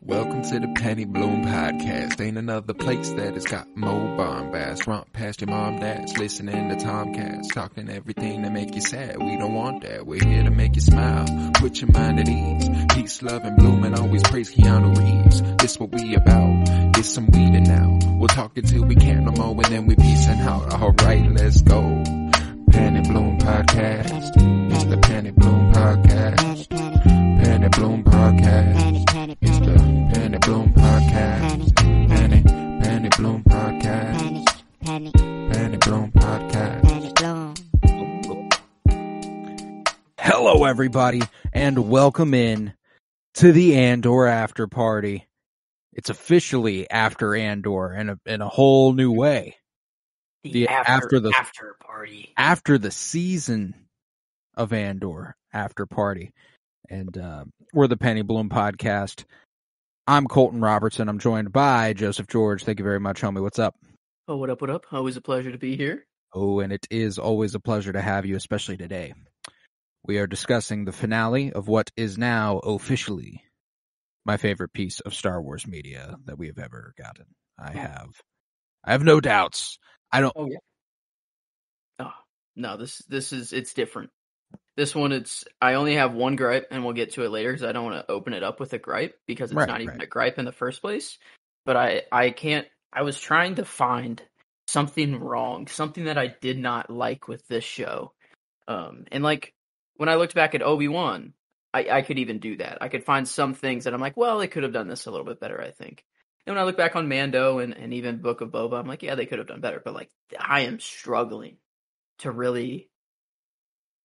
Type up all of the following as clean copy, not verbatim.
Welcome to the Penny Bloom Podcast. Ain't another place that has got more bombast. Romp past your mom, dad's listening to Tomcats. Talking everything that make you sad. We don't want that. We're here to make you smile. Put your mind at ease. Peace, love, and bloom, and always praise Keanu Reeves. This what we about. Get some weed in now. We'll talk until we can't no more, and then we peacing out. Alright, let's go. Penny Bloom Podcast. It's the Penny Bloom Podcast. Penny Bloom Podcast. It's the Penny Bloom Podcast. Penny Bloom Podcast. Penny Bloom Podcast. Hello, everybody, and welcome in to the Andor Afterparty. It's officially after Andor in a whole new way. After party. After the season of Andor Afterparty. And we're the Penny Bloom Podcast. I'm Colton Robertson. I'm joined by Joseph George. Thank you very much, homie. What's up? Oh, what up, what up? Always a pleasure to be here. Oh, and it is always a pleasure to have you, especially today. We are discussing the finale of what is now officially my favorite piece of Star Wars media that we have ever gotten. I have no doubts. Oh, yeah. Oh, no, this is, it's different. This one, I only have one gripe, and we'll get to it later because I don't want to open it up with a gripe because it's not even a gripe in the first place. But I was trying to find something wrong, something that I did not like with this show. And like, when I looked back at Obi-Wan, I could even do that. I could find some things that I'm like, well, they could have done this a little bit better, I think. And when I look back on Mando and even Book of Boba, I'm like, yeah, they could have done better. But like, I am struggling to really...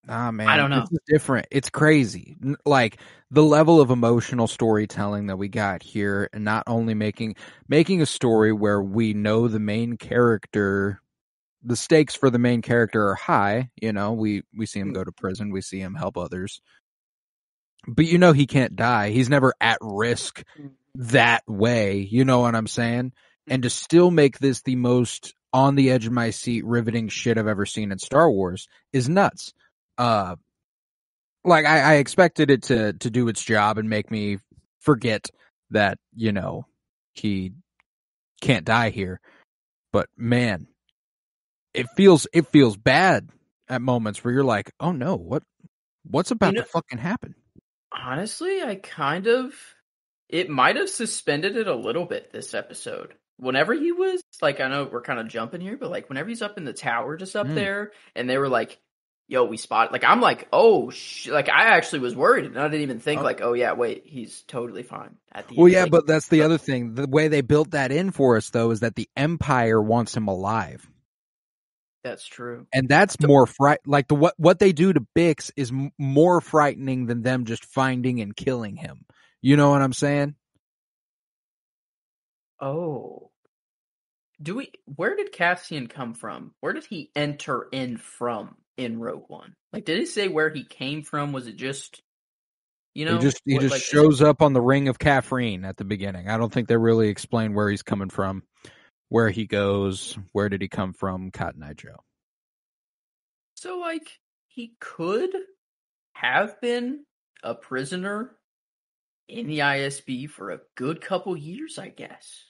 Ah, man, I don't know. This is different. It's crazy. Like the level of emotional storytelling that we got here, and not only making a story where we know the main character, the stakes for the main character are high. You know, we see him go to prison, we see him help others, but you know he can't die. He's never at risk that way. You know what I'm saying? And to still make this the most on the edge of my seat, riveting shit I've ever seen in Star Wars is nuts. Like I expected it to do its job and make me forget that, you know, he can't die here. But man, it feels bad at moments where you're like, oh no, what's about to fucking happen? Honestly, it might have suspended it a little bit this episode. Whenever he was, like, I know we're kind of jumping here, but like whenever he's up in the tower, just up there, and they were like, yo, we spot, like, I'm like, oh, like, I actually was worried, and I didn't even think, like, oh, yeah, wait, he's totally fine at the end. Well, yeah, like, but that's the other thing. The way they built that in for us, though, is that the Empire wants him alive. That's true. And that's more like what they do to Bix is more frightening than them just finding and killing him. You know what I'm saying? Oh. Where did Cassian come from? Where did he enter in from in Rogue One? Like, did it say where he came from? Was it just, you know? He just like, shows up on the Ring of Caffrine at the beginning. I don't think they really explain where he's coming from, where he goes, where did he come from, Cotton Eye Joe. So, like, he could have been a prisoner in the ISB for a good couple years, I guess.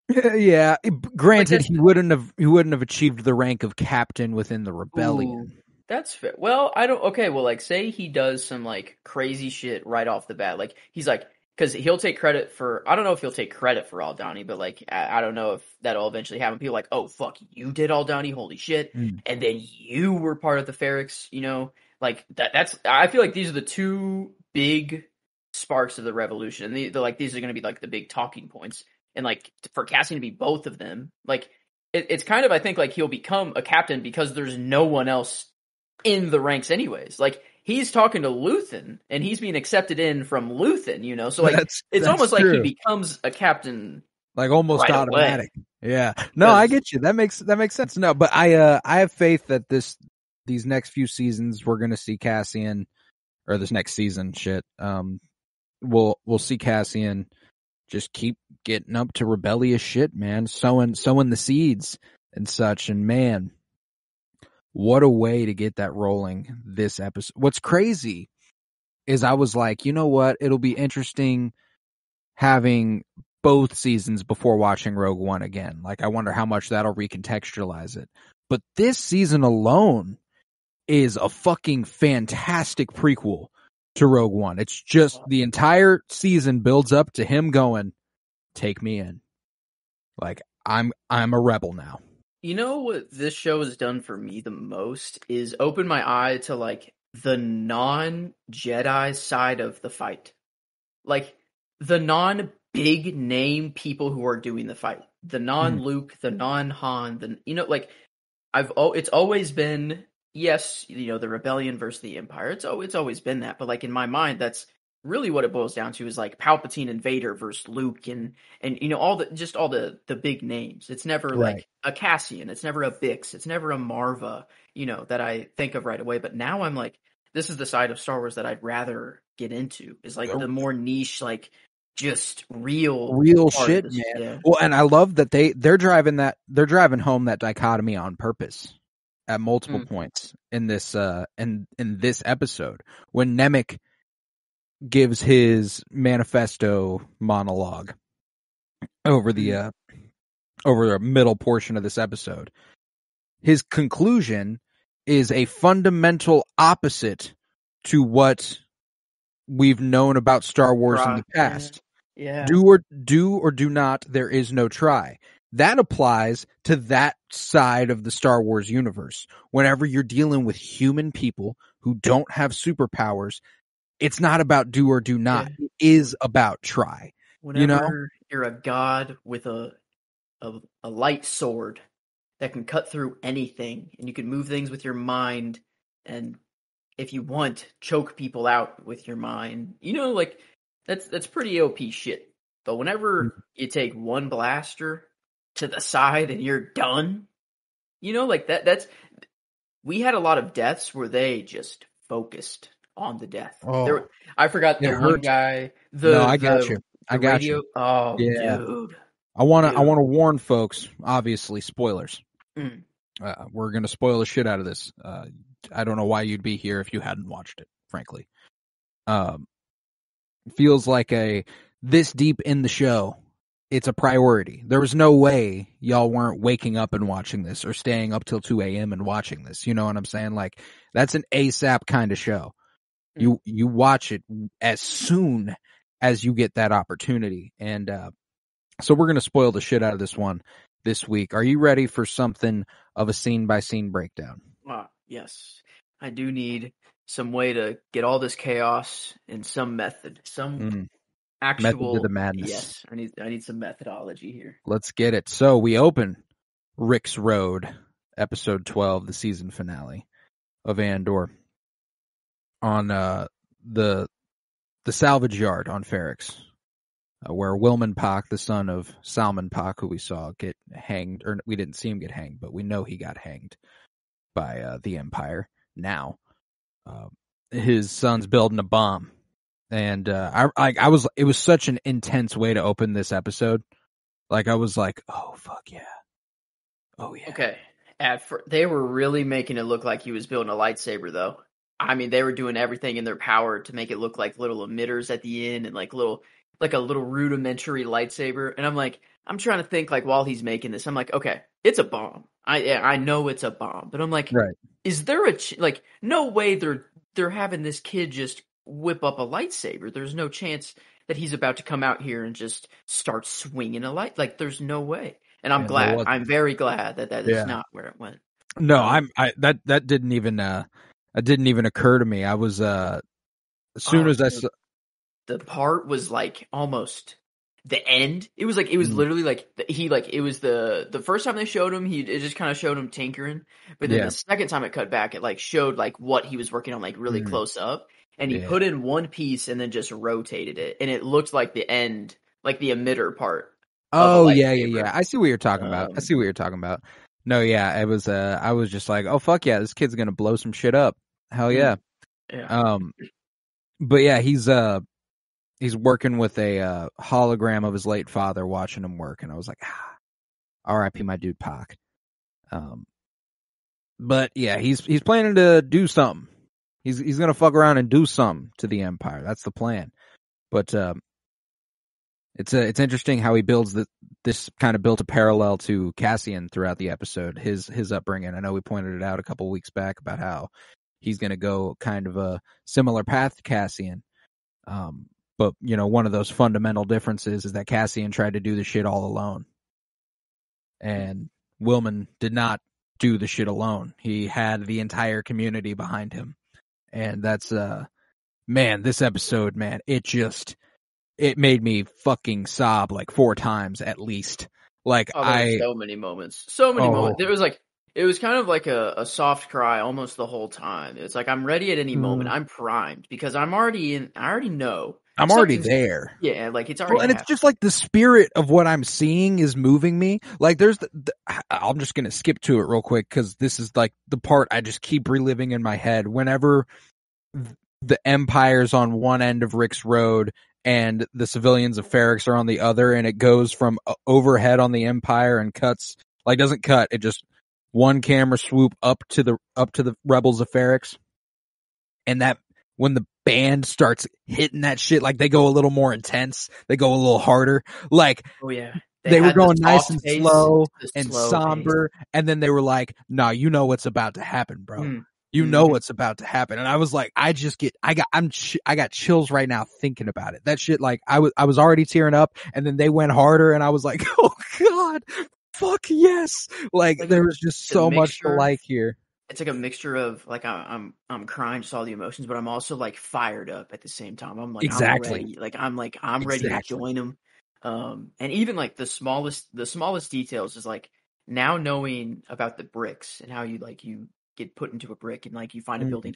Yeah, granted, he wouldn't have achieved the rank of captain within the rebellion. Ooh, that's fair. Well, like, say he does some, like, crazy shit right off the bat. Like, he's like, because he'll take credit for, I don't know if he'll take credit for Aldhani, but, like, I don't know if that'll eventually happen. People like, oh, fuck, you did Aldhani, holy shit. And then you were part of the Ferrix, you know? Like, I feel like these are the two big sparks of the revolution. And they're like, these are going to be, like, the big talking points. And, like, for Cassian to be both of them, like, it's kind of, I think, like, he'll become a captain because there's no one else in the ranks anyways. Like, he's talking to Luthen, and he's being accepted in from Luthen, you know? So, like, it's almost true. Like he becomes a captain. Like, almost right automatic. Away. Yeah. No, I get you. That makes sense. No, but I have faith that these next few seasons, we're going to see Cassian, or this next season, we'll see Cassian just keep getting up to rebellious shit, man, sowing the seeds and such. And man, what a way to get that rolling this episode. What's crazy is I was like, you know what? It'll be interesting having both seasons before watching Rogue One again. Like, I wonder how much that'll recontextualize it. But this season alone is a fucking fantastic prequel to Rogue One. It's just the entire season builds up to him going, take me in. Like, I'm a rebel now. You know what this show has done for me the most is open my eye to like the non-Jedi side of the fight. Like the non-big name people who are doing the fight. The non-Luke, the non-Han, it's always been, yes, the rebellion versus the Empire. It's always been that, but like in my mind, that's really what it boils down to is like Palpatine and Vader versus Luke and all the big names. It's never like a Cassian, it's never a Bix, it's never a Marva, that I think of right away. But now I'm like, this is the side of Star Wars that I'd rather get into, is like the more niche, like just real shit, man. Yeah. Well, and I love that they're driving home that dichotomy on purpose at multiple points in this in this episode when Nemec gives his manifesto monologue over the middle portion of this episode. His conclusion is a fundamental opposite to what we've known about Star Wars in the past. Yeah. Do or do not, there is no try. That applies to that side of the Star Wars universe. Whenever you're dealing with human people who don't have superpowers, it's not about do or do not. It is about try. Whenever you're a god with a light sword that can cut through anything, and you can move things with your mind, and if you want, choke people out with your mind. Like that's pretty OP shit. But whenever you take one blaster to the side and you're done, like that's we had a lot of deaths where they just focused on the death. I forgot the one guy. I got you. Oh, yeah. Dude. I want to warn folks. Obviously, spoilers. We're gonna spoil the shit out of this. I don't know why you'd be here if you hadn't watched it. Frankly, feels like this deep in the show, it's a priority. There was no way y'all weren't waking up and watching this or staying up till 2 a.m. and watching this. You know what I'm saying? Like, that's an ASAP kind of show. You watch it as soon as you get that opportunity. And so we're going to spoil the shit out of this one this week. Are you ready for something of a scene-by-scene breakdown? Yes. I do need some way to get all this chaos in some method. Some actual method to the madness. Yes, I need some methodology here. Let's get it. So we open Rix Road, episode 12, the season finale of Andor, on the salvage yard on Ferrix, where Wilman Pak, the son of Salman Pak, who we saw get hanged, or we didn't see him get hanged, but we know he got hanged by the Empire. Now, his son's building a bomb, and it was such an intense way to open this episode. Like, I was like, oh fuck yeah, oh yeah. Okay, they were really making it look like he was building a lightsaber, though. I mean, they were doing everything in their power to make it look like little emitters at the end and like a little rudimentary lightsaber. And I'm trying to think, like, while he's making this, I'm like, okay, it's a bomb. I know it's a bomb, but I'm like, right. Is there no way they're having this kid just whip up a lightsaber? There's no chance that he's about to come out here and just start swinging a light. Like, there's no way. And I'm glad. I'm very glad that is not where it went. No, that didn't even it didn't even occur to me. I was as soon as I saw the part was like almost the end. It was literally like it was the first time they showed him, it just kind of showed him tinkering, but then the second time it cut back, it like showed like what he was working on, like really close up, and he put in one piece and then just rotated it, and it looked like the end, like the emitter part. Oh yeah. I see what you're talking about. No, yeah, it was. I was just like, oh fuck yeah, this kid's gonna blow some shit up. Hell yeah. Yeah. But yeah, he's working with a hologram of his late father, watching him work, and I was like, R.I.P. my dude Pac. But yeah, he's planning to do something. He's gonna fuck around and do something to the Empire. That's the plan. But It's interesting how he builds this kind of built a parallel to Cassian throughout the episode, his upbringing. I know we pointed it out a couple weeks back about how he's going to go kind of a similar path to Cassian. But, one of those fundamental differences is that Cassian tried to do the shit all alone. And Willman did not do the shit alone. He had the entire community behind him. And that's, this episode, man, it made me fucking sob like 4 times at least. Like, so many moments. It was kind of like a soft cry almost the whole time. It's like, I'm ready at any moment. I'm primed because I already know. I'm already there. Yeah, like it's already and it's just like the spirit of what I'm seeing is moving me. Like there's I'm just going to skip to it real quick because this is like the part I just keep reliving in my head. Whenever the Empire's on one end of Rix Road and the civilians of Ferrix are on the other, and it goes from overhead on the Empire and doesn't cut. It just one camera swoop up to the rebels of Ferrix. And that when the band starts hitting that shit, like they go a little more intense, they go a little harder. Like, oh yeah, they were going nice and slow and somber, and then they were like, "Nah, you know what's about to happen, bro. You know what's about to happen." And I was like, I got chills right now thinking about it. That shit, like I was already tearing up, and then they went harder, and I was like, oh god, fuck yes! Like there was just so much to like here. It's like a mixture of like I'm crying just all the emotions, but I'm also like fired up at the same time. I'm like exactly I'm ready to join them. And even like the smallest details is like now knowing about the bricks and how you get put into a brick and like you find a building.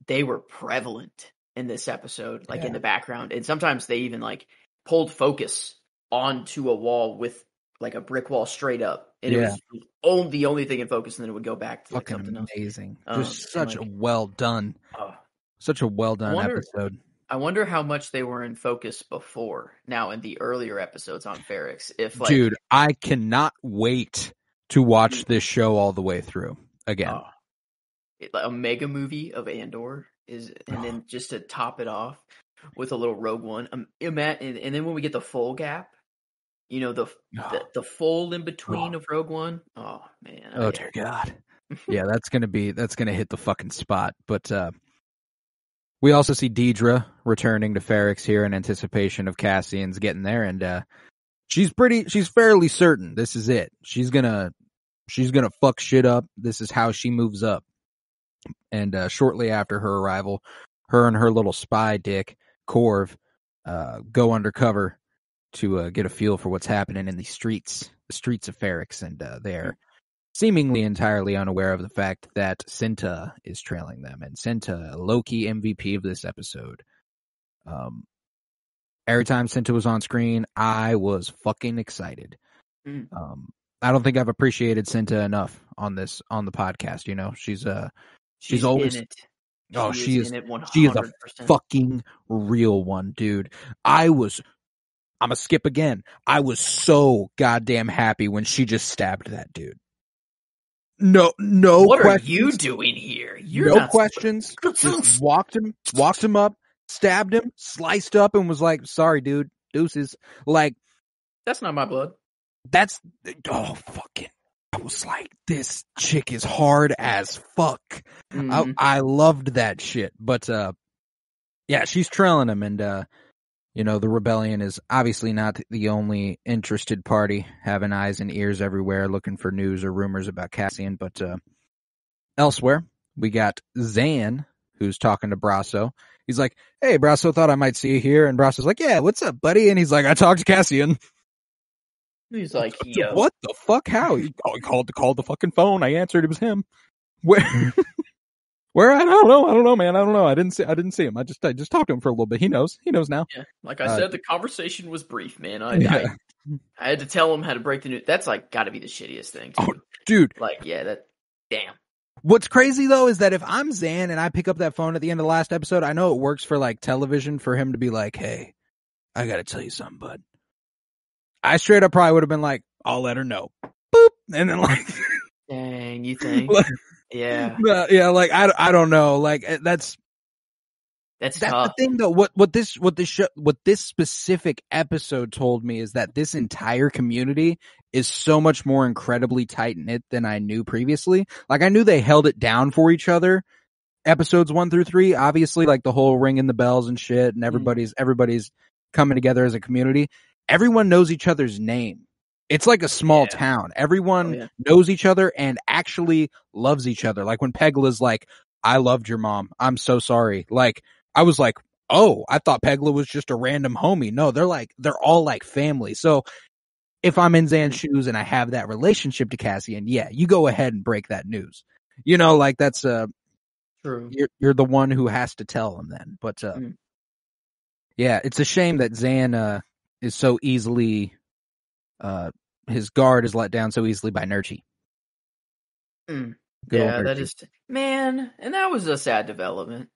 They were prevalent in this episode, like in the background, and sometimes they even like pulled focus onto a wall with like a brick wall straight up, and it was the only thing in focus, and then it would go back to like something amazing. Just such a well done episode. I wonder how much they were in focus before. Now in the earlier episodes on Ferrix, dude, I cannot wait to watch this show all the way through again. A mega movie of Andor and then just to top it off with a little Rogue One, and then when we get the full gap. The full in between of Rogue One. Oh man. Oh dear God. Yeah, that's gonna hit the fucking spot. But we also see Deidre returning to Ferrix here in anticipation of Cassian's getting there, and she's fairly certain this is it. She's gonna fuck shit up. This is how she moves up. And shortly after her arrival, her and her little spy dick Corv go undercover to get a feel for what's happening in the streets of Ferrix, and they're seemingly entirely unaware of the fact that Cinta is trailing them, and Cinta, low-key MVP of this episode. Every time Cinta was on screen, I was fucking excited. I don't think I've appreciated Cinta enough on the podcast. She's always in it. She is a 100%. fucking real one, dude. I'm a skip again. I was so goddamn happy when she just stabbed that dude. No what questions. Are you doing here? You're no not questions. Just walked him up, stabbed him, sliced up, and was like, "Sorry, dude, deuces." Like, that's not my blood. Fucking. I was like, this chick is hard as fuck. I loved that shit. But yeah, she's trailing him, and the rebellion is obviously not the only interested party, having eyes and ears everywhere, looking for news or rumors about Cassian. But elsewhere, we got Zan, who's talking to Brasso. He's like, "Hey, Brasso, thought I might see you here." And Brasso's like, "Yeah, what's up, buddy?" And he's like, "I talked to Cassian." He's like, "Yo, what the fuck? How?" He called the fucking phone. I answered. It was him. Where? Where? I don't know, man. I don't know. I didn't see him. I just talked to him for a little bit. He knows now. Yeah, like I said, the conversation was brief, man. I had to tell him how to break the news. That's like got to be the shittiest thing. Too. Oh, dude. Like, yeah, damn. What's crazy though is that if I'm Zan and I pick up that phone at the end of the last episode, I know it works for like television for him to be like, "Hey, I gotta tell you something, bud." I straight up probably would have been like, "I'll let her know." Boop. And then like, dang, you think? Like, yeah. Yeah. Like, I don't know. Like, that's That's the tough. thing though. What this specific episode told me is that this entire community is so much more incredibly tight knit than I knew previously. Like I knew they held it down for each other. Episodes 1 through 3, obviously, like the whole ringing the bells and shit, and everybody's coming together as a community. Everyone knows each other's name. It's like a small town. Everyone knows each other and actually loves each other. Like when Pegla's like, "I loved your mom. I'm so sorry." Like I was like, "Oh, I thought Pegla was just a random homie." No, they're all like family. So if I'm in Zan's shoes and I have that relationship to Cassian, yeah, you go ahead and break that news. You know, like that's True. You're the one who has to tell them then. But yeah, it's a shame that Zan is so easily his guard is let down so easily by Nurchi. Yeah, that is man, and that was a sad development.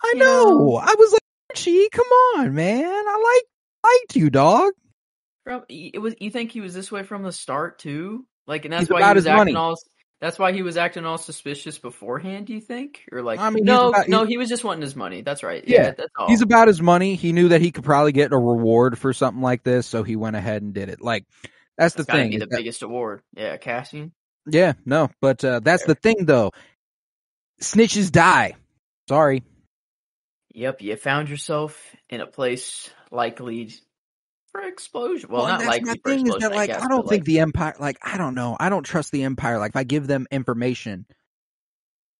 I know. I was like, Nurchi, come on, man. I liked you, dog. You think he was this way from the start too? Like, and that's why he was acting all. That's why he was acting all suspicious beforehand, do you think? Or like, I mean, no, he was just wanting his money. That's right. Yeah, that's all. He's about his money. He knew that he could probably get a reward for something like this, so he went ahead and did it. Like, that's the thing. Be the biggest award. Yeah, Cassian. Yeah, no, but that's the thing, though. Snitches die. Sorry. Yep, you found yourself in a place likely for explosion. Well, not likely for explosion. Is that, like, I don't think the Empire. Like, I don't know. I don't trust the Empire. Like, if I give them information,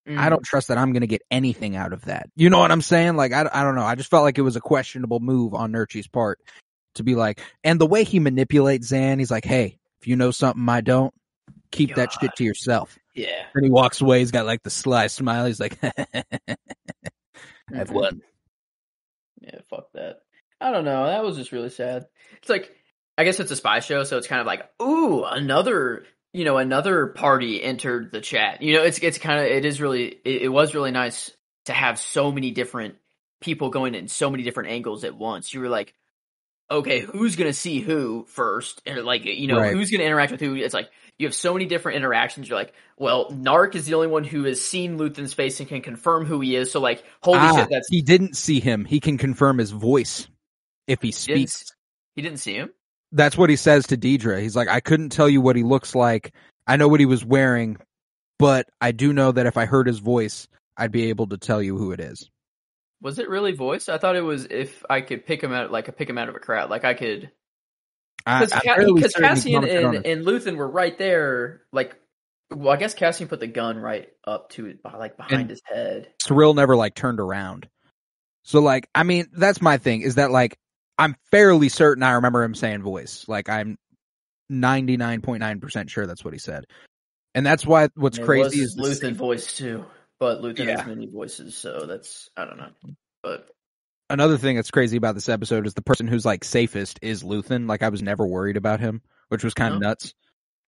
I don't trust that I'm going to get anything out of that. You know what I'm saying? Like, I don't know. I just felt like it was a questionable move on Nurchi's part to be like, and the way he manipulates Zan, he's like, "Hey, if you know something I don't, keep that shit to yourself." Yeah. And he walks away. He's got like the sly smile. He's like, "I've won." Yeah, fuck that. I don't know. That was just really sad. It's like, I guess it's a spy show, so it's kind of like, ooh, another party entered the chat. You know, it's kind of, it was really nice to have so many different people going in so many different angles at once. You were like, okay, who's going to see who first? And like, you know, who's going to interact with who? It's like, you have so many different interactions. You're like, well, Narc is the only one who has seen Luthen's face and can confirm who he is. So like, holy shit, he didn't see him. He can confirm his voice if he speaks. He didn't see him? That's what he says to Deidre. He's like, I couldn't tell you what he looks like. I know what he was wearing, but I do know that if I heard his voice, I'd be able to tell you who it is. Was it really voice? I thought it was if I could pick him out, like pick him out of a crowd. Like I could, because Cassian and Luthen were right there. Like, well, I guess Cassian put the gun right up to it, like behind his head. Cyril never like turned around. So like, I mean, that's my thing. Is that like, I'm fairly certain I remember him saying voice. Like I'm 99.9% sure that's what he said. And that's why what's crazy is Luthen voice too. But Luthen has many voices, so that's, I don't know. But another thing that's crazy about this episode is the person who's like safest is Luthen. Like I was never worried about him, which was kind of nuts.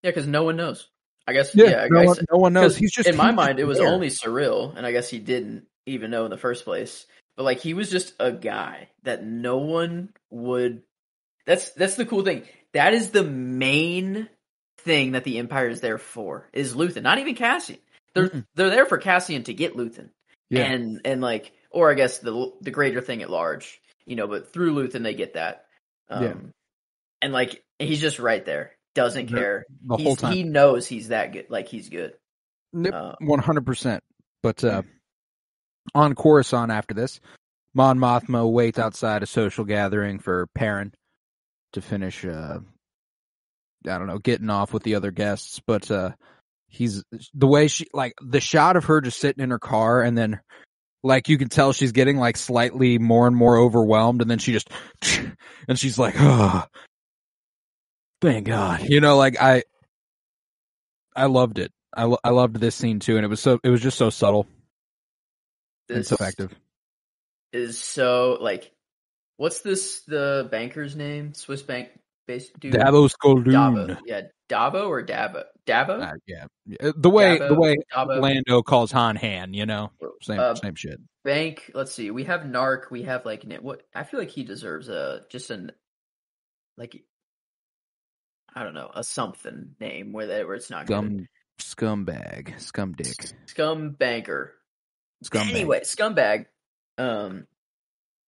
Yeah, because no one knows. I guess. No one knows. He's just in my mind, it was only Cyril, and I guess he didn't even know in the first place. But like he was just a guy that no one would. That's the cool thing. That is the main thing that the Empire is there for. Is Luthen, not even Cassian. They're there for Cassian to get Luthen, and like, or I guess the greater thing at large, you know. But through Luthen, they get that. And like he's just right there, doesn't care the whole time. He knows he's that good, like he's good. 100%. But on Coruscant after this, Mon Mothma waits outside a social gathering for Perrin to finish. I don't know, getting off with the other guests, but he's the way she like the shot of her just sitting in her car and then like you can tell she's getting like slightly more and more overwhelmed and then she just and she's like, oh thank God, you know, like I loved it. I loved this scene too, and it was just so subtle and so effective. Is so like, what's the banker's name? Swiss bank based dude. Davos Goldun. Davo. Yeah, Davo or Davo? Davo? Yeah. The way Davo. Lando calls Han, you know, same shit. Bank. Let's see. We have Narc. We have like what? I feel like he deserves just an like, I don't know, a something name where it's not good. Scumbag, scumdick, scumbanker. Scumbag. Anyway, scumbag.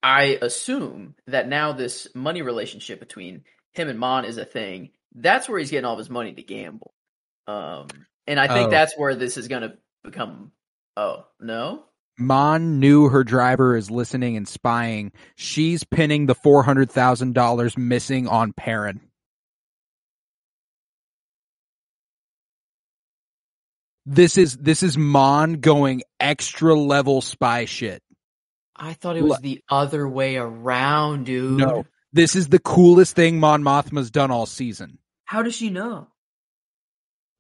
I assume that now this money relationship between him and Mon is a thing. That's where he's getting all of his money to gamble. And I think that's where this is going to become. Oh, no? Mon knew her driver is listening and spying. She's pinning the $400,000 missing on Perrin. This is Mon going extra level spy shit. I thought it was the other way around, dude. No, this is the coolest thing Mon Mothma's done all season. How does she know?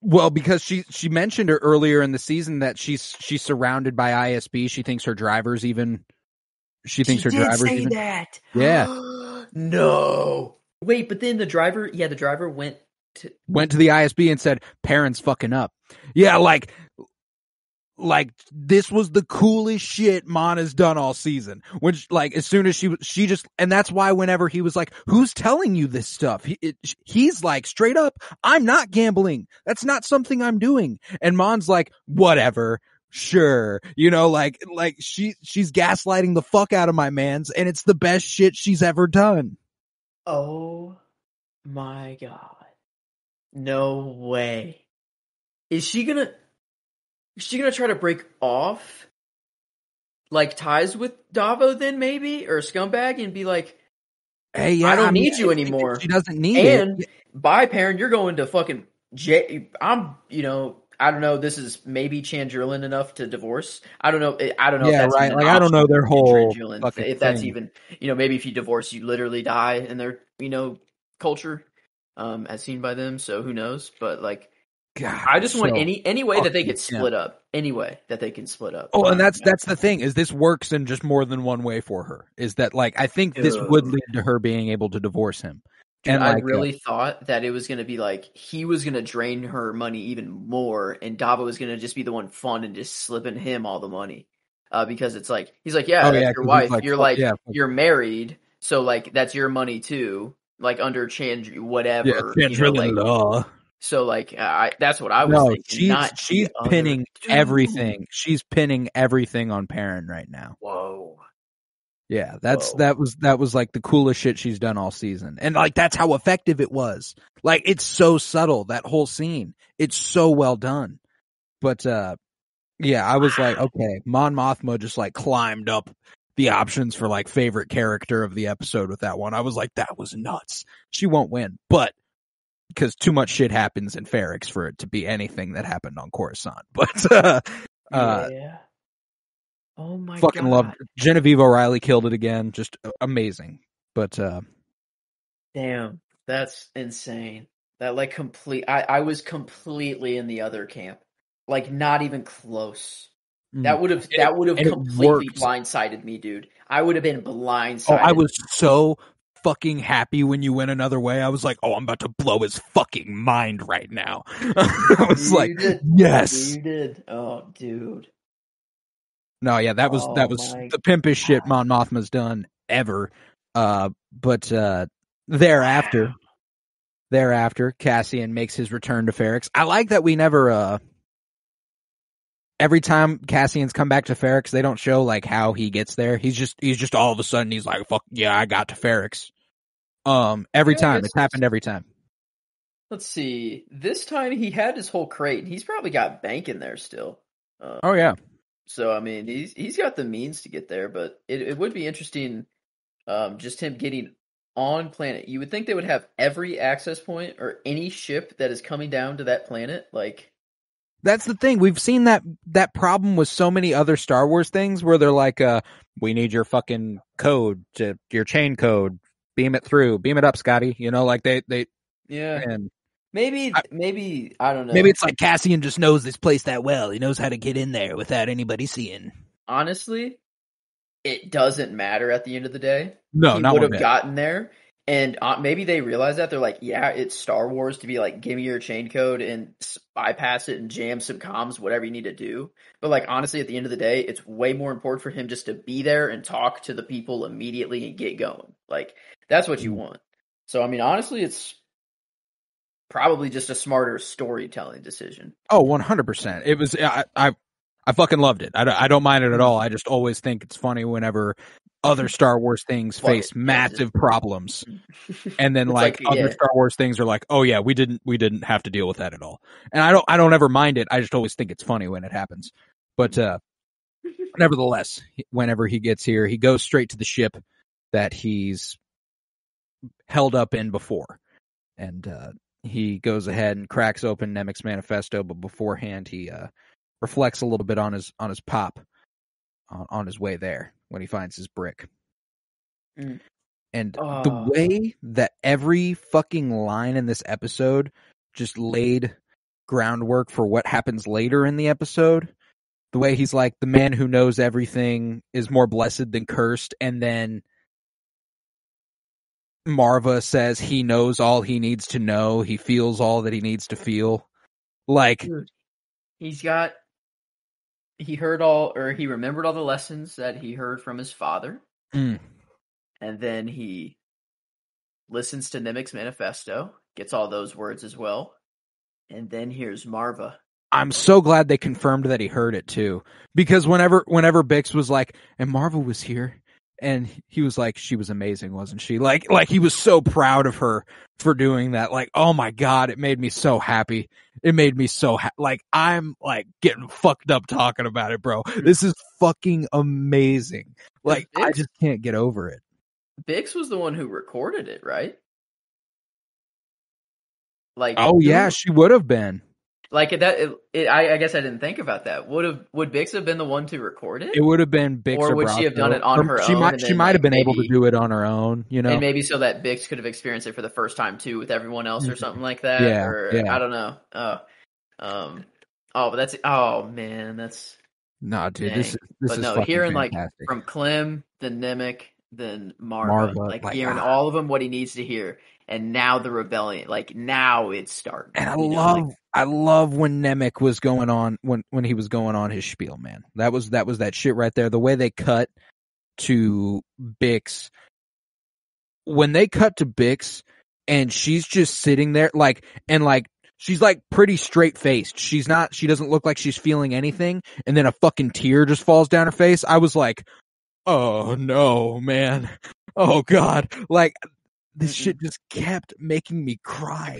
Well, because she mentioned her earlier in the season that she's surrounded by ISB. She thinks her driver's even. She thinks her driver's say even. That. Yeah. No. Wait, but then the driver went to the ISB and said, "Parents fucking up." Yeah, like this was the coolest shit Mon has done all season. Which, like, as soon as she just, and that's why whenever he was like, "Who's telling you this stuff?" He's like, straight up, "I'm not gambling. That's not something I'm doing." And Mon's like, "Whatever, sure." You know, like she's gaslighting the fuck out of my mans, and it's the best shit she's ever done. Oh my god. No way. Is she gonna try to break off like ties with Davo then maybe, or Scumbag, and be like, "Hey, yeah, I don't need you anymore." She doesn't need and it. Bye, Perrin, you're going to fucking I'm, I don't know. This is maybe Chandrillan enough to divorce. I don't know. I don't know. Yeah, if that's right. even Like, an I don't know option their in whole Chandrillan, fucking if that's thing. even, maybe if you divorce, you literally die in their, culture, as seen by them. So who knows? But like, God, I just want any way that they fucking could split up. Any way that they can split up. Oh, and that's the thing, is this works in just more than one way for her. Is that, like, I think this would lead to her being able to divorce him. Dude, and I like, really thought that it was going to be like he was going to drain her money even more, and Davo was going to just be the one fun and just slipping him all the money. Because it's like, he's like, yeah, that's your wife. like, You're fuck, like, yeah, you're married, so like that's your money too. Like under whatever, Chandrillan law. So like, that's what I was thinking. She's pinning everything. She's pinning everything on Perrin right now. Whoa. Yeah, that was like the coolest shit she's done all season. And like, that's how effective it was. Like, it's so subtle, that whole scene. It's so well done. But yeah, I was like, okay, Mon Mothma just like climbed up the options for like favorite character of the episode with that one. I was like, that was nuts. She won't win, but because too much shit happens in Ferrix for it to be anything that happened on Coruscant. But yeah. Oh my fucking god. loved Genevieve O'Reilly, killed it again. Just amazing. But damn, that's insane. That like I was completely in the other camp. Like not even close. That would have completely blindsided me, dude. I would have been blindsided. Oh, I was so fucking happy when you went another way. I was like, oh, I'm about to blow his fucking mind right now. I was like, yes. You did. Oh, dude. No, yeah, that was the pimpest shit Mon Mothma's done ever. But thereafter, Cassian makes his return to Ferrix. I like that we never every time Cassian's come back to Ferrix, they don't show like how he gets there. He's just all of a sudden he's like, fuck yeah, I got to Ferrix. Every time. It's happened every time. Let's see. This time he had his whole crate. He's probably got bank in there still. Oh yeah. So I mean, he's got the means to get there, but it would be interesting, just him getting on planet. You would think they would have every access point or any ship that is coming down to that planet. Like, that's the thing. We've seen that problem with so many other Star Wars things where they're like, we need your fucking code, your chain code, beam it up, Scotty. You know, like they yeah. And Maybe I don't know. Maybe it's like Cassian just knows this place that well. He knows how to get in there without anybody seeing. Honestly, it doesn't matter at the end of the day. No, he would have gotten there, and maybe they realize that. They're like, yeah, it's Star Wars to be like, give me your chain code and bypass it and jam some comms, whatever you need to do. But like, honestly, at the end of the day, it's way more important for him just to be there and talk to the people immediately and get going. Like, that's what you want. So I mean, honestly, it's probably just a smarter storytelling decision. Oh, 100%. It was, I fucking loved it. I don't mind it at all. I just always think it's funny whenever other Star Wars things But, face yeah, massive problems. And then It's like other yeah. Star Wars things are like, oh yeah, we didn't have to deal with that at all. And I don't ever mind it. I just always think it's funny when it happens. But nevertheless, whenever he gets here, he goes straight to the ship that he's held up in before. And he goes ahead and cracks open Nemec's manifesto, but beforehand he reflects a little bit on his pop on his way there when he finds his brick. Mm. And the way that every fucking line in this episode just laid groundwork for what happens later in the episode, the way he's like, the man who knows everything is more blessed than cursed, and then Marva says he knows all he needs to know, he feels all that he needs to feel. Like, Dude, he remembered all the lessons that he heard from his father. And then he listens to Nemec's manifesto, gets all those words as well, and then hears Marva. I'm so glad they confirmed that he heard it too, because whenever Bix was like, and Marva was here, and he was like, she was amazing, wasn't she? Like he was so proud of her for doing that. Like, oh my God, it made me so happy. It made me so like, I'm like getting fucked up talking about it, bro. This is fucking amazing. Like, I just can't get over it. Bix was the one who recorded it, right? Like, oh yeah, she would have been. Like that, I guess I didn't think about that. Would Bix have been the one to record it? It would have been Bix, or would she have done it on her own? She might have been able to do it on her own, you know, and maybe so that Bix could have experienced it for the first time too with everyone else or something like that. Yeah. I don't know. But that's man, that's nah, dude. dang. This but is no, fucking hearing fantastic. like from Clem, then Nemec, then Marva, like hearing all of them what he needs to hear, and now the rebellion, like now it's starting. And I love when Nemec was going on when he was going on his spiel, man. That was that shit right there. The way they cut to Bix, when they cut to Bix, and she's just sitting there, she's like pretty straight faced. She doesn't look like she's feeling anything, and then a fucking tear just falls down her face. I was like, oh no, man. Oh God. Like, this shit just kept making me cry.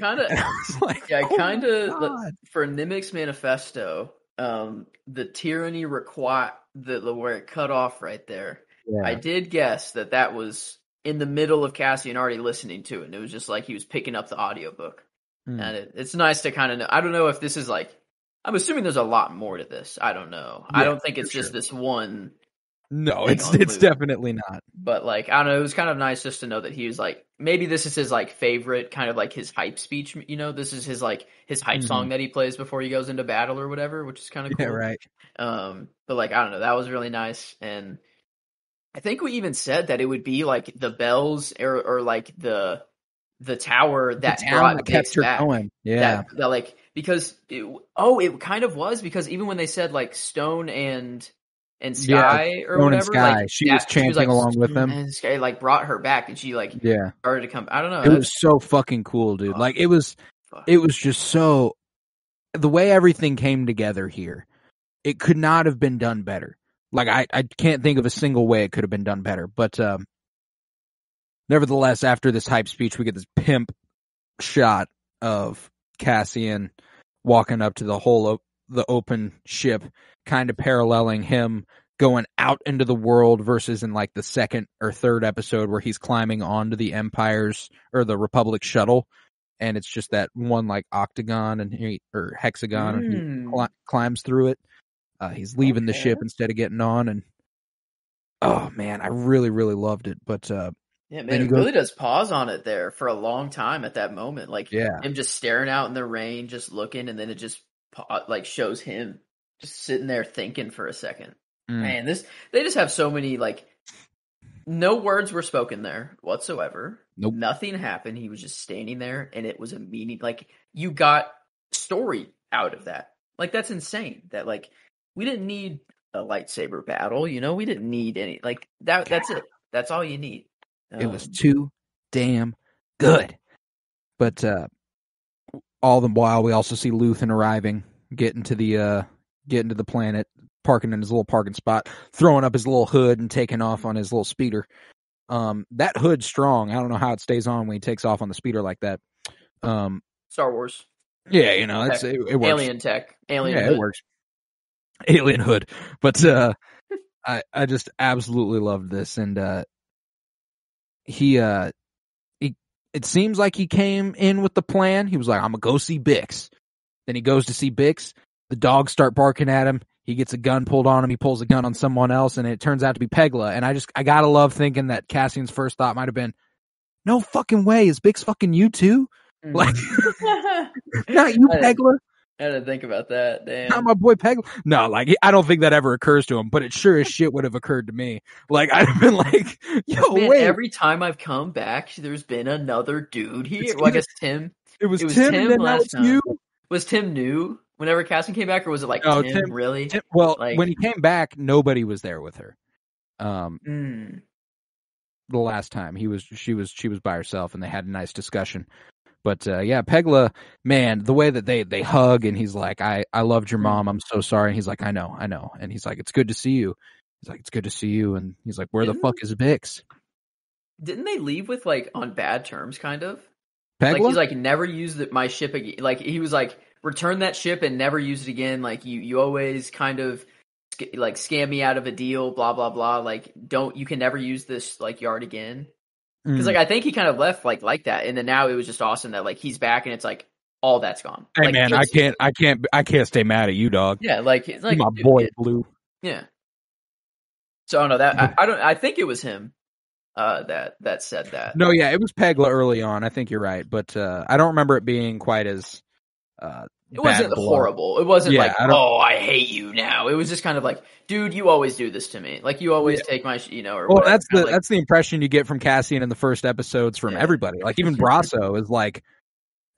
For Nemec's manifesto, the tyranny where it cut off right there. Yeah. I did guess that was in the middle of Cassian already listening to it, and it was just like he was picking up the audiobook. And it's nice to kind of know. I don't know if this is like, I'm assuming there's a lot more to this. I don't know. Yeah, I don't think it's just this one. No, it's definitely not. But like, I don't know, it was kind of nice just to know that he was like, maybe this is his like favorite kind of like his hype speech, you know, this is his like his hype song that he plays before he goes into battle or whatever, which is kind of cool. Yeah, right. But like, I don't know, that was really nice. And I think we even said that it would be like the bells or like the tower that brought kept her back. Going. Yeah. That like, because it kind of was, because even when they said like Stone and Sky or whatever, Sky. like she was chanting along with them, and Sky like brought her back, and she like started to come. I don't know. It was so fucking cool, dude. Like it was just so, the way everything came together here, it could not have been done better. Like I can't think of a single way it could have been done better. But nevertheless, after this hype speech, we get this pimp shot of Cassian walking up to the open ship, kind of paralleling him going out into the world versus in like the second or third episode where he's climbing onto the Empire's or the Republic shuttle, and it's just that one like octagon or hexagon, and he climbs through it. He's leaving the ship instead of getting on, and oh man, I really, really loved it. But yeah, man, it really does pause on it there for a long time at that moment. Like him just staring out in the rain, just looking, and then it just like shows him just sitting there thinking for a second. Man, they just have so many, like, no words were spoken there whatsoever. Nope. Nothing happened. He was just standing there, and it was a meaning. Like, you got story out of that. Like, that's insane. That, like, we didn't need a lightsaber battle, you know? We didn't need any, like, that's it. That's all you need. It was too damn good. But all the while, we also see Luthen arriving, getting to the planet. parking in his little parking spot, throwing up his little hood and taking off on his little speeder. That hood's strong. I don't know how it stays on when he takes off on the speeder like that. Star Wars. Yeah, you know, it works. Alien tech. Alien hood. It works. Alien hood. But I just absolutely loved this, and he it seems like he came in with the plan. He was like, I'm gonna go see Bix. Then he goes to see Bix. The dogs start barking at him. He gets a gun pulled on him. He pulls a gun on someone else, and it turns out to be Pegla. And I gotta love thinking that Cassian's first thought might have been, no fucking way, is Bix fucking you too? Like, not you, Pegla. I didn't think about that. Damn. Not my boy Pegla. No, like, I don't think that ever occurs to him, but it sure as shit would have occurred to me. Like, I'd have been like, yo, Man, wait. every time I've come back, there's been another dude here. Well, I guess Tim. It was Tim and then that was time. you. Was Tim new whenever Cassian came back, or was it like Tim really? Well, like, when he came back, nobody was there with her. The last time she was by herself, and they had a nice discussion. But yeah, Pegla, man, the way that they hug, and he's like, I loved your mom. I'm so sorry. And he's like, I know. And he's like, it's good to see you. He's like, it's good to see you. And he's like, where the fuck is Bix? Didn't they leave with like on bad terms, kind of? Pegla? Like he's like, never use my ship again. Like he was like, return that ship and never use it again. Like you always kind of like scam me out of a deal. Blah blah blah. Like you can never use this like yard again. Because like I think he kind of left like that, and then now it was just awesome that like he's back and it's like all that's gone. Hey like, man, I can't stay mad at you, dog. Yeah, like it's like my boy Blue. Yeah. So I don't know that I think it was him that said that. No, yeah, it was Pegla early on. I think you're right, but I don't remember it being quite as. It wasn't horrible. It wasn't like, I hate you now. It was just kind of like, dude, you always do this to me. Like you always take my, or well, whatever. That's the impression you get from Cassian in the first episodes from everybody. Like even Brasso is like,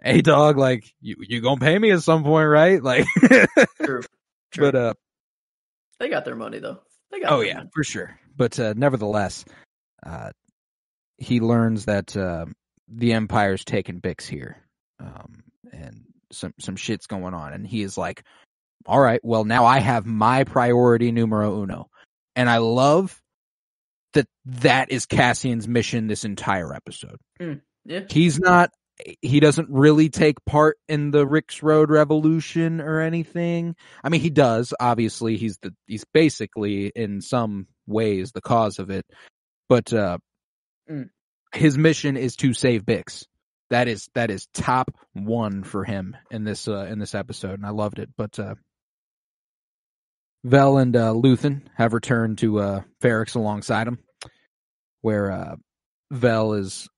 hey dog, like you gonna pay me at some point, right? Like, true. But they got their money though. Money. For sure. But nevertheless, he learns that the Empire's taken Bix here, and some shit's going on, and he is like, all right, well now I have my priority numero uno. And I love that is Cassian's mission this entire episode. Yeah. He doesn't really take part in the Rix Road revolution or anything. I mean, he does, obviously. He's basically in some ways the cause of it, but his mission is to save Bix. That is top one for him in this episode, and I loved it. But Vel and Luthen have returned to Ferrix alongside him, where Vel is,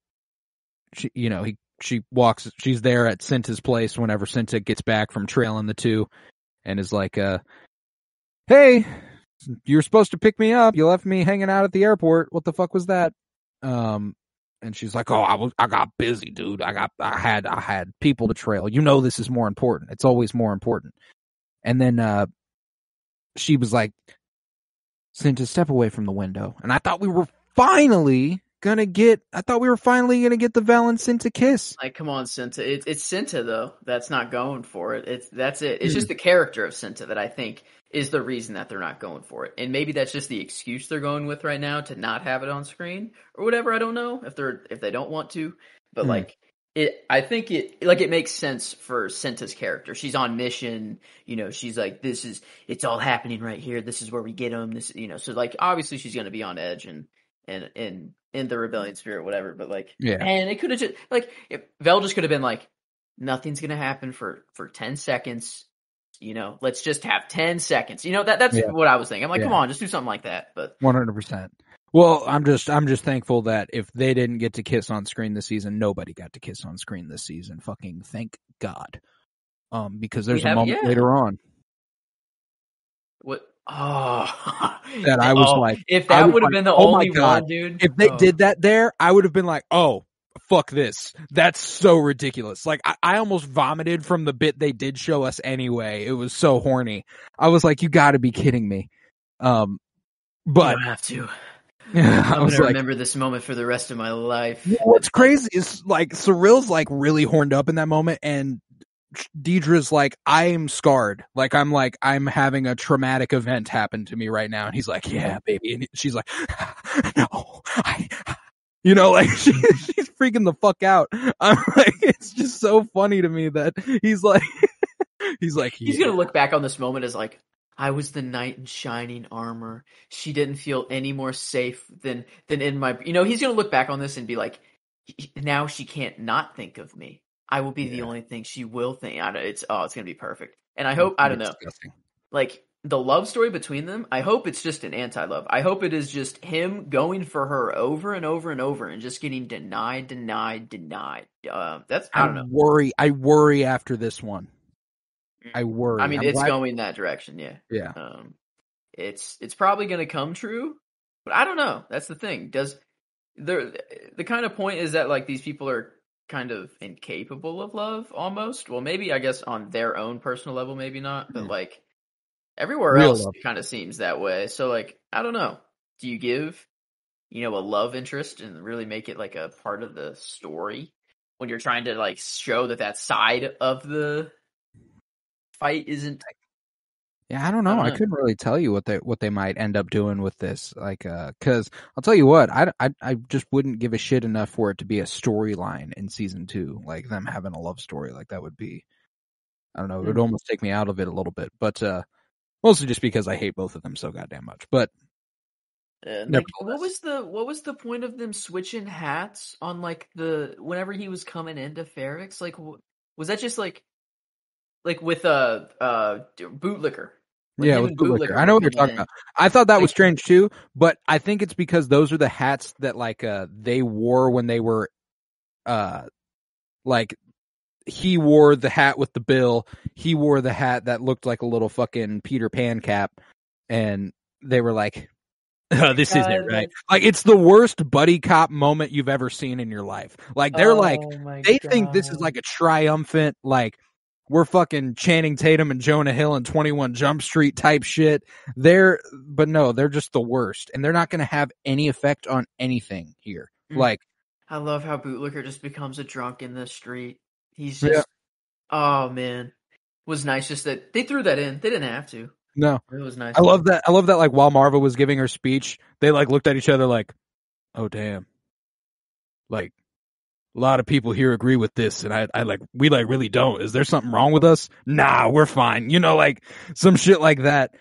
she's there at Cinta's place whenever Cinta gets back from trailing the two, and is like, "Hey, you were supposed to pick me up. You left me hanging out at the airport. What the fuck was that?" And she's like, "Oh, I got busy, dude. I had people to trail. You know, this is more important. It's always more important." And then she was like, "Cinta, step away from the window." And I thought we were finally gonna get the Vel and Cinta kiss. Like, come on, Cinta. It's Cinta though that's not going for it. That's it. It's just the character of Cinta that I think is the reason that they're not going for it. And maybe that's just the excuse they're going with right now to not have it on screen or whatever. I don't know if they don't want to, but I think it makes sense for Cinta's character. She's on mission, she's like, it's all happening right here. This is where we get them. This, so like, obviously she's going to be on edge and in the rebellion spirit, whatever. But like, and it could have just like, if Vel just could have been like, nothing's going to happen for 10 seconds. Let's just have 10 seconds. That's what I was thinking. I'm like, come on, just do something like that. But 100%. Well, I'm just thankful that if they didn't get to kiss on screen this season, nobody got to kiss on screen this season. Fucking thank God. Because there's a moment later on. What? Oh, that I was like, if that would have been the only one, dude. If they did that there, I would have been like, oh, fuck this. That's so ridiculous. Like, I almost vomited from the bit they did show us anyway. It was so horny. I was like, you gotta be kidding me. But you don't have to. I'm gonna remember this moment for the rest of my life. What's crazy is like Cyril's like really horned up in that moment, and Deidre's like, I'm scarred. Like, I'm having a traumatic event happen to me right now. And he's like, yeah, baby. And she's like, no, like she's freaking the fuck out. I'm like, it's just so funny to me that he's like, he's yeah. gonna look back on this moment as like, I was the knight in shining armor. She didn't feel any more safe than in my. He's gonna look back on this and be like, now she can't not think of me. I will be the only thing she will think. It's gonna be perfect. And I hope, I don't know, like the love story between them. I hope it's just an anti-love. I hope it is just him going for her over and over and over and just getting denied. That's I don't know. I worry after this one. I worry. I mean, it's going that direction. Yeah. Yeah. It's probably going to come true, but I don't know. That's the thing. The kind of point is that like these people are kind of incapable of love almost. Well, maybe I guess on their own personal level, maybe not, but like everywhere else it kind of seems that way. So like, I don't know. Do you give, a love interest and really make it like a part of the story when you're trying to like show that side of the fight isn't? Yeah, I don't know. I couldn't really tell you what they might end up doing with this, like, because I'll tell you what, I just wouldn't give a shit enough for it to be a storyline in season 2, like them having a love story, like that would be, I don't know, it would almost take me out of it a little bit, but mostly just because I hate both of them so goddamn much. But like, what was the point of them switching hats on like whenever he was coming into Ferrix? Like, was that just like with Bootlicker? Yeah, with Bootlicker. I know what you're talking about. I thought that was strange too, but I think it's because those are the hats that like they wore when they were like he wore the hat with the bill, he wore the hat that looked like a little fucking Peter Pan cap, and they were like, oh, this isn't it, right? Like, it's the worst buddy cop moment you've ever seen in your life. Like, they're they think this is like a triumphant, like, we're fucking Channing Tatum and Jonah Hill and 21 Jump Street type shit. But no, they're just the worst. And they're not going to have any effect on anything here. Like, I love how Bootlicker just becomes a drunk in the street. He's just, oh man. It was nice just that they threw that in. They didn't have to. No. It was nice. I love that, like, while Marva was giving her speech, they, like, looked at each other like, oh, damn. Like, a lot of people here agree with this, and we really don't. Is there something wrong with us? Nah, we're fine. Like, some shit like that.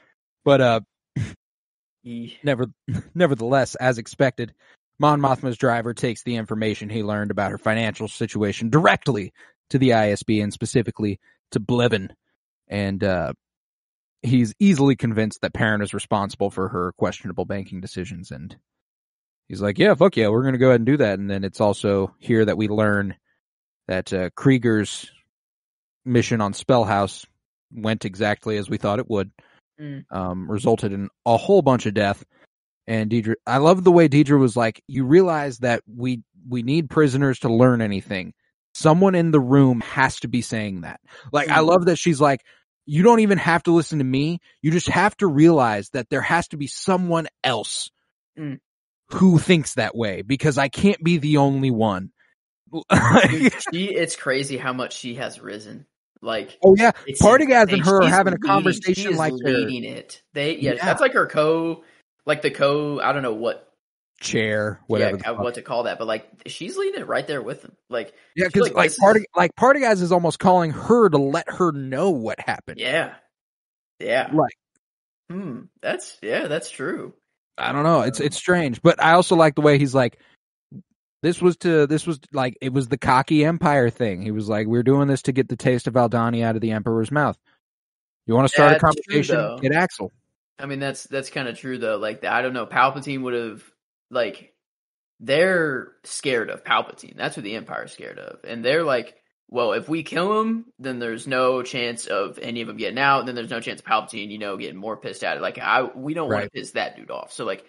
But, nevertheless, as expected, Mon Mothma's driver takes the information he learned about her financial situation directly to the ISB, and specifically to Blevin. And, he's easily convinced that Perrin is responsible for her questionable banking decisions, and he's like, yeah, fuck yeah, we're going to go ahead and do that. And then it's also here that we learn that Krieger's mission on Spellhouse went exactly as we thought it would, resulted in a whole bunch of death. And Deidre, I love the way Deidre was like, you realize that we need prisoners to learn anything. Someone in the room has to be saying that. Like, I love that she's like, you don't even have to listen to me. You just have to realize that there has to be someone else who thinks that way, because I can't be the only one. It's crazy how much she has risen. Like, oh yeah, Partygaz and her are having a conversation like leading it. That's like her I don't know what chair, whatever. Yeah, what to call that, but like she's leading it right there with him. Like, yeah, because Partygaz is almost calling her to let her know what happened. Yeah. Like, that's true. I don't know. It's strange, but I also like the way he's like, this was like, it was the cocky Empire thing. He was like, we're doing this to get the taste of Aldhani out of the Emperor's mouth. You want to start a conversation? Get Axel. I mean, that's kind of true though. Like, I don't know, Palpatine would have, like, they're scared of Palpatine. That's what the Empire's scared of. And they're like, well, if we kill him, then there's no chance of any of them getting out. Then there's no chance of Palpatine, getting more pissed at it. Like, we don't want to piss that dude off. So, like,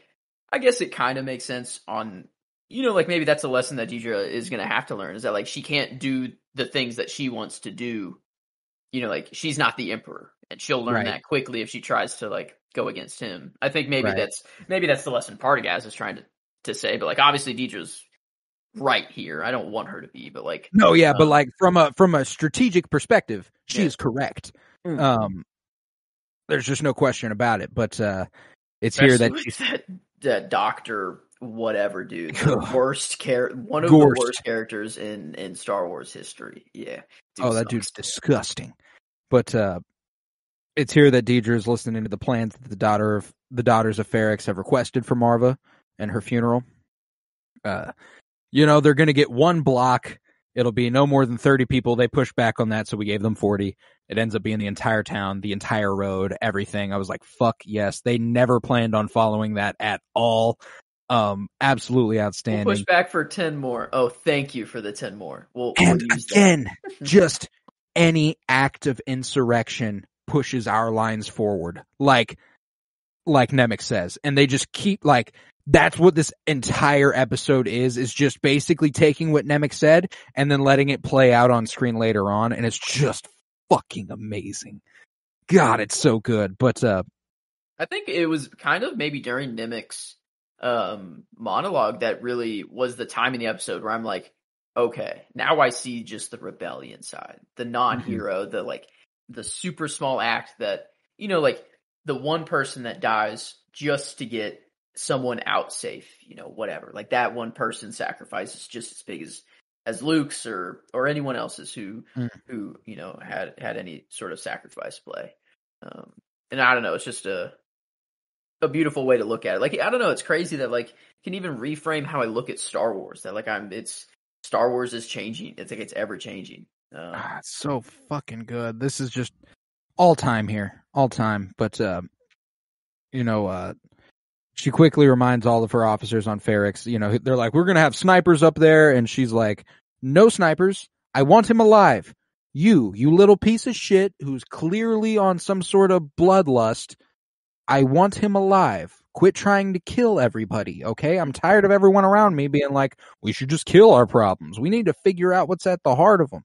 I guess it kind of makes sense on, like, maybe that's a lesson that Deidre is going to have to learn, is that, like, she can't do the things that she wants to do. Like, she's not the Emperor, and she'll learn that quickly if she tries to, like, go against him. I think maybe that's the lesson Partygaz is trying to say, but, like, obviously Deidre's right here. I don't want her to be, but like no, yeah, but like from a strategic perspective, she Yeah. is correct. There's just no question about it. But it's here that especially she's with that doctor whatever dude, the Ugh. worst one of the Gorst. worst characters in Star Wars history. Yeah. Dude Oh, that sucks. dude's disgusting. But it's here that Deidre is listening to the plans that the daughters of Ferrix have requested for Marva and her funeral. You know, they're going to get one block. It'll be no more than 30 people. They pushed back on that, so we gave them 40. It ends up being the entire town, the entire road, everything. I was like, fuck yes. They never planned on following that at all. Absolutely outstanding. We'll push back for 10 more. Oh, thank you for the 10 more. We'll use again, that. just any act of insurrection pushes our lines forward. Like Nemec says. And they just keep that's what this entire episode is just basically taking what Nemec said and then letting it play out on screen later on, and it's just fucking amazing. God, it's so good. But I think it was kind of maybe during Nemec's monologue that really was the time in the episode where I'm like, okay, now I see just the rebellion side, the non-hero, the super small act that, you know, like the one person that dies just to get someone out safe, you know, whatever. Like that one person sacrifice is just as big as Luke's or anyone else's who you know had any sort of sacrifice play. And I don't know, it's just a beautiful way to look at it. Like I don't know, it's crazy that like can even reframe how I look at Star Wars. That like Star Wars is changing. It's like it's ever changing. It's so fucking good. This is just all time here, all time. But you know, she quickly reminds all of her officers on Ferrix, you know, they're like, we're going to have snipers up there. And she's like, no snipers. I want him alive. You little piece of shit who's clearly on some sort of bloodlust. I want him alive. Quit trying to kill everybody, okay? I'm tired of everyone around me being like, we should just kill our problems. We need to figure out what's at the heart of them.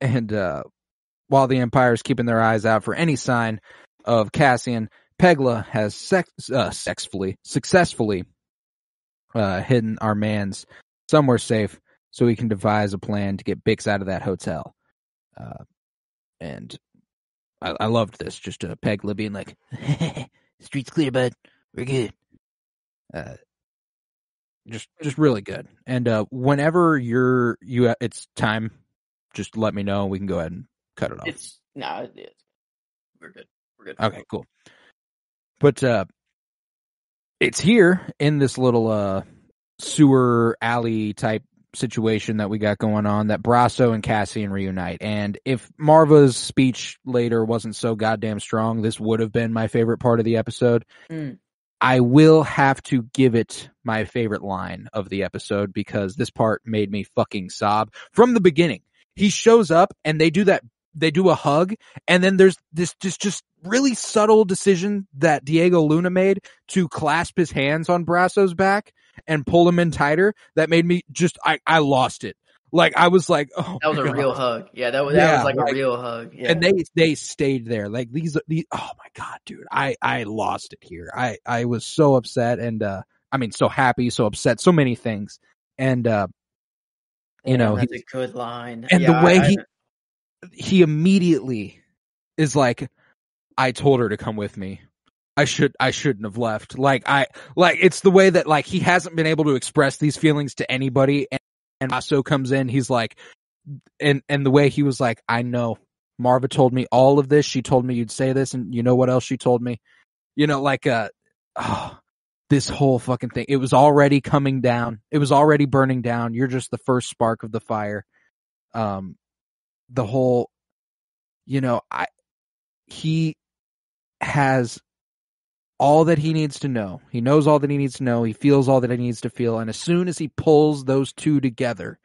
And while the Empire's keeping their eyes out for any sign of Cassian, Pegla has successfully hidden our mans somewhere safe so he can devise a plan to get Bix out of that hotel. And I loved this, just Pegla being like, street's clear, bud. We're good. Just really good. And whenever it's time, just let me know. We can go ahead and cut it off. We're good. Okay, cool. But it's here in this little sewer alley type situation that we got going on that Brasso and Cassian reunite. And if Marva's speech later wasn't so goddamn strong, this would have been my favorite part of the episode. I will have to give it my favorite line of the episode because this part made me fucking sob from the beginning. He shows up and they do a hug, and then there's this just really subtle decision that Diego Luna made to clasp his hands on Brasso's back and pull him in tighter. That made me I lost it. Like I was like, oh, that was a real hug. Yeah, that was like a real hug. Yeah. And they stayed there. Like these. Oh my god, dude, I lost it here. I was so upset and so happy, so upset, so many things. And you know, that's a good line. And the way he immediately is like, I told her to come with me. I shouldn't have left. It's the way that he hasn't been able to express these feelings to anybody, and Brasso comes in, he's like, and the way he was like, I know Marva told me all of this. She told me you'd say this, and you know what else she told me? You know, this whole fucking thing. It was already coming down. It was already burning down. You're just the first spark of the fire. The whole, you know, he has all that he needs to know. He knows all that he needs to know. He feels all that he needs to feel. And as soon as he pulls those two together,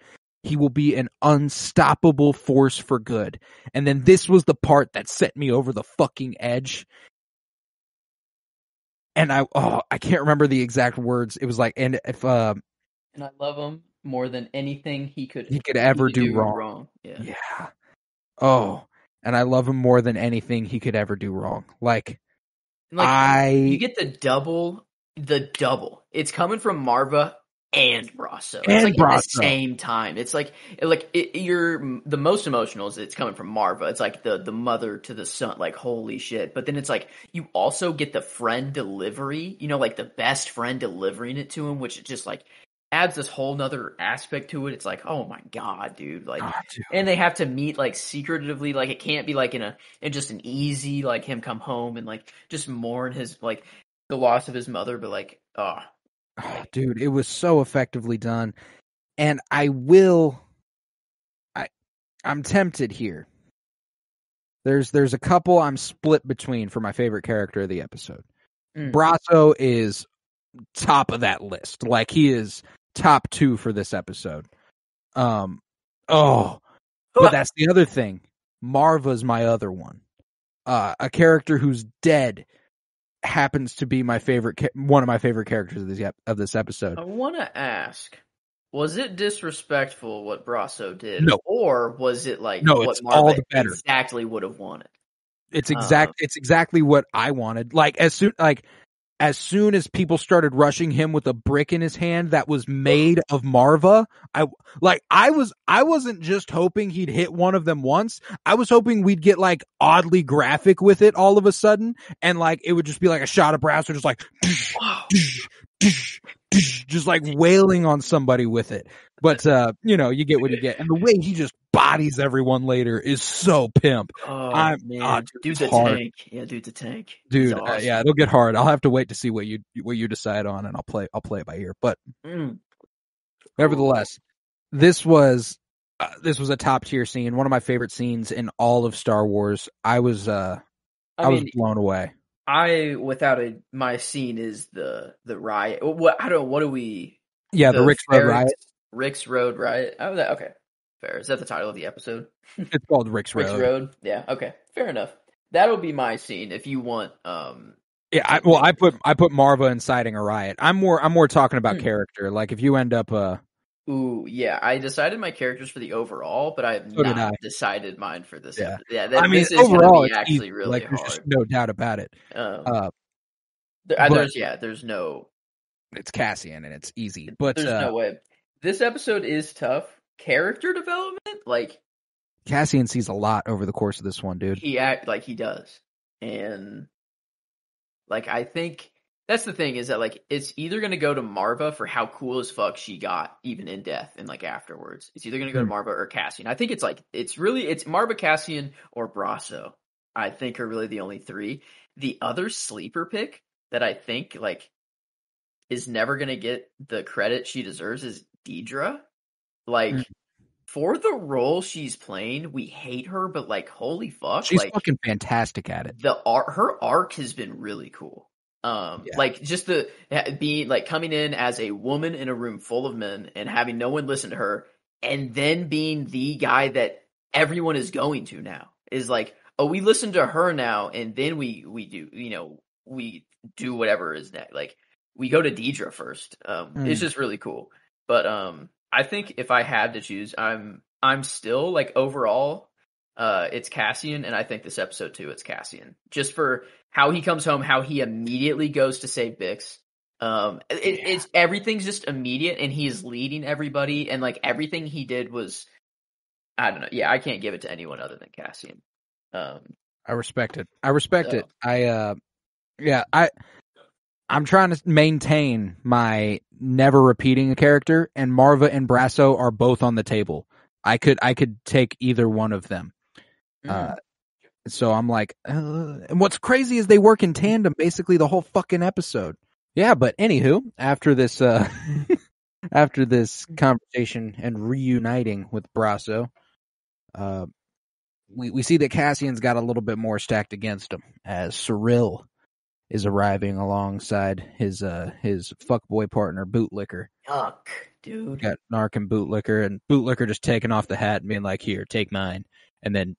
he will be an unstoppable force for good. And then this was the part that set me over the fucking edge. And I can't remember the exact words. It was like, and I love him more than anything he could ever do wrong. Yeah. Oh, and I love him more than anything he could ever do wrong. You get the double. It's coming from Marva and Brasso. It's And like at the Brasso. same time. It's like you're the most emotional is it's coming from Marva. It's like the mother to the son, like holy shit. But then it's like you also get the friend delivery, like the best friend delivering it to him, which just like adds this whole nother aspect to it. It's like, oh my god, dude. Like, dude. and they have to meet like secretively. Like it can't be like in just an easy like him come home and like just mourn his like the loss of his mother, but like dude, it was so effectively done. And I'm tempted here. There's a couple I'm split between for my favorite character of the episode. Brasso is top of that list. Like he is top 2 for this episode. But that's the other thing. Marva's my other one. A character who's dead happens to be my favorite, one of my favorite characters of this episode. I want to ask, was it disrespectful what Brasso did? No. Or was it like no, what it's Marva all the better. Exactly would have wanted? It's exactly what I wanted. Like as soon as people started rushing him with a brick in his hand that was made of Marva, I wasn't just hoping he'd hit one of them once. I was hoping we'd get like oddly graphic with it all of a sudden, and like it would just be like a shot of Brasso just like just like wailing on somebody with it. But you get what you get, and the way he just bodies everyone later is so pimp. Oh man, dude, the tank, yeah, dude, the tank, dude, awesome. Yeah, it'll get hard. I'll have to wait to see what you decide on, and I'll play it by ear. But nevertheless, this was a top tier scene, one of my favorite scenes in all of Star Wars. I was blown away. My scene is the riot. What do we? Yeah, the Rix Road riot. Rix Road riot. Oh, okay. Fair. Is that the title of the episode? It's called Rix Road. Rix Road. Yeah. Okay. Fair enough. That'll be my scene if you want. Yeah. I put Marva inciting a riot. I'm more talking about character. Like if you end up. Ooh, yeah. I decided my characters for the overall, but I have not decided mine for this. Yeah. Episode. This is overall, it's actually easy. Really like, hard. There's just no doubt about it. There's no. It's Cassian and it's easy, but there's no way. This episode is tough. Character development, like Cassian sees a lot over the course of this one, dude. He does, and like I think that's the thing is that like it's either gonna go to Marva for how cool as fuck she got even in death and like afterwards. It's either gonna go to Marva or Cassian. I think it's Marva, Cassian, or Brasso. I think are really the only 3. The other sleeper pick that I think like is never gonna get the credit she deserves is Deidre. Like for the role she's playing, we hate her, but like holy fuck, she's like, fucking fantastic at it. Her arc has been really cool. Like just the being like coming in as a woman in a room full of men and having no one listen to her, and then being the guy that everyone is going to now is like, oh, we listen to her now, and then we do whatever is next. Like we go to Deidre first. It's just really cool. But I think if I had to choose, I'm still like overall, it's Cassian, and I think this episode too, it's Cassian. Just for how he comes home, how he immediately goes to save Bix. It's everything's just immediate, and he's leading everybody, and like everything he did was, I don't know. Yeah, I can't give it to anyone other than Cassian. I respect it. I'm trying to maintain my never repeating a character, and Marva and Brasso are both on the table. I could take either one of them. So I'm like, and what's crazy is they work in tandem basically the whole fucking episode. Yeah, but anywho, after this conversation and reuniting with Brasso, we see that Cassian's got a little bit more stacked against him as Cyril is arriving alongside his fuckboy partner Bootlicker. Yuck, dude. Got Narc and Bootlicker just taking off the hat and being like, "Here, take mine," and then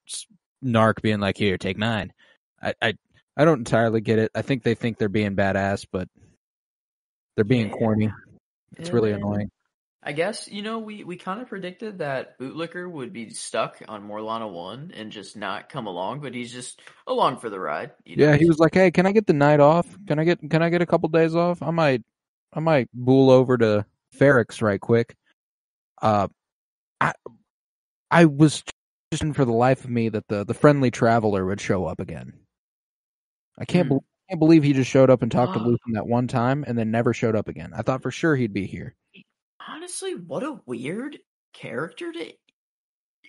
Narc being like, "Here, take mine." I don't entirely get it. I think they think they're being badass, but they're being corny. It's really annoying. I guess, we kind of predicted that Bootlicker would be stuck on Morlana 1 and just not come along, but he's just along for the ride. Yeah, he was like, "Hey, can I get the night off? Can I get a couple days off? I might bool over to Ferrix right quick. I was just for the life of me that the friendly traveler would show up again. I can't believe he just showed up and talked to Luthen that one time and then never showed up again. I thought for sure he'd be here. Honestly, what a weird character to...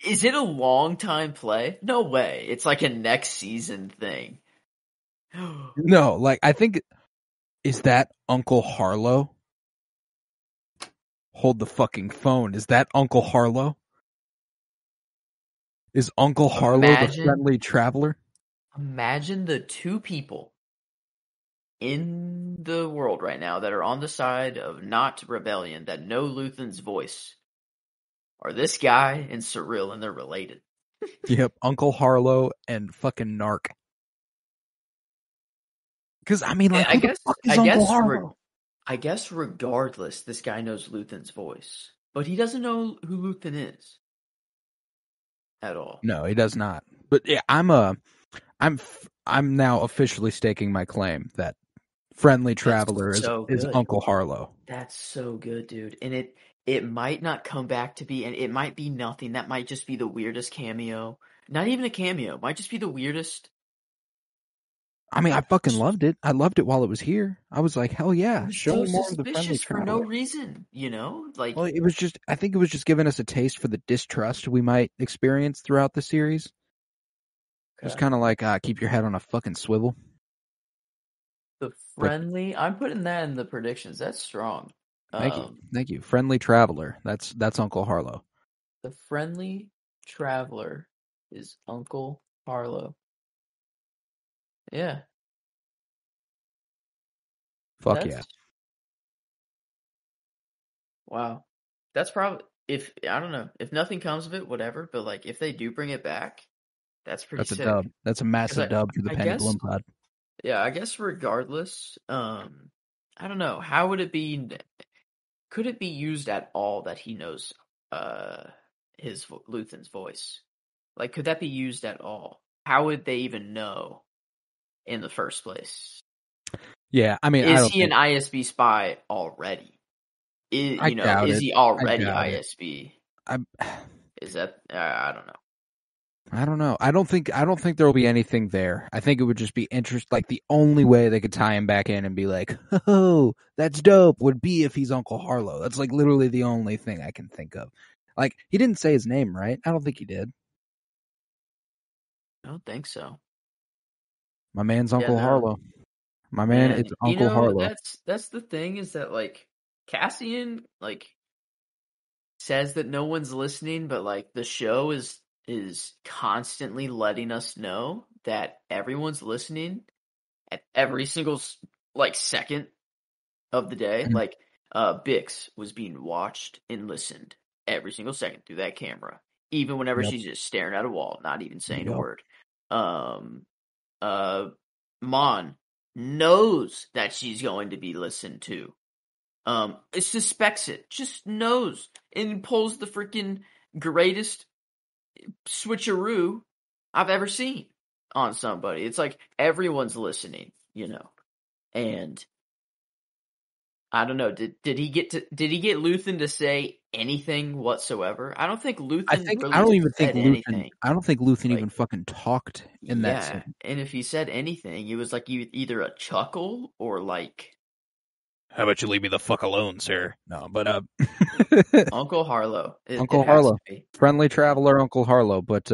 Is it a long time play? No way. It's like a next season thing. No, like I think... Is that Uncle Harlow? Hold the fucking phone. Is that Uncle Harlow? Is Uncle Harlow the friendly traveler? Imagine the two people in the world right now that are on the side of not rebellion, that know Luthen's voice, are this guy and Cyril, and they're related. Yep, Uncle Harlow and fucking Narc. Because, I mean, like, who the fuck is Uncle Harlow? I guess regardless, this guy knows Luthen's voice. But he doesn't know who Luthen is. At all. No, he does not. But yeah, I'm now officially staking my claim that friendly traveler is Uncle Harlow. That's so good, dude. And it might not come back to be, and it might be nothing. That might just be the weirdest cameo. Not even a cameo. It might just be the weirdest. I mean, I fucking loved it. I loved it while it was here. I was like, hell yeah, show me more of the friendly traveler. For no reason, you know? Like, well, I think it was just giving us a taste for the distrust we might experience throughout the series. Okay. Just kind of like, keep your head on a fucking swivel. The friendly, I'm putting that in the predictions. That's strong. Thank you. Friendly traveler. That's Uncle Harlow. The friendly traveler is Uncle Harlow. Yeah. Fuck yeah. Wow. That's probably, I don't know, if nothing comes of it, whatever, but like if they do bring it back, that's pretty sick. That's a dub. That's a massive dub for the Penny Bloom Pod. Yeah, I guess regardless, I don't know, how would it be, could it be used at all that he knows his Luthen's voice? Like, could that be used at all? How would they even know in the first place? Yeah, I mean, is he an ISB spy already? Is he already ISB? Is that I don't know. I don't know. I don't think there will be anything there. I think it would just be like the only way they could tie him back in and be like, "Oh, that's dope," would be if he's Uncle Harlow. That's like literally the only thing I can think of. Like, he didn't say his name, right? I don't think he did. I don't think so. My man's Uncle Harlow. My man, it's Uncle Harlow. That's the thing, is that like Cassian like says that no one's listening, but like the show is constantly letting us know that everyone's listening at every single like second of the day. Mm-hmm. Like Bix was being watched and listened every single second through that camera, even whenever she's just staring at a wall, not even saying a word. Mon knows that she's going to be listened to. It suspects it, just knows, and pulls the freaking greatest switcheroo I've ever seen on somebody. It's like everyone's listening, you know. And I don't know, did he get Luthen to say anything whatsoever? I don't think Luthen I don't think Luthen even fucking talked in that scene. And if he said anything, it was like either a chuckle or like, "How about you leave me the fuck alone, sir?" No, but Uncle Harlow. Uncle Harlow. Friendly traveler Uncle Harlow. But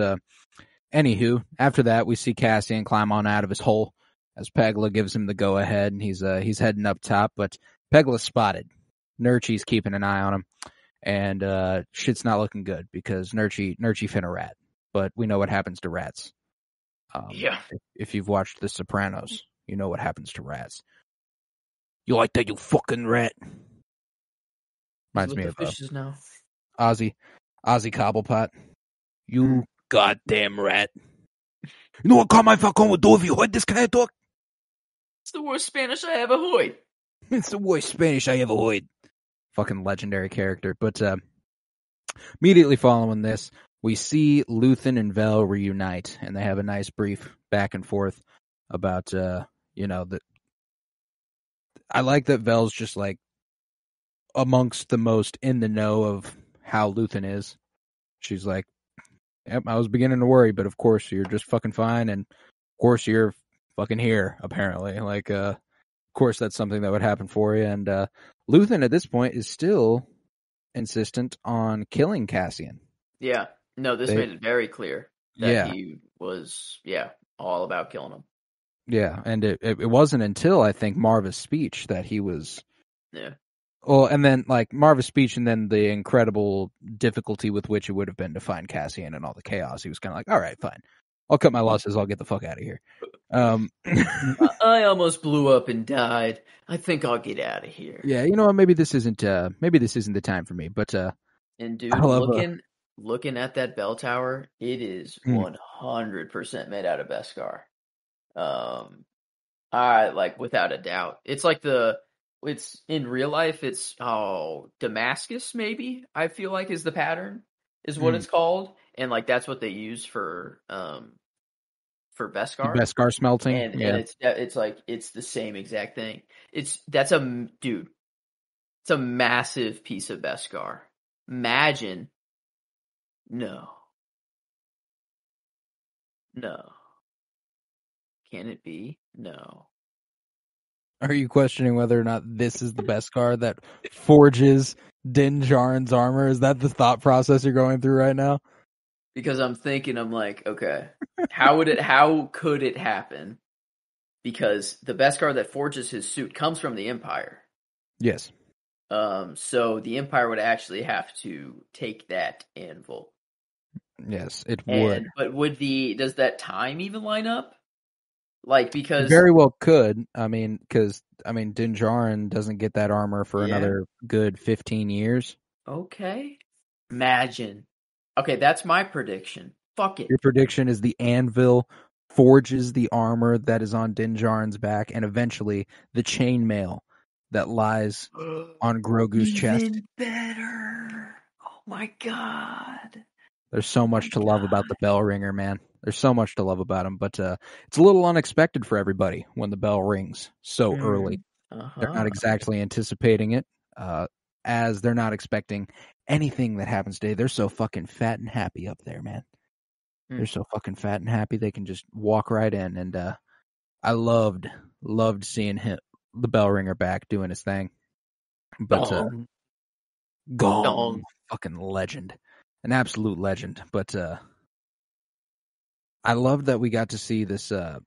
anywho, after that we see Cassian climb on out of his hole as Pegla gives him the go ahead, and he's heading up top, but Pegla's spotted. Nurchi's keeping an eye on him, and shit's not looking good because Nurchi finna rat. But we know what happens to rats. If you've watched The Sopranos, you know what happens to rats. "You like that, you fucking rat?" Reminds me of fishes now. Ozzy Cobblepot. "You goddamn rat. You know what Carmine Falcone would do if you heard this kind of talk? It's the worst Spanish I ever heard. It's the worst Spanish I ever heard." Fucking legendary character. But immediately following this, we see Luthen and Vel reunite, and they have a nice brief back and forth about, I like that Vel's just like, amongst the most in the know of how Luthen is. She's like, yep, I was beginning to worry, but of course you're just fucking fine, and of course you're fucking here, apparently. Like, of course that's something that would happen for you. And Luthen at this point is still insistent on killing Cassian. Yeah. No, this made it very clear that he was, all about killing him. Yeah, and it wasn't until, I think, Marva's speech that he was... Yeah. Well, and then, like, Marva's speech and then the incredible difficulty with which it would have been to find Cassian and all the chaos, he was kind of like, all right, fine. I'll cut my losses, I'll get the fuck out of here. I almost blew up and died. I think I'll get out of here. Yeah, you know what, maybe this isn't the time for me, but... and dude, looking at that bell tower, it is 100% made out of Beskar. Without a doubt. It's like it's in real life, it's Damascus, maybe, I feel like is the pattern, is what it's called. And like that's what they use for Beskar. Beskar smelting. And it's like it's the same exact thing. It's a massive piece of Beskar. Imagine. No. Can it be? No. Are you questioning whether or not this is the Beskar that forges Din Djarin's armor? Is that the thought process you're going through right now? Because I'm like, okay, how could it happen? Because the Beskar that forges his suit comes from the Empire. Yes. So the Empire would actually have to take that anvil. Yes, it would. But does that time even line up? Like, because... Very well could. I mean, because, Din Djarin doesn't get that armor for another good 15 years. Okay. Imagine. Okay, that's my prediction. Fuck it. Your prediction is the anvil forges the armor that is on Din Djarin's back, and eventually the chainmail that lies on Grogu's chest. Even better. Oh my god. There's so much to love about the bell ringer, man. There's so much to love about him, but it's a little unexpected for everybody when the bell rings so early. They're not exactly anticipating it, as they're not expecting anything that happens today. They're so fucking fat and happy up there, man. They're so fucking fat and happy they can just walk right in, and I loved seeing the bell ringer back doing his thing. But Gong, fucking legend, an absolute legend. But I love that we got to see this the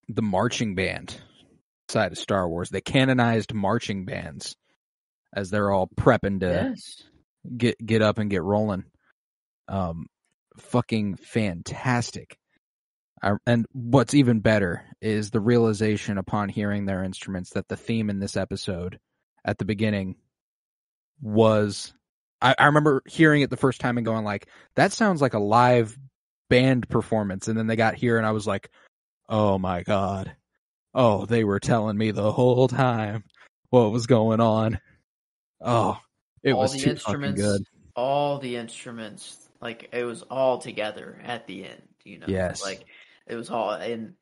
marching band side of Star Wars. They canonized marching bands as they're all prepping to get up and get rolling. Fucking fantastic. And what's even better is the realization upon hearing their instruments that the theme in this episode at the beginning was... I remember hearing it the first time and going like, that sounds like a live band performance. And then they got here and I was like, oh my God. Oh, they were telling me the whole time what was going on. Oh, it was too fucking good. All the instruments, like it was all together at the end, you know? Yes. Like it was all and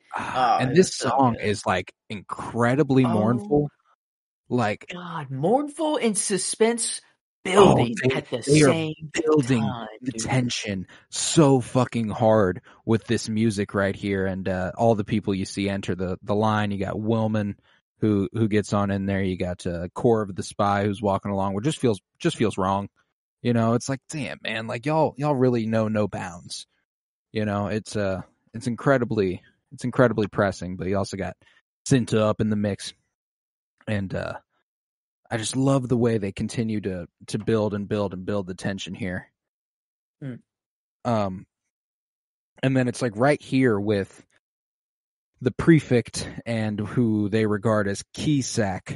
this song is like incredibly mournful. Like God, mournful and suspense building at the same building time, the tension so fucking hard with this music right here, and all the people you see enter the line. You got Willman who gets on in there. You got Corv the spy who's walking along, which just feels wrong. You know, it's like, damn man, like y'all really know no bounds. You know, it's incredibly pressing, but you also got Cinta up in the mix, and I just love the way they continue to build and build and build the tension here. And then it's like right here with the prefect and who they regard as Keysax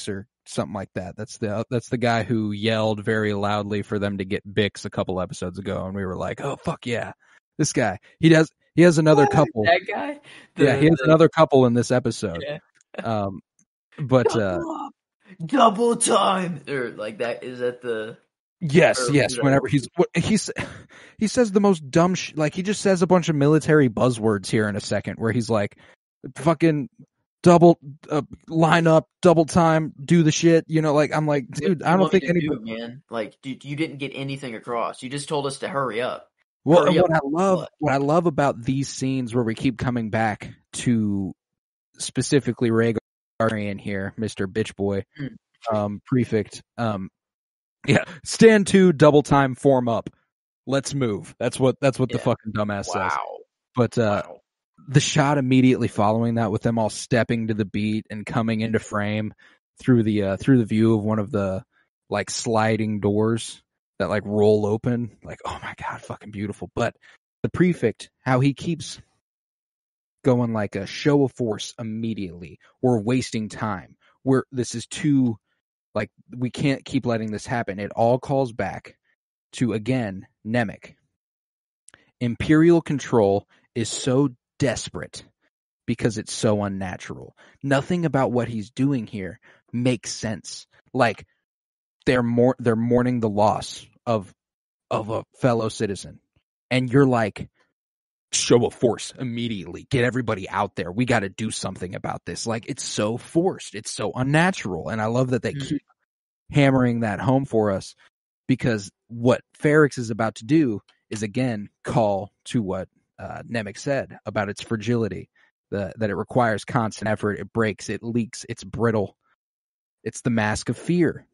or something like that. That's the guy who yelled very loudly for them to get Bix a couple episodes ago, and we were like, oh fuck yeah, this guy. He has another couple. That guy. He has another couple in this episode. Yeah. But double time, or like that is at the yes. Whenever he says the most dumb like he just says a bunch of military buzzwords here in a second, where he's like, fucking double line up, double time, do the shit. You know, like I'm like, dude, I don't think anybody. Man, like, dude, you didn't get anything across. You just told us to hurry up. Well, Hurry up. what I love about these scenes where we keep coming back to specifically Rhaegar here, Mr. Bitch Boy, Prefect. Yeah, stand to, double time, form up. Let's move. That's what the fucking dumbass says. But the shot immediately following that, with them all stepping to the beat and coming into frame through the view of one of the like sliding doors that like roll open, like, oh my god, fucking beautiful. But the Prefect, how he keeps going like a show of force immediately. We're wasting time. This is too, like, we can't keep letting this happen. It all calls back to, again, Nemec. Imperial control is so desperate because it's so unnatural. Nothing about what he's doing here makes sense. Like, they're mourning the loss of a fellow citizen, and you're like, show of force immediately, get everybody out there, we got to do something about this. Like, it's so forced, it's so unnatural, and I love that they keep hammering that home for us, because what Ferrix is about to do is again call to what Nemec said about its fragility, that it requires constant effort, it breaks, it leaks, it's brittle. It's the mask of fear.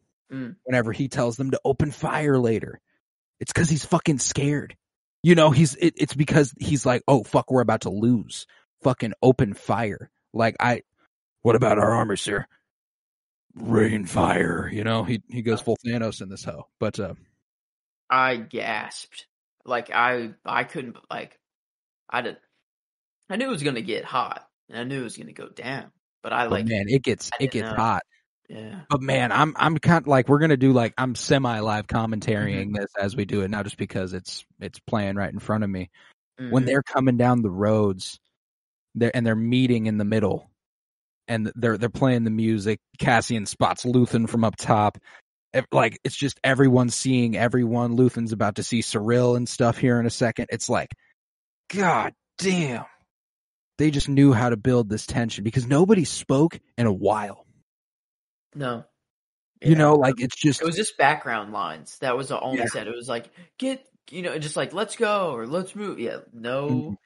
Whenever he tells them to open fire later, it's because he's fucking scared. You know, it's because he's like, oh fuck, we're about to lose. Fucking open fire. Like, what about our armor, sir? Rain fire. You know, he goes full Thanos in this hoe. But I gasped. Like, I couldn't, like, I knew it was gonna get hot, and I knew it was gonna go down. But man, it gets hot. Yeah. But man, I'm kind of like, we're gonna do like, I'm semi-live commentarying this as we do it, not just because it's playing right in front of me. When they're coming down the roads, they're meeting in the middle, and they're playing the music. Cassian spots Luthen from up top. Like, it's just everyone seeing everyone. Luthen's about to see Cyril and stuff here in a second. It's like, god damn, they just knew how to build this tension, because nobody spoke in a while. No. Yeah. You know, like, it was just background lines. That was the only said. It was like, just like, let's go, or let's move. Yeah, no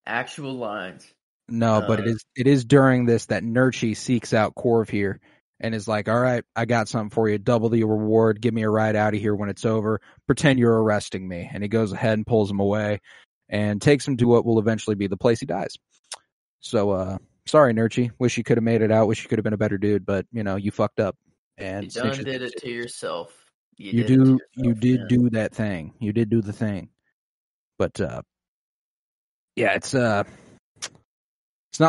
actual lines. No, but it is during this that Nurchi seeks out Corv here and is like, all right, I got something for you. Double the reward. Give me a ride out of here when it's over. Pretend you're arresting me. And he goes ahead and pulls him away and takes him to what will eventually be the place he dies. So, sorry, Nurchi. Wish you could have made it out. Wish you could have been a better dude, but, you know, you fucked up. And you done did it to yourself. You did do that thing. You did do the thing. But, yeah, it's not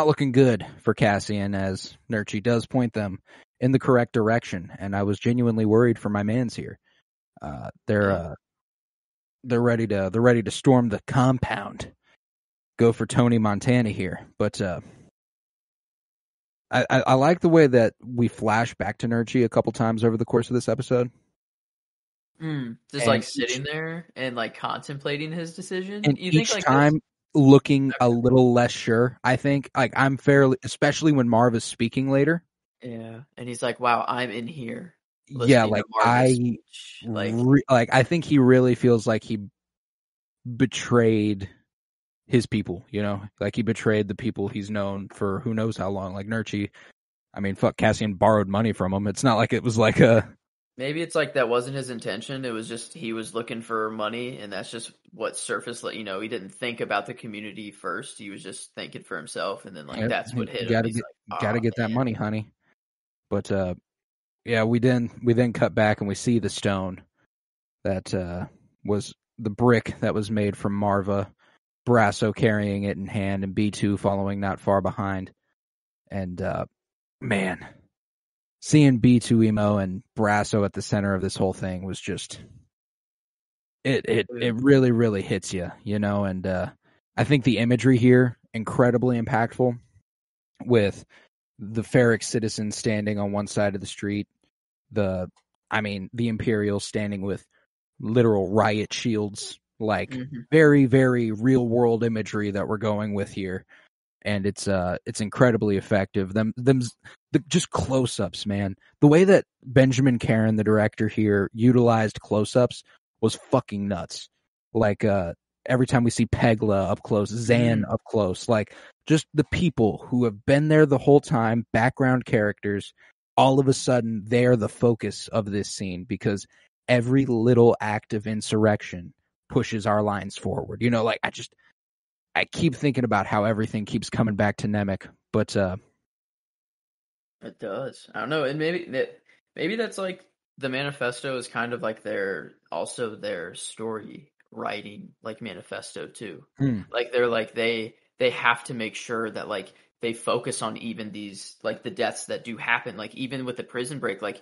looking good for Cassian, as Nurchi does point them in the correct direction. And I was genuinely worried for my mans here. They're ready to storm the compound, go for Tony Montana here. But I like the way that we flash back to Nurchi a couple times over the course of this episode. Just like sitting there and like contemplating his decision. And you each think, like, time looking a little less sure. I think, like, I'm fairly, especially when Marv is speaking later. Yeah, and he's like, "Wow, I'm in here." Yeah, like, I think he really feels like he betrayed his people, you know, like he betrayed the people he's known for who knows how long. Like Nurchi, I mean, fuck, Cassian borrowed money from him. It's not like it was like a. Maybe it's like that wasn't his intention. It was just he was looking for money, and that's just what surfaced. You know, he didn't think about the community first. He was just thinking for himself, and then like that's what hit him. Gotta get that money, honey. But yeah, we then cut back and we see the stone that was the brick that was made from Marva. Brasso carrying it in hand, and B2 following not far behind. And man, seeing B2 Emo and Brasso at the center of this whole thing was just it really, really hits you, you know. And I think the imagery here incredibly impactful, with the Ferrix citizens standing on one side of the street, the Imperials standing with literal riot shields. Like, very, very real world imagery that we're going with here. and it's incredibly effective. Just close-ups, man. The way that Benjamin Caron, the director here, utilized close-ups was fucking nuts. Like every time we see Pegla up close, Zan up close, like just the people who have been there the whole time, background characters, all of a sudden they're the focus of this scene because every little act of insurrection pushes our lines forward. Like I keep thinking about how everything keeps coming back to Nemec, but It does. I don't know, and maybe that's like the manifesto is kind of like their story writing like manifesto too. Like they're like they have to make sure that like they focus on even these like the deaths that do happen. Like even with the prison break, like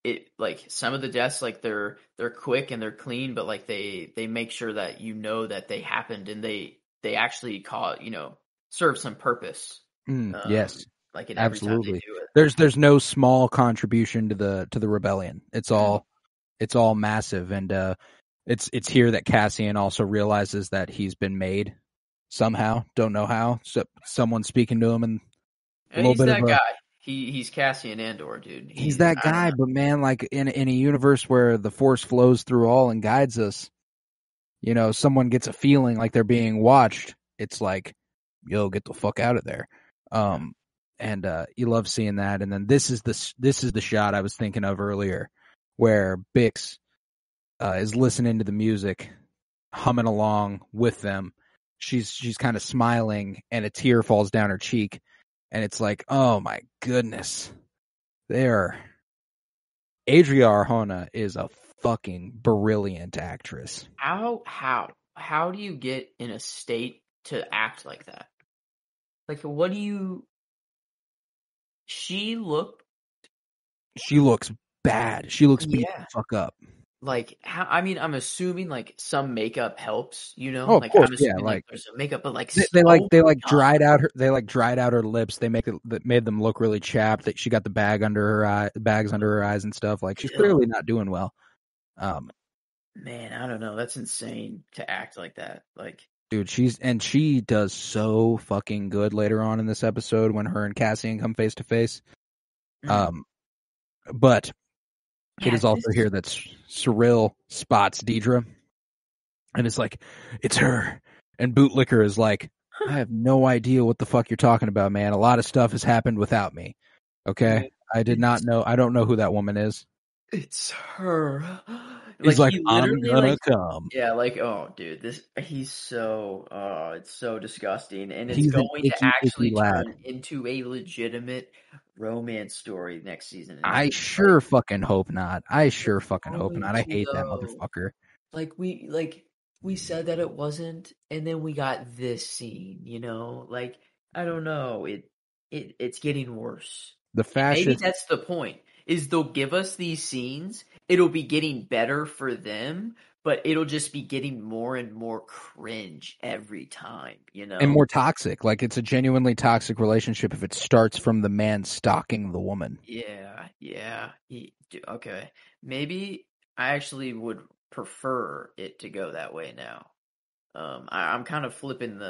it like some of the deaths like they're quick and they're clean, but like they make sure that that they happened and they actually serve some purpose. Yes, like in every time they absolutely. do it. There's no small contribution to the rebellion. It's all massive, and it's here that Cassian also realizes that he's been made somehow. Don't know how. So someone's speaking to him, and a little He's bit that of a guy. He's Cassian Andor, dude. he's that guy. But man, like in a universe where the Force flows through all and guides us, someone gets a feeling like they're being watched. It's like, yo, get the fuck out of there. And you love seeing that. And then this is the shot I was thinking of earlier, where Bix is listening to the music, humming along with them. She's kind of smiling, and a tear falls down her cheek, and it's like, oh my goodness, Adria Arjona is a fucking brilliant actress. How do you get in a state to act like that? Like, what do you? She looks bad. She looks beat the fuck up. Like, how? I mean, I'm assuming like some makeup helps, Oh, like of course, I'm assuming yeah, like there's some makeup, but like they dried out her lips. They made them look really chapped. That she got the bags under her eyes and stuff. Like she's clearly not doing well. Man, I don't know. That's insane to act like that. Like, dude, she does so fucking good later on in this episode when her and Cassian come face to face. But it is also here that Cyril spots Deidre, and it's like, it's her. And Bootlicker is like, I have no idea what the fuck you're talking about, man. A lot of stuff has happened without me. Okay? I did not know. I don't know who that woman is. It's her. He's like, I'm gonna come. Yeah, like, oh, dude, he's so, it's so disgusting, and it's He's going to actually lad. turn into a legitimate romance story next season. I sure fucking hope not. I sure fucking hope not. I hate that motherfucker. Like we said that it wasn't, and then we got this scene. Like I don't know, it's getting worse. The fascist. Maybe that's the point. Is they'll give us these scenes, it'll be getting better for them, but it'll just be getting more and more cringe every time, and more toxic. Like it's a genuinely toxic relationship if it starts from the man stalking the woman. Yeah. Okay, maybe I actually would prefer it to go that way now. I'm kind of flipping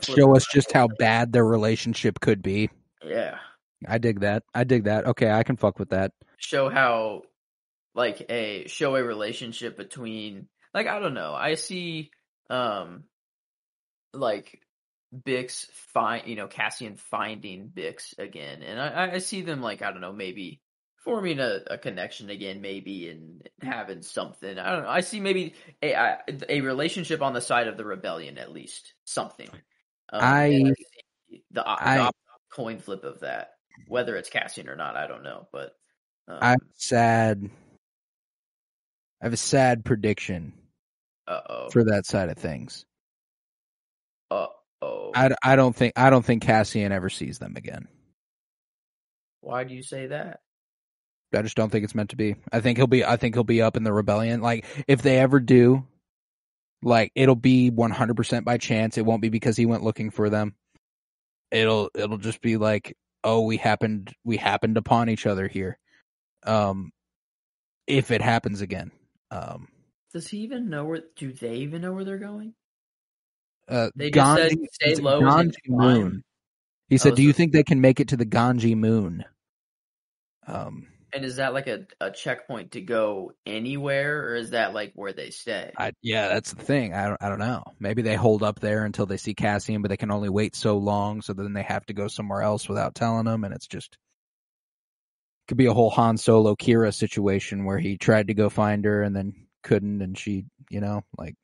show us just how bad their relationship could be. Yeah. I dig that. Okay, I can fuck with that. Show how, like, show a relationship between, like, I don't know. I see, like, Bix Cassian finding Bix again, and I see them, like, I don't know, maybe forming a connection again, maybe, and having something. I don't know. I see maybe a relationship on the side of the rebellion, at least something. The coin flip of that. Whether it's Cassian or not, I don't know, but I have a sad prediction. For that side of things. I don't think Cassian ever sees them again. Why do you say that? I just don't think it's meant to be. I think he'll be up in the rebellion. Like if they ever do, like it'll be 100% by chance. It won't be because he went looking for them. It'll just be like, oh, we happened upon each other here. If it happens again. Does he even know do they even know where they're going? They just said stay low and then Ganji climb. Moon. He said, "Do you think they can make it to the Ganji Moon?" And is that like a checkpoint to go anywhere, or is that like where they stay? Yeah, that's the thing. I don't know. Maybe they hold up there until they see Cassian, but they can only wait so long, so then they have to go somewhere else without telling them, and it's just could be a whole Han Solo Kira situation where he tried to go find her and then couldn't, and she, like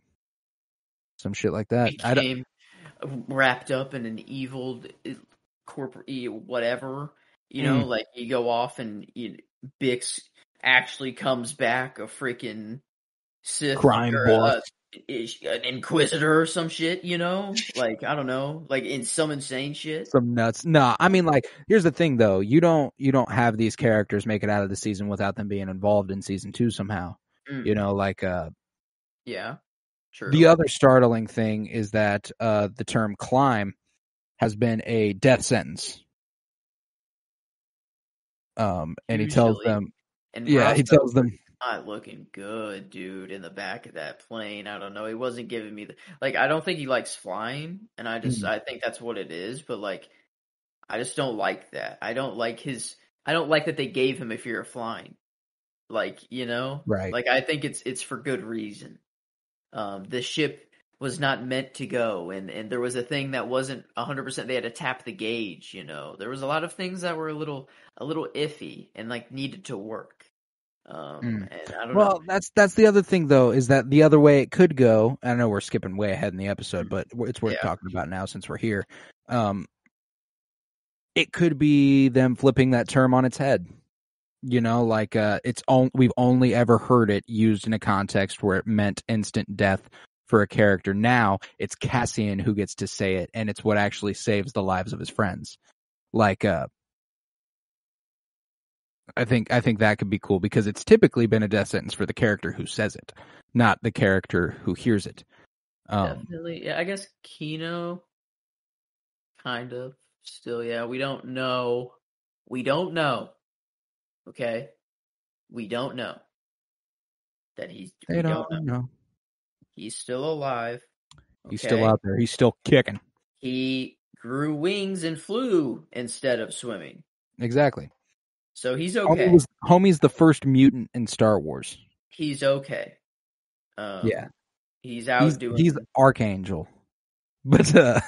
some shit like that. Became wrapped up in an evil corporate whatever, like you go off and Bix actually comes back a freaking Sith crime boss, an Inquisitor or some shit, like I don't know, like in some insane shit, some nuts. No, I mean, like, here's the thing though, you don't have these characters make it out of the season without them being involved in season 2 somehow. Yeah, true. The other startling thing is that the term climb has been a death sentence. And he tells them, he tells them, not looking good, dude, in the back of that plane. I don't know. He wasn't giving me I don't think he likes flying, and I think that's what it is, but like I just don't like that. I don't like that they gave him a fear of flying. Like, right. Like I think it's for good reason. The ship was not meant to go, and there was a thing that wasn't 100%. They had to tap the gauge, There was a lot of things that were a little iffy and like needed to work. And I don't know. That's the other thing though, is that the other way it could go. I know we're skipping way ahead in the episode, but it's worth talking about now since we're here. It could be them flipping that term on its head. We've only ever heard it used in a context where it meant instant death for a character. Now it's Cassian who gets to say it, and it's what actually saves the lives of his friends. I think that could be cool because it's typically been a death sentence for the character who says it, not the character who hears it. Definitely, yeah. I guess Kino, kind of. Still, yeah. We don't know. Okay, we don't know that he's. They don't know. He's still alive. Okay? He's still out there. He's still kicking. He grew wings and flew instead of swimming. Exactly. So he's okay. Homie's the first mutant in Star Wars. He's okay. Yeah. He's out doing. He's Archangel, but yeah.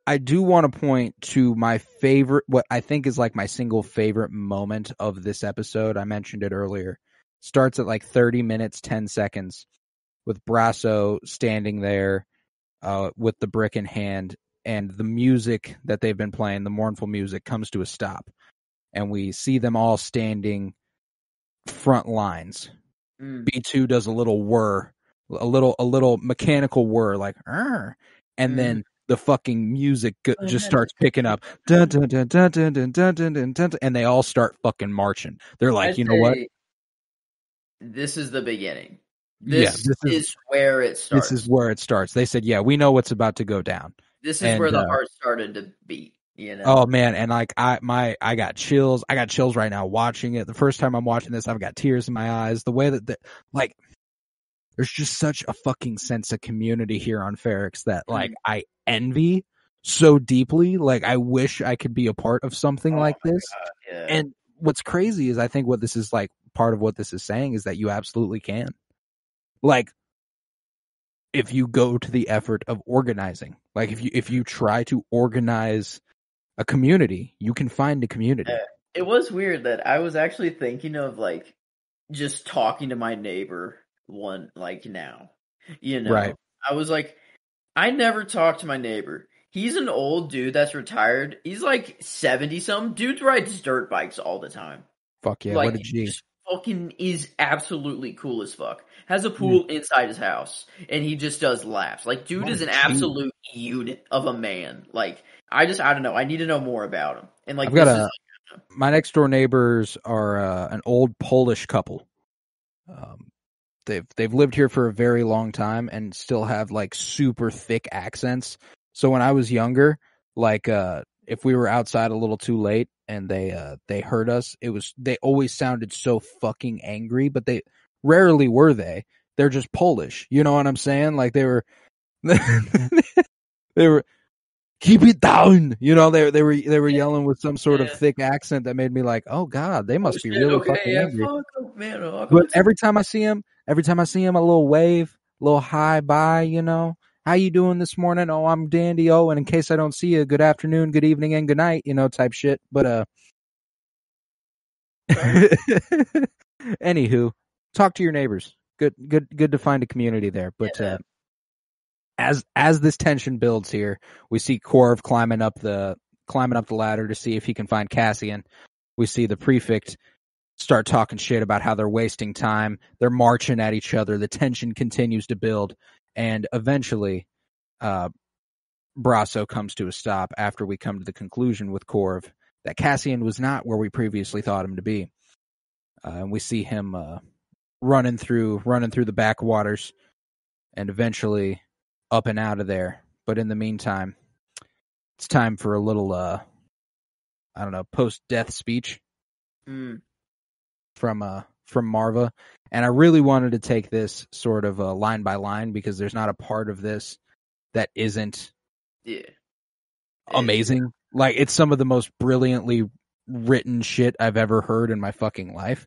I do want to point to my favorite, what I think is like my single favorite moment of this episode. I mentioned it earlier. Starts at like 30 minutes, 10 seconds with Brasso standing there with the brick in hand, and the music that they've been playing, the mournful music, comes to a stop. And we see them all standing front lines. B2 does a little whir, a little mechanical whir, like, and then the fucking music just starts picking up, dun, dun, dun, dun, dun, dun, dun, dun, dun, dun, and they all start fucking marching. They're like, you know what? This is the beginning. This is where it starts. This is where it starts. They said, yeah, we know what's about to go down. This is where the heart started to beat. Oh man, and like I got chills. I got chills right now watching it. The first time I'm watching this, I've got tears in my eyes. The way that like there's just such a fucking sense of community here on Ferrix that like I envy so deeply. Like I wish I could be a part of something like this. God, yeah. And what's crazy is I think what this is like, part of what this is saying is that you absolutely can. Like, if you go to the effort of organizing, like if you try to organize a community, you can find a community. It was weird that I was actually thinking of like just talking to my neighbor now, Right. I was like, I never talk to my neighbor. He's an old dude that's retired. He's like 70 something. Dude rides dirt bikes all the time. Fuck yeah, like, what a G. Just fucking is absolutely cool as fuck. Has a pool inside his house, and he just does laps. Like, dude is an absolute unit of a man. Like, I don't know. I need to know more about him. And like, my next door neighbors are an old Polish couple. They've lived here for a very long time and still have like super thick accents. So when I was younger, like if we were outside a little too late and they heard us, they always sounded so fucking angry, but they rarely were they. They're just Polish. You know what I'm saying? Like they were They were keep it down. You know, they were yelling with some sort of thick accent that made me like, oh god, they must be shit, really okay, fucking yeah, angry. fuck, man, I'll go But to- every time I see him, a little wave, a little hi bye. You know, how you doing this morning? Oh, I'm dandy. Oh, and in case I don't see you, good afternoon, good evening, and good night. You know, type shit. But anywho, talk to your neighbors. Good to find a community there. But as this tension builds here, we see Corv climbing up the ladder to see if he can find Cassian. We see the prefect start talking shit about how they're wasting time. They're marching at each other. The tension continues to build, and eventually, Brasso comes to a stop after we come to the conclusion with Corv that Cassian was not where we previously thought him to be. And we see him running through the backwaters, and eventually up and out of there. But in the meantime, it's time for a little post-death speech from Marva. And I really wanted to take this sort of line by line because there's not a part of this that isn't amazing. Like, it's some of the most brilliantly written shit I've ever heard in my fucking life.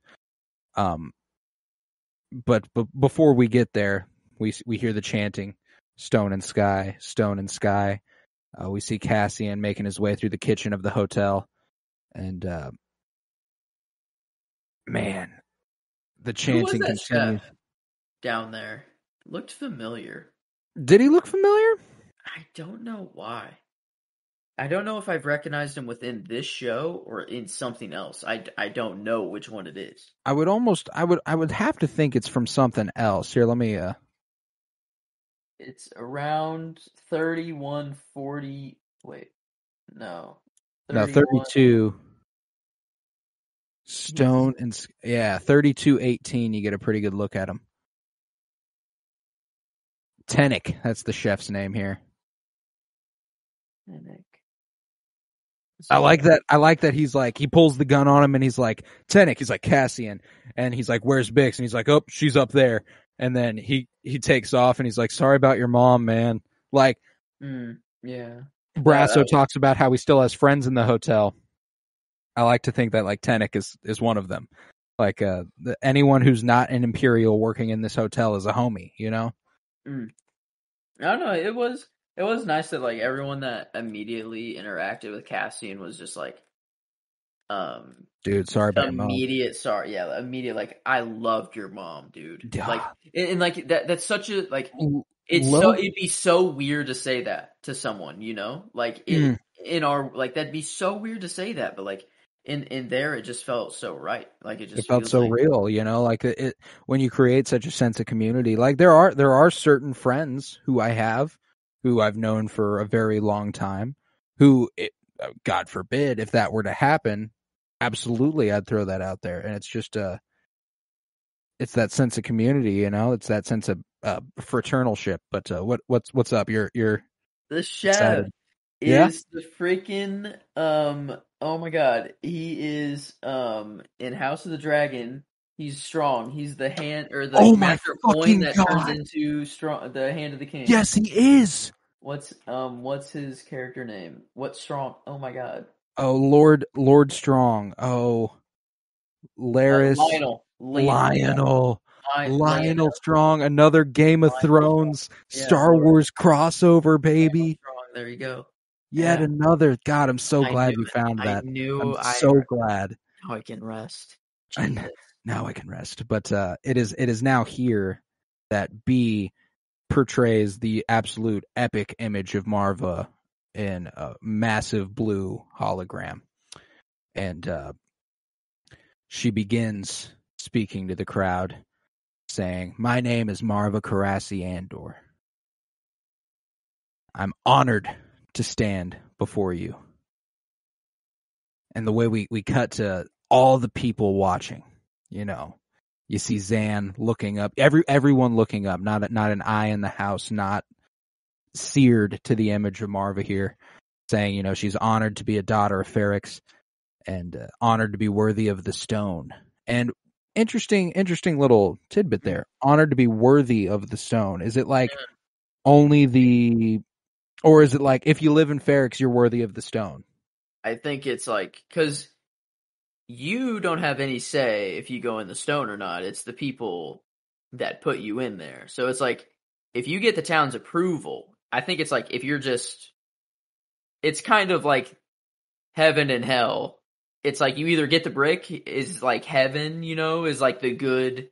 But before we get there, we hear the chanting, "Stone and sky, stone and sky." We see Cassian making his way through the kitchen of the hotel, and man, the chanting Who was that continues. chef down there? Looked familiar. Did he look familiar? I don't know why. I don't know if I've recognized him within this show or in something else. I don't know which one it is. I would have to think it's from something else. Here, let me It's around 3140. Wait, no. 32. Stone and 3218. You get a pretty good look at him. Tennick, that's the chef's name here. Tennick. I like that he's like, he pulls the gun on him and he's like, Tennick, he's like, Cassian. And he's like, where's Bix? And he's like, oh, she's up there. And then he takes off and he's like, sorry about your mom, man. Like, yeah. Brasso talks about how he still has friends in the hotel. I like to think that like Tennick is one of them. Like, anyone who's not an Imperial working in this hotel is a homie, you know? I don't know. It was nice that like everyone that immediately interacted with Cassian was just like, dude, sorry about your mom. Immediate. Like, I loved your mom, dude. Yeah. Like, and like that's such a like. It'd be so weird to say that to someone, you know, like in our like that'd be so weird to say that, but like in there it just felt so right. Like it felt so real, you know, like it when you create such a sense of community. Like there are certain friends who I've known for a very long time who, God forbid, if that were to happen, absolutely I'd throw that out there. And it's just it's that sense of community, you know, it's that sense of fraternalship. But what's up? You're the chef excited. is the freaking oh my god, he is in House of the Dragon. He's strong. He's the hand or the master coin that turns into strong. The hand of the king. Yes, he is. What's his character name? What's strong? Oh my god. Oh, Lord Strong. Oh, Laris. Lionel Strong. Another Game of Thrones, Star Wars crossover, baby. There you go. Yet another. God, I'm so glad we found that. I'm so glad. Now I can rest. Now I can rest. But it is now here that B portrays the absolute epic image of Marva in a massive blue hologram. And she begins speaking to the crowd, saying, "My name is Marva Karasi Andor. I'm honored to stand before you." And the way we cut to all the people watching, you know, you see Zan looking up, everyone looking up, not an eye in the house, not seared to the image of Marva here, saying, you know, she's honored to be a daughter of Ferrix and honored to be worthy of the stone. And interesting little tidbit there. Honored to be worthy of the stone. Is it like only the, or is it like if you live in Ferrix, you're worthy of the stone? I think it's like because you don't have any say if you go in the stone or not. It's the people that put you in there. So it's like if you get the town's approval, I think it's like if you're just, it's kind of like heaven and hell. It's like you either get the brick is like heaven, is like the good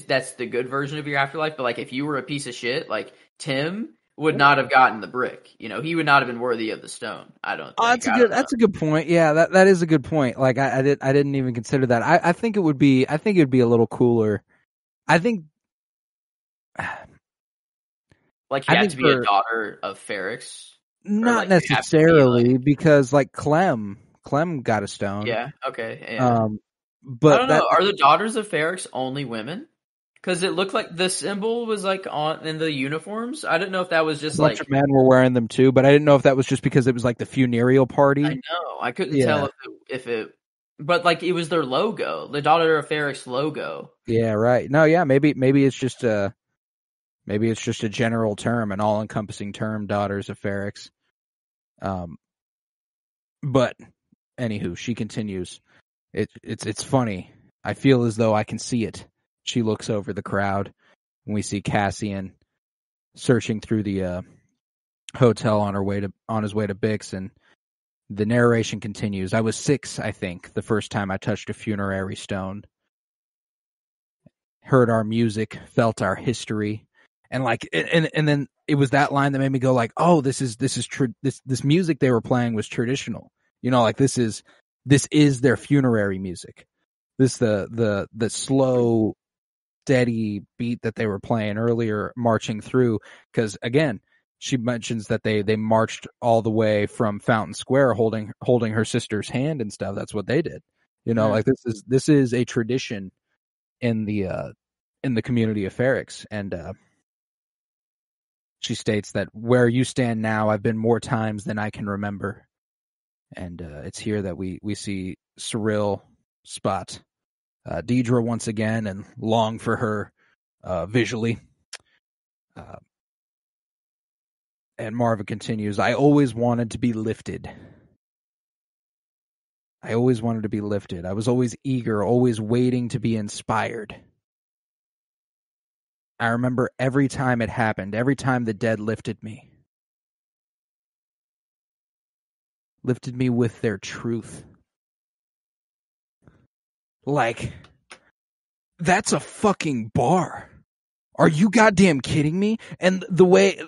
that's the good version of your afterlife. But like if you were a piece of shit, like Tim would not have gotten the brick. He would not have been worthy of the stone. I don't think. That's a good point. Yeah, that is a good point. Like I didn't even consider that. I think it would be a little cooler. I think like you have to be a daughter of Ferrix. Not necessarily, because like Clem got a stone. Yeah. Okay. Yeah. But I don't know. Are the daughters of Ferrix only women? Because it looked like the symbol was like on in the uniforms. I didn't know if that was just a bunch of men were wearing them too, but I didn't know if that was just because it was like the funereal party. I know. I couldn't tell if it, but like it was their logo, the daughter of Ferrix logo. Yeah. Right. No. Yeah. Maybe it's just a general term, an all-encompassing term, daughters of Ferrix. But anywho, she continues. It's funny. I feel as though I can see it. She looks over the crowd, and we see Cassian searching through the hotel on his way to Bix, and the narration continues. I was 6, I think, the first time I touched a funerary stone. Heard our music, felt our history, and like, and then it was that line that made me go like, oh, this music they were playing was traditional. Like this is their funerary music. This the slow, steady beat that they were playing earlier, marching through. Because again, she mentions that they marched all the way from Fountain Square, holding her sister's hand and stuff. That's what they did. Like this is a tradition in the community of Ferrix, and she states that where you stand now, I've been more times than I can remember. And it's here that we see Cyril spot Deidre once again and long for her visually. And Marva continues, I always wanted to be lifted. I was always eager, always waiting to be inspired. I remember every time it happened, every time the dead lifted me. Lifted me with their truth. Like, that's a fucking bar. Are you goddamn kidding me? And the way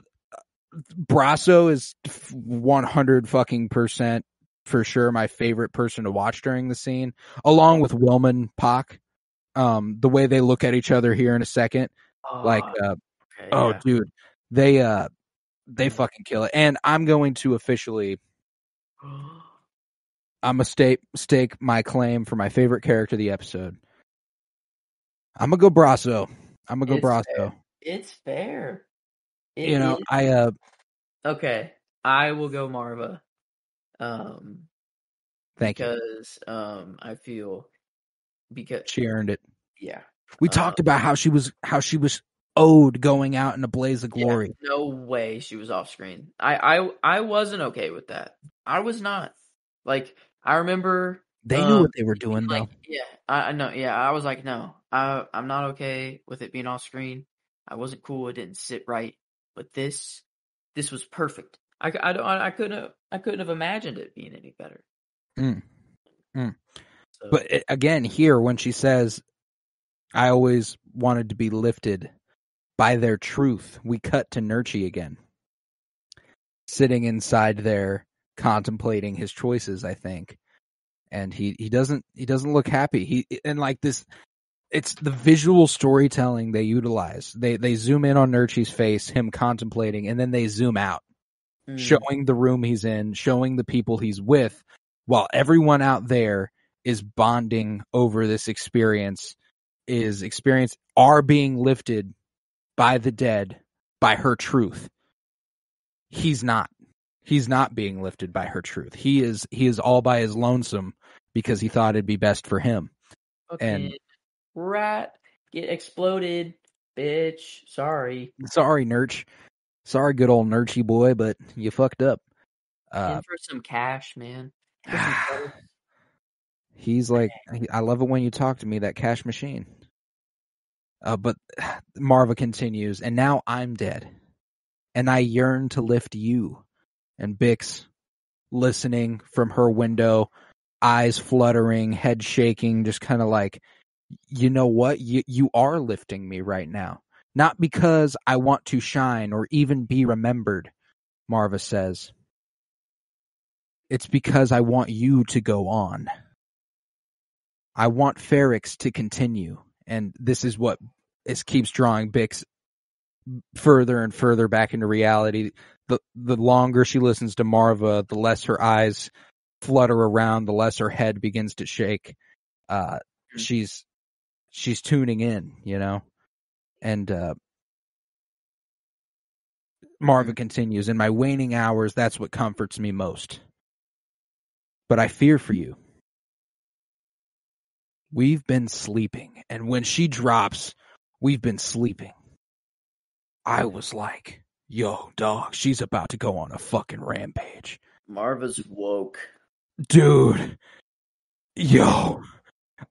Brasso is 100 fucking % for sure my favorite person to watch during the scene, along with Wilman Pak. The way they look at each other here in a second, dude, they fucking kill it. And I'm going to officially, I'm gonna stake my claim for my favorite character of the episode. I'm gonna go Brasso. It's fair. Okay, I will go Marva. Thank you. Because I feel because she earned it. Yeah. We talked about how she was owed going out in a blaze of glory. Yeah, no way she was off screen. I wasn't okay with that. I was not. Like, I remember they knew what they were doing, though. Yeah, I know. Yeah, I was like, no, I'm not okay with it being off screen. I wasn't cool. It didn't sit right. But this was perfect. I couldn't have imagined it being any better. So, but again, here when she says, "I always wanted to be lifted by their truth," we cut to Nurchi again, sitting inside there, contemplating his choices. I think, and he doesn't look happy. It's the visual storytelling they utilize. They zoom in on Nurchi's face, him contemplating, and then they zoom out, showing the room he's in, showing the people he's with, while everyone out there is bonding over this experience, are being lifted by the dead, by her truth. He's not being lifted by her truth. He is all by his lonesome because he thought it'd be best for him. Okay. And rat get exploded, bitch. Sorry, Nurch. Sorry, good old Nurchie boy, but you fucked up. In for some cash, man. For some credit. He's like, I love it when you talk to me, that cash machine. But Marva continues, and now I'm dead, and I yearn to lift you. And Bix, listening from her window, eyes fluttering, head shaking, just kind of like, you know what? You are lifting me right now. Not because I want to shine or even be remembered, Marva says. It's because I want you to go on. I want Ferrix to continue. And this is what keeps drawing Bix further and further back into reality. The longer she listens to Marva, the less her eyes flutter around, the less her head begins to shake. She's tuning in, you know? And Marva continues, in my waning hours, that's what comforts me most. But I fear for you. We've been sleeping. And when she drops, we've been sleeping. I was like, yo, dog, she's about to go on a fucking rampage. Marva's woke. Dude. Yo.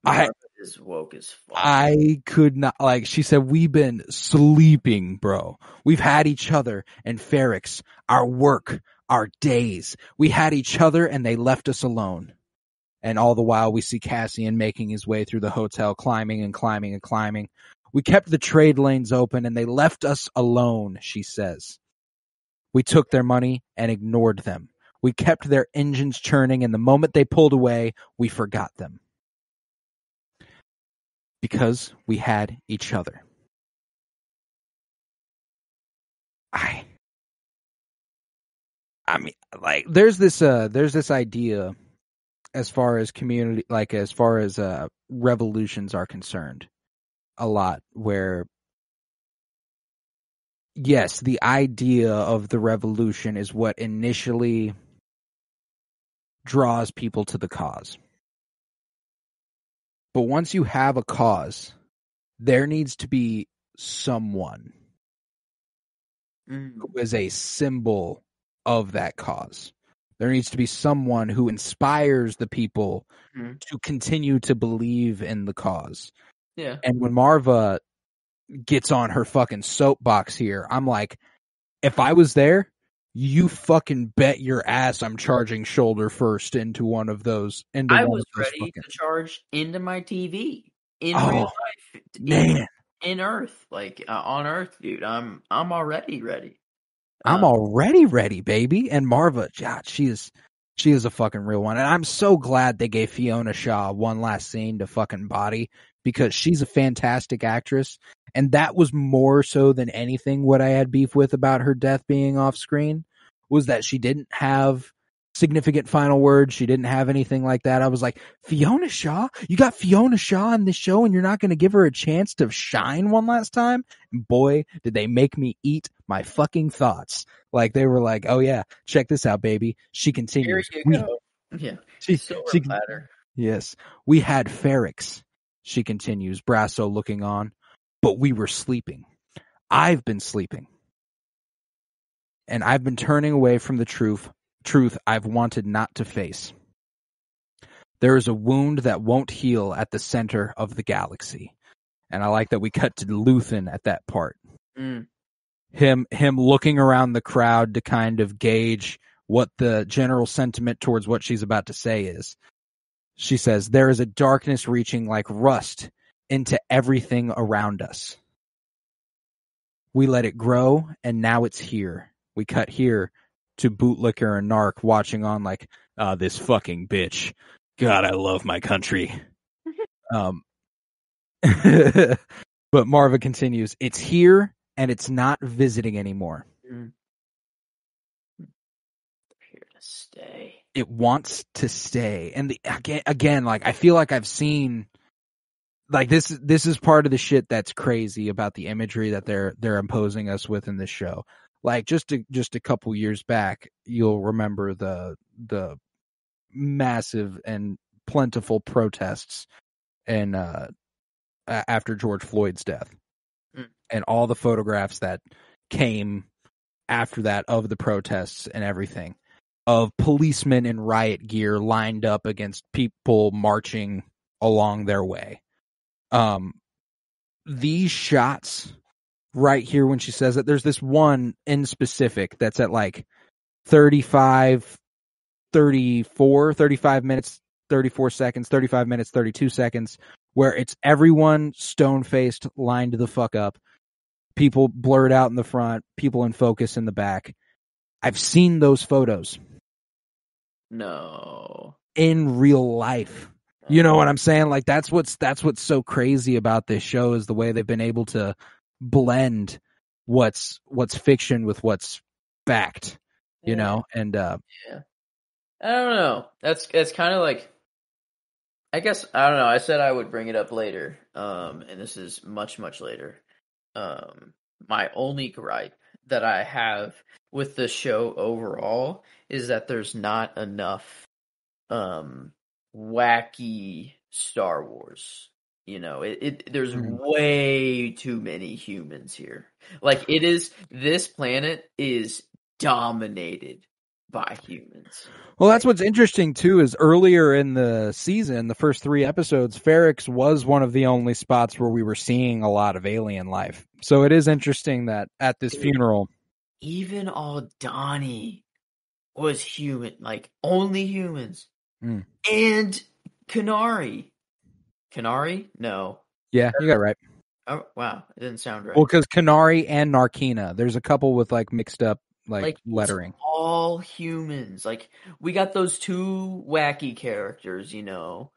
Marva is woke as fuck. I could not, like, she said, we've been sleeping, bro. We've had each other and Ferrix, our work, our days. We had each other and they left us alone. And all the while we see Cassian making his way through the hotel, climbing and climbing and climbing. We kept the trade lanes open and they left us alone, she says. We took their money and ignored them. We kept their engines churning, and the moment they pulled away, we forgot them. Because we had each other. I mean, like, there's this idea as far as community, like as far as revolutions are concerned, a lot where, yes, the idea of the revolution is what initially draws people to the cause. But once you have a cause, there needs to be someone who is a symbol of that cause. There needs to be someone who inspires the people to continue to believe in the cause. Yeah. And when Marva gets on her fucking soapbox here, I'm like, if I was there, you fucking bet your ass I'm charging shoulder first into one of those. I was ready to charge into my TV in real life, man, in Earth, like on Earth, dude. I'm already ready. I'm already ready, baby. And Marva, God, she is a fucking real one. And I'm so glad they gave Fiona Shaw one last scene to fucking body, because she's a fantastic actress. And that was more so than anything what I had beef with about her death being off screen, was that she didn't have significant final words. She didn't have anything like that. I was like, Fiona Shaw? You got Fiona Shaw in this show and you're not going to give her a chance to shine one last time? And boy, did they make me eat my fucking thoughts. Like, they were like, oh yeah, check this out, baby. She continues. Here you go. Yeah. She platter. Yes. We had Ferrix, she continues, Brasso looking on, but we were sleeping. I've been sleeping. And I've been turning away from the truth I've wanted not to face. There is a wound that won't heal at the center of the galaxy. And I like that we cut to Luthen at that part. Him looking around the crowd to kind of gauge what the general sentiment towards what she's about to say is. She says, there is a darkness reaching like rust into everything around us. We let it grow, and now it's here. We cut here to Bootlicker and Narc watching on like, this fucking bitch. God, I love my country. But Marva continues, it's here, and it's not visiting anymore. Here to stay. It wants to stay. And again, like, I feel like I've seen, like, this is part of the shit that's crazy about the imagery that they're imposing us with in this show. Like, just a couple years back, you'll remember the massive and plentiful protests and after George Floyd's death, and all the photographs that came after that of the protests and everything, of policemen in riot gear lined up against people marching along their way. These shots right here when she says it, there's this one in specific that's at like 35 minutes, 34 seconds, 35 minutes, 32 seconds, where it's everyone stone-faced, lined the fuck up, people blurred out in the front, people in focus in the back. I've seen those photos. No. In real life. You know what I'm saying? Like that's what's so crazy about this show is the way they've been able to blend what's fiction with what's fact, you know? And I don't know. That's kind of like, I guess, I don't know. I said I would bring it up later. And this is much, much later. My only gripe that I have with the show overall is that there's not enough wacky Star Wars. You know, there's way too many humans here. Like this planet is dominated by humans. Well, that's what's interesting too, is earlier in the season, the first 3 episodes, Ferrix was one of the only spots where we were seeing a lot of alien life. So it is interesting that at this funeral, even Aldani was human, like only humans. And Kanari. No. Yeah, you got it right. Oh, wow. It didn't sound right. Well, because Kanari and Narkina, there's a couple with like mixed up like lettering. All humans. Like we got those 2 wacky characters, you know,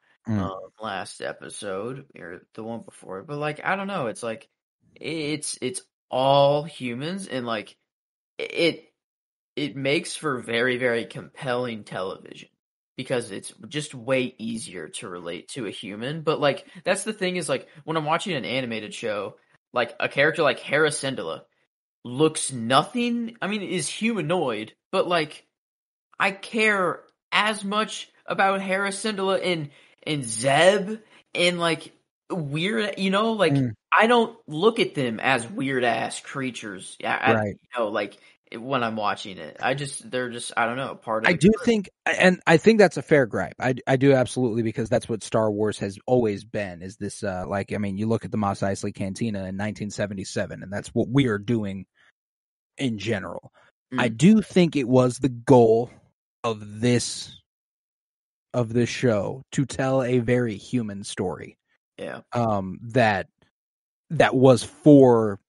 last episode or the one before. But like I don't know, it's like it's all humans, and like it makes for very, very compelling television because it's just way easier to relate to a human. But like that's the thing is like when I'm watching an animated show, like a character like Hera Syndulla looks nothing, I mean, is humanoid, but like I care as much about Hera Syndulla and Zeb and like weird, you know, like I don't look at them as weird ass creatures. Right. You know, like when I'm watching it, they're just, I don't know, part of. I do think, and I think that's a fair gripe. I do absolutely, because that's what Star Wars has always been, is this, like, I mean, you look at the Mos Eisley Cantina in 1977, and that's what we are doing in general. I do think it was the goal of this show to tell a very human story. Yeah. That was for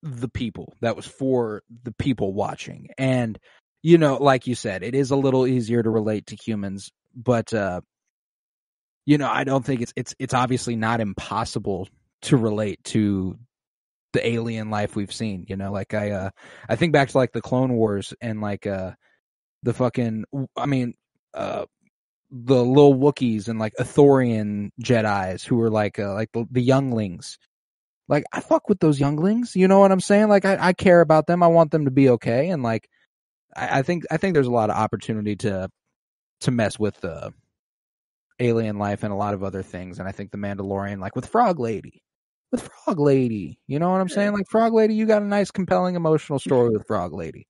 the people. That was for the people watching. And, you know, like you said, it is a little easier to relate to humans, but, you know, I don't think it's obviously not impossible to relate to the alien life we've seen, you know, like I think back to like the Clone Wars and like, the fucking, I mean, the little Wookiees and like Ithorian Jedis who were like the younglings. Like, I fuck with those younglings, you know what I'm saying? Like, I care about them. I want them to be okay. And like, I think there's a lot of opportunity to mess with the alien life and a lot of other things. And I think the Mandalorian, like with Frog Lady, you know what I'm saying? Like Frog Lady, you got a nice, compelling, emotional story with Frog Lady.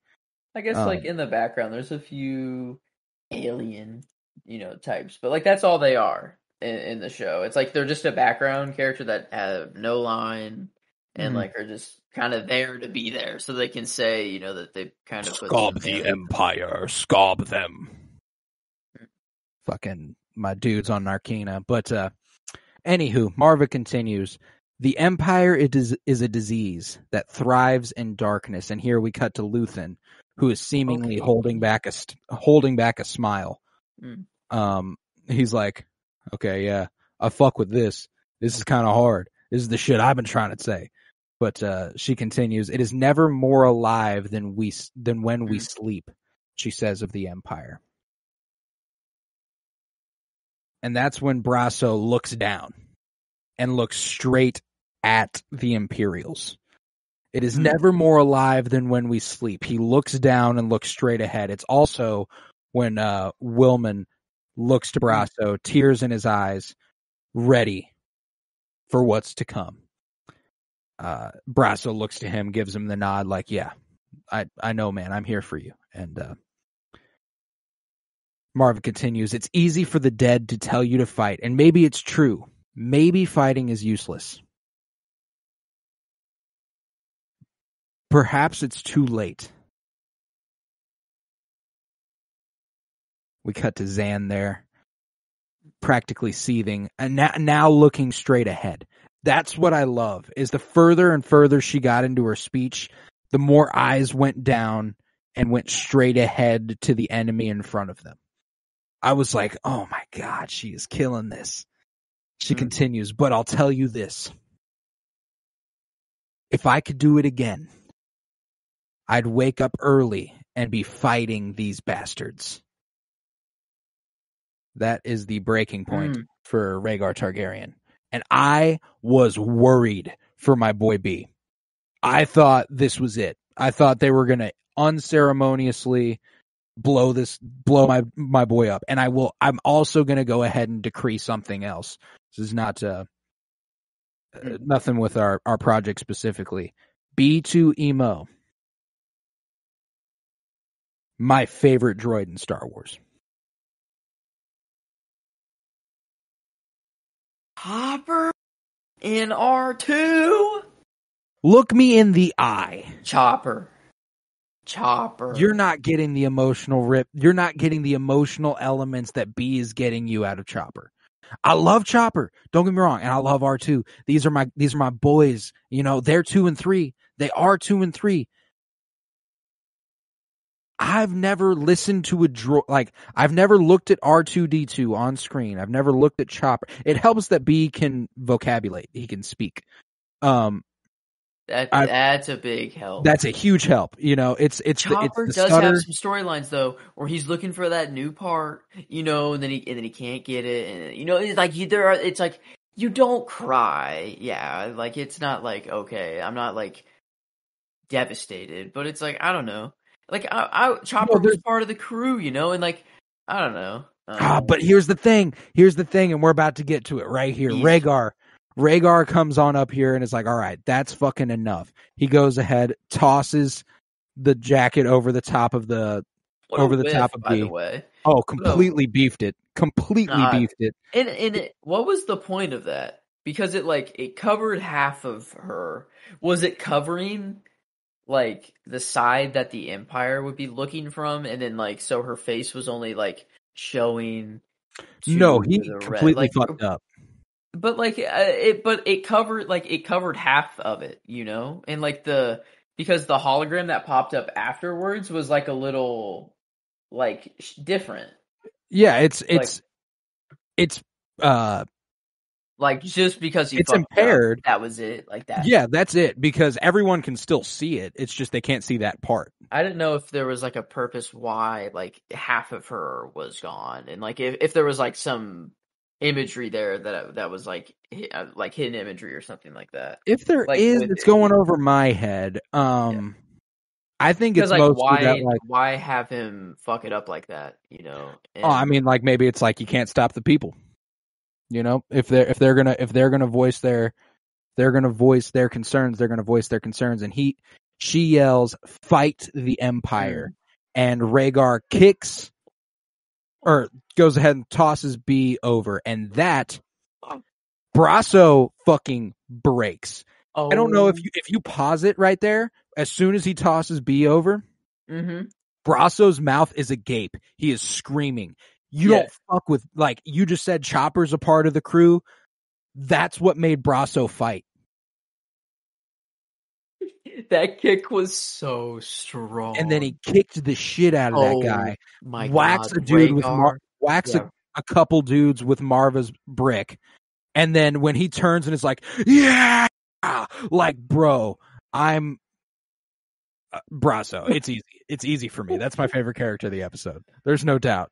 I guess like in the background, there's a few alien, you know, types, but like that's all they are in the show. It's like they're just a background character that have no line and like are just kind of there to be there, so they can say, you know, that they kind of Scob the Empire, scob them. Fucking my dudes on Narkina. But anywho, Marva continues. The Empire is a disease that thrives in darkness, and here we cut to Luthen, who is seemingly holding back a smile. He's like, okay, yeah, I fuck with this. This is kind of hard. This is the shit I've been trying to say. But she continues, it is never more alive than when we sleep, she says of the Empire. And that's when Brasso looks down and looks straight at the Imperials. It is never more alive than when we sleep. He looks down and looks straight ahead. It's also when Willman looks to Brasso, tears in his eyes, ready for what's to come. Brasso looks to him, gives him the nod like, yeah, I know, man, I'm here for you. And Marv continues, it's easy for the dead to tell you to fight, and maybe it's true. Maybe fighting is useless. Perhaps it's too late. We cut to Zan there, practically seething, and now looking straight ahead. That's what I love, is the further and further she got into her speech, the more eyes went down and went straight ahead to the enemy in front of them. I was like, oh my God, she is killing this. She continues, but I'll tell you this. If I could do it again, I'd wake up early and be fighting these bastards. That is the breaking point for Rhaegar Targaryen. And I was worried for my boy B. I thought this was it. I thought they were going to unceremoniously blow my boy up. And I'm also going to go ahead and decree something else. This is not nothing with our project specifically. B2 Emo. My favorite droid in Star Wars. Hopper in R2? Look me in the eye. Chopper. You're not getting the emotional rip. You're not getting the emotional elements that B is getting you out of Chopper. I love Chopper. Don't get me wrong. And I love R2. These are my boys. You know, they're 2 and 3. They are 2 and 3. I've never listened to a droid. Like, I've never looked at R2-D2 on screen. I've never looked at Chopper. It helps that B can vocabulate. He can speak. That's a big help. That's a huge help. You know, it's Chopper the does stutter. have some storylines though, where he's looking for that new part, you know, and then he can't get it, and you know, it's like it's like you don't cry, yeah, like it's not like okay, I'm not like devastated, but it's like I don't know, like Chopper was part of the crew, you know, and like I don't know. But here's the thing, and we're about to get to it right here. Rhaegar comes on up here and is like, all right, that's fucking enough. He goes ahead, tosses the jacket over the top of the top of by B. the way. Oh, completely beefed it. Beefed it. And what was the point of that? Because it covered half of her. Was it covering like the side that the Empire would be looking from, and then like so her face was only like showing? No, he completely fucked up. But it covered half of it, you know, and like because the hologram that popped up afterwards was like a little like different. Yeah, it's like just because it's impaired. Up, that was it, like that. Yeah, that's it, because everyone can still see it. It's just they can't see that part. I didn't know if there was like a purpose why like half of her was gone, and like if there was like some imagery there that was like hidden imagery or something like that. If there is, it's going over my head. I think it's mostly why have him fuck it up like that, you know? And, I mean, like maybe it's like you can't stop the people. You know, if they're gonna voice their concerns, they're gonna voice their concerns. And she yells, "Fight the Empire!" And Rhaegar kicks or goes ahead and tosses B over, and that Brasso fucking breaks. I don't know if you pause it right there. As soon as he tosses B over, Brasso's mouth is agape. He is screaming. You don't fuck with, like you just said, Chopper's a part of the crew. That's what made Brasso fight. That kick was so strong. And then he kicked the shit out of that guy. My whacks God. a dude Rhaegar. with a couple dudes with Marva's brick. And then when he turns and is like, yeah, like, bro, I'm Brasso. It's easy. It's easy for me. That's my favorite character of the episode. There's no doubt.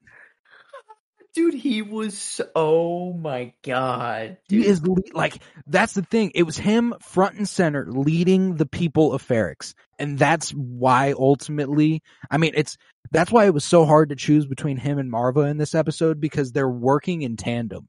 Dude, he was, oh my God. Dude. He is, like, that's the thing. It was him front and center leading the people of Ferrix. And that's why ultimately, I mean, that's why it was so hard to choose between him and Marva in this episode, because they're working in tandem.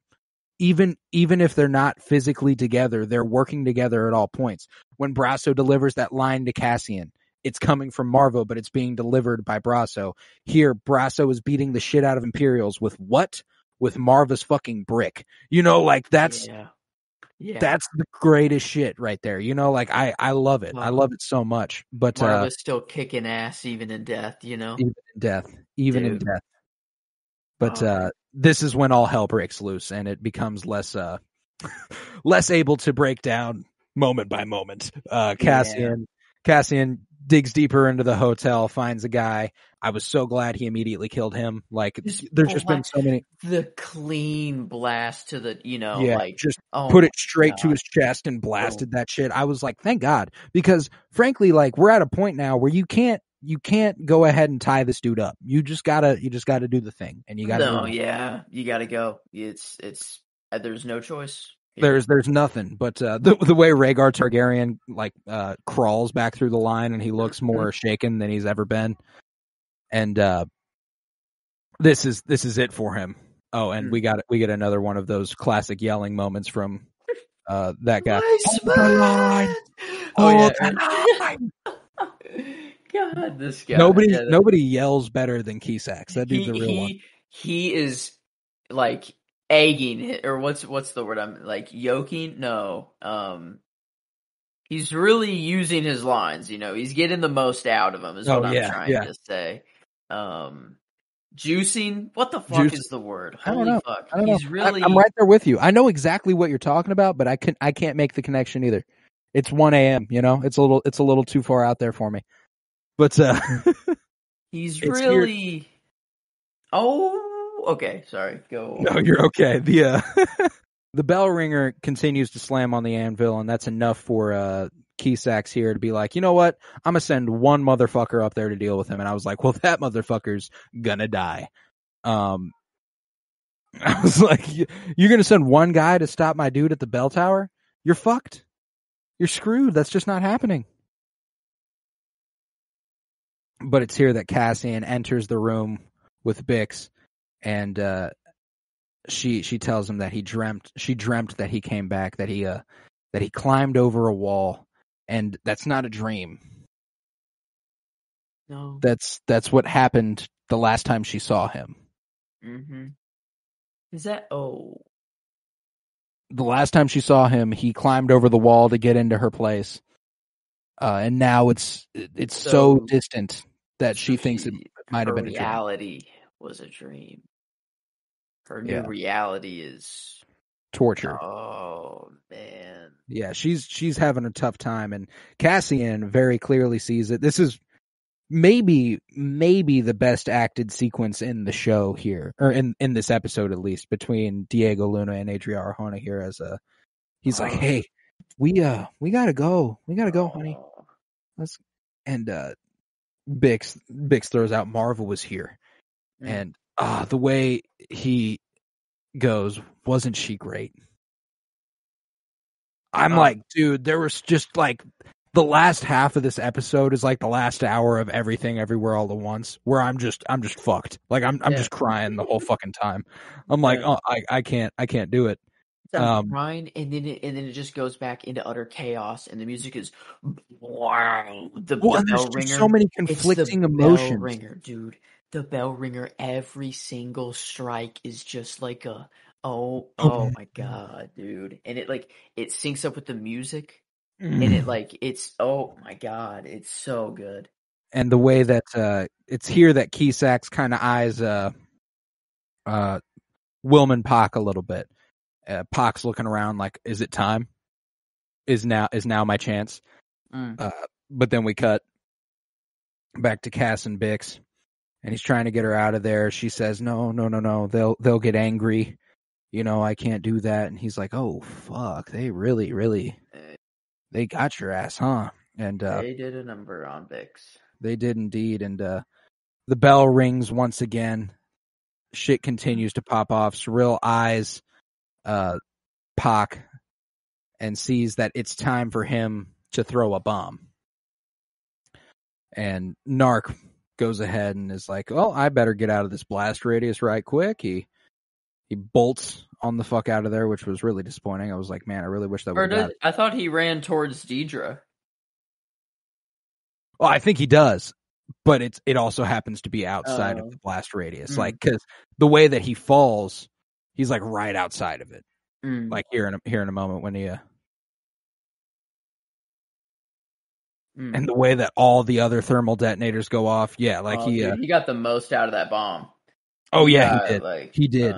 Even if they're not physically together, they're working together at all points. When Brasso delivers that line to Cassian it's coming from Marvo, but it's being delivered by Brasso. Here, Brasso is beating the shit out of Imperials with what? With Marva's fucking brick. Like that's the greatest shit right there. Like I love it. I love it so much. But Marva's still kicking ass even in death, even in death. But this is when all hell breaks loose, and it becomes less able to break down moment by moment. Cassian digs deeper into the hotel, finds a guy. I was so glad he immediately killed him. Like, there's just been so many. The clean blast to the, put it straight to his chest and blasted that shit. I was like, thank God, because frankly, like, we're at a point now where you can't go ahead and tie this dude up. You just gotta do the thing, and you gotta. You gotta go. It's there's no choice. There's nothing, but the way Rhaegar Targaryen crawls back through the line, and he looks more shaken than he's ever been, and this is it for him. Oh, and we get another one of those classic yelling moments from that guy. God, this guy. Nobody yells better than Keysax. That dude's a real one. He is like egging it, or what's the word? I'm like yoking. No, he's really using his lines. He's getting the most out of them. Is what I'm trying to say. Juicing. What the fuck is the word? Holy fuck! I don't know. I'm right there with you. I know exactly what you're talking about, but I can't make the connection either. It's 1 a.m. It's a little too far out there for me. But he's really. Here. Oh, okay. Sorry. Go. No, you're okay. The bell ringer continues to slam on the anvil, and that's enough for Keysax here to be like, you know what? I'm gonna send one motherfucker up there to deal with him. And I was like, well, that motherfucker's gonna die. I was like, you're gonna send one guy to stop my dude at the bell tower? You're fucked. You're screwed. That's just not happening. But it's here that Cassian enters the room with Bix, and she tells him that she dreamt that he came back, that he climbed over a wall, and that's not a dream. No. That's what happened the last time she saw him. Mm-hmm. Is that The last time she saw him, he climbed over the wall to get into her place. And now it's so distant that she thinks it might have been a dream. Reality was a dream. Her new reality is torture. Oh man. Yeah, she's having a tough time, and Cassian very clearly sees it. This is maybe the best acted sequence in the show here, or in this episode at least, between Diego Luna and Adria Arjona here. As he's like, hey, we gotta go, honey. Bix throws out Marvel was here, and the way he goes, wasn't she great? I'm like, dude, there was just like the last half of this episode is like the last hour of Everything Everywhere All at Once, where I'm just fucked. Like I'm just crying the whole fucking time. I'm like, oh, I can't do it. I'm crying, and then it just goes back into utter chaos, and the music is wow. The bell ringer. So many conflicting emotions. Bell ringer, dude. The bell ringer. Every single strike is just like a oh my god, dude. And it syncs up with the music, and it's oh my god, it's so good. And the way that it's here that Keysax kind of eyes Wilman Pak a little bit. Pak's looking around like, is it time? Is now my chance? But then we cut back to Cass and Bix, and he's trying to get her out of there. She says, no, they'll get angry. I can't do that. And he's like, oh fuck, they really they got your ass, huh? And they did a number on Bix. They did indeed. And the bell rings once again. Shit continues to pop off. Cyril eyes Pak and sees that it's time for him to throw a bomb. And Narc goes ahead and is like, well, I better get out of this blast radius right quick. He bolts on the fuck out of there, which was really disappointing. I was like, man, I really wish that would have. I thought he ran towards Deidre. Well, I think he does, but it also happens to be outside of the blast radius. Like, because the way that he falls, he's like right outside of it. Like here in a moment when he and the way that all the other thermal detonators go off, yeah, like dude, he got the most out of that bomb. Oh he did. He did.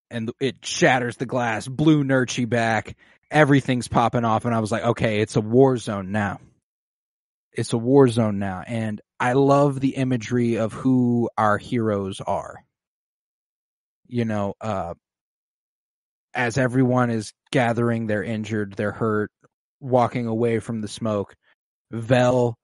And it shatters the glass, blew Nurchi back. Everything's popping off, and I was like, okay, it's a war zone now. It's a war zone now, and I love the imagery of who our heroes are. You know, as everyone is gathering, they're injured, they're hurt, walking away from the smoke, Vel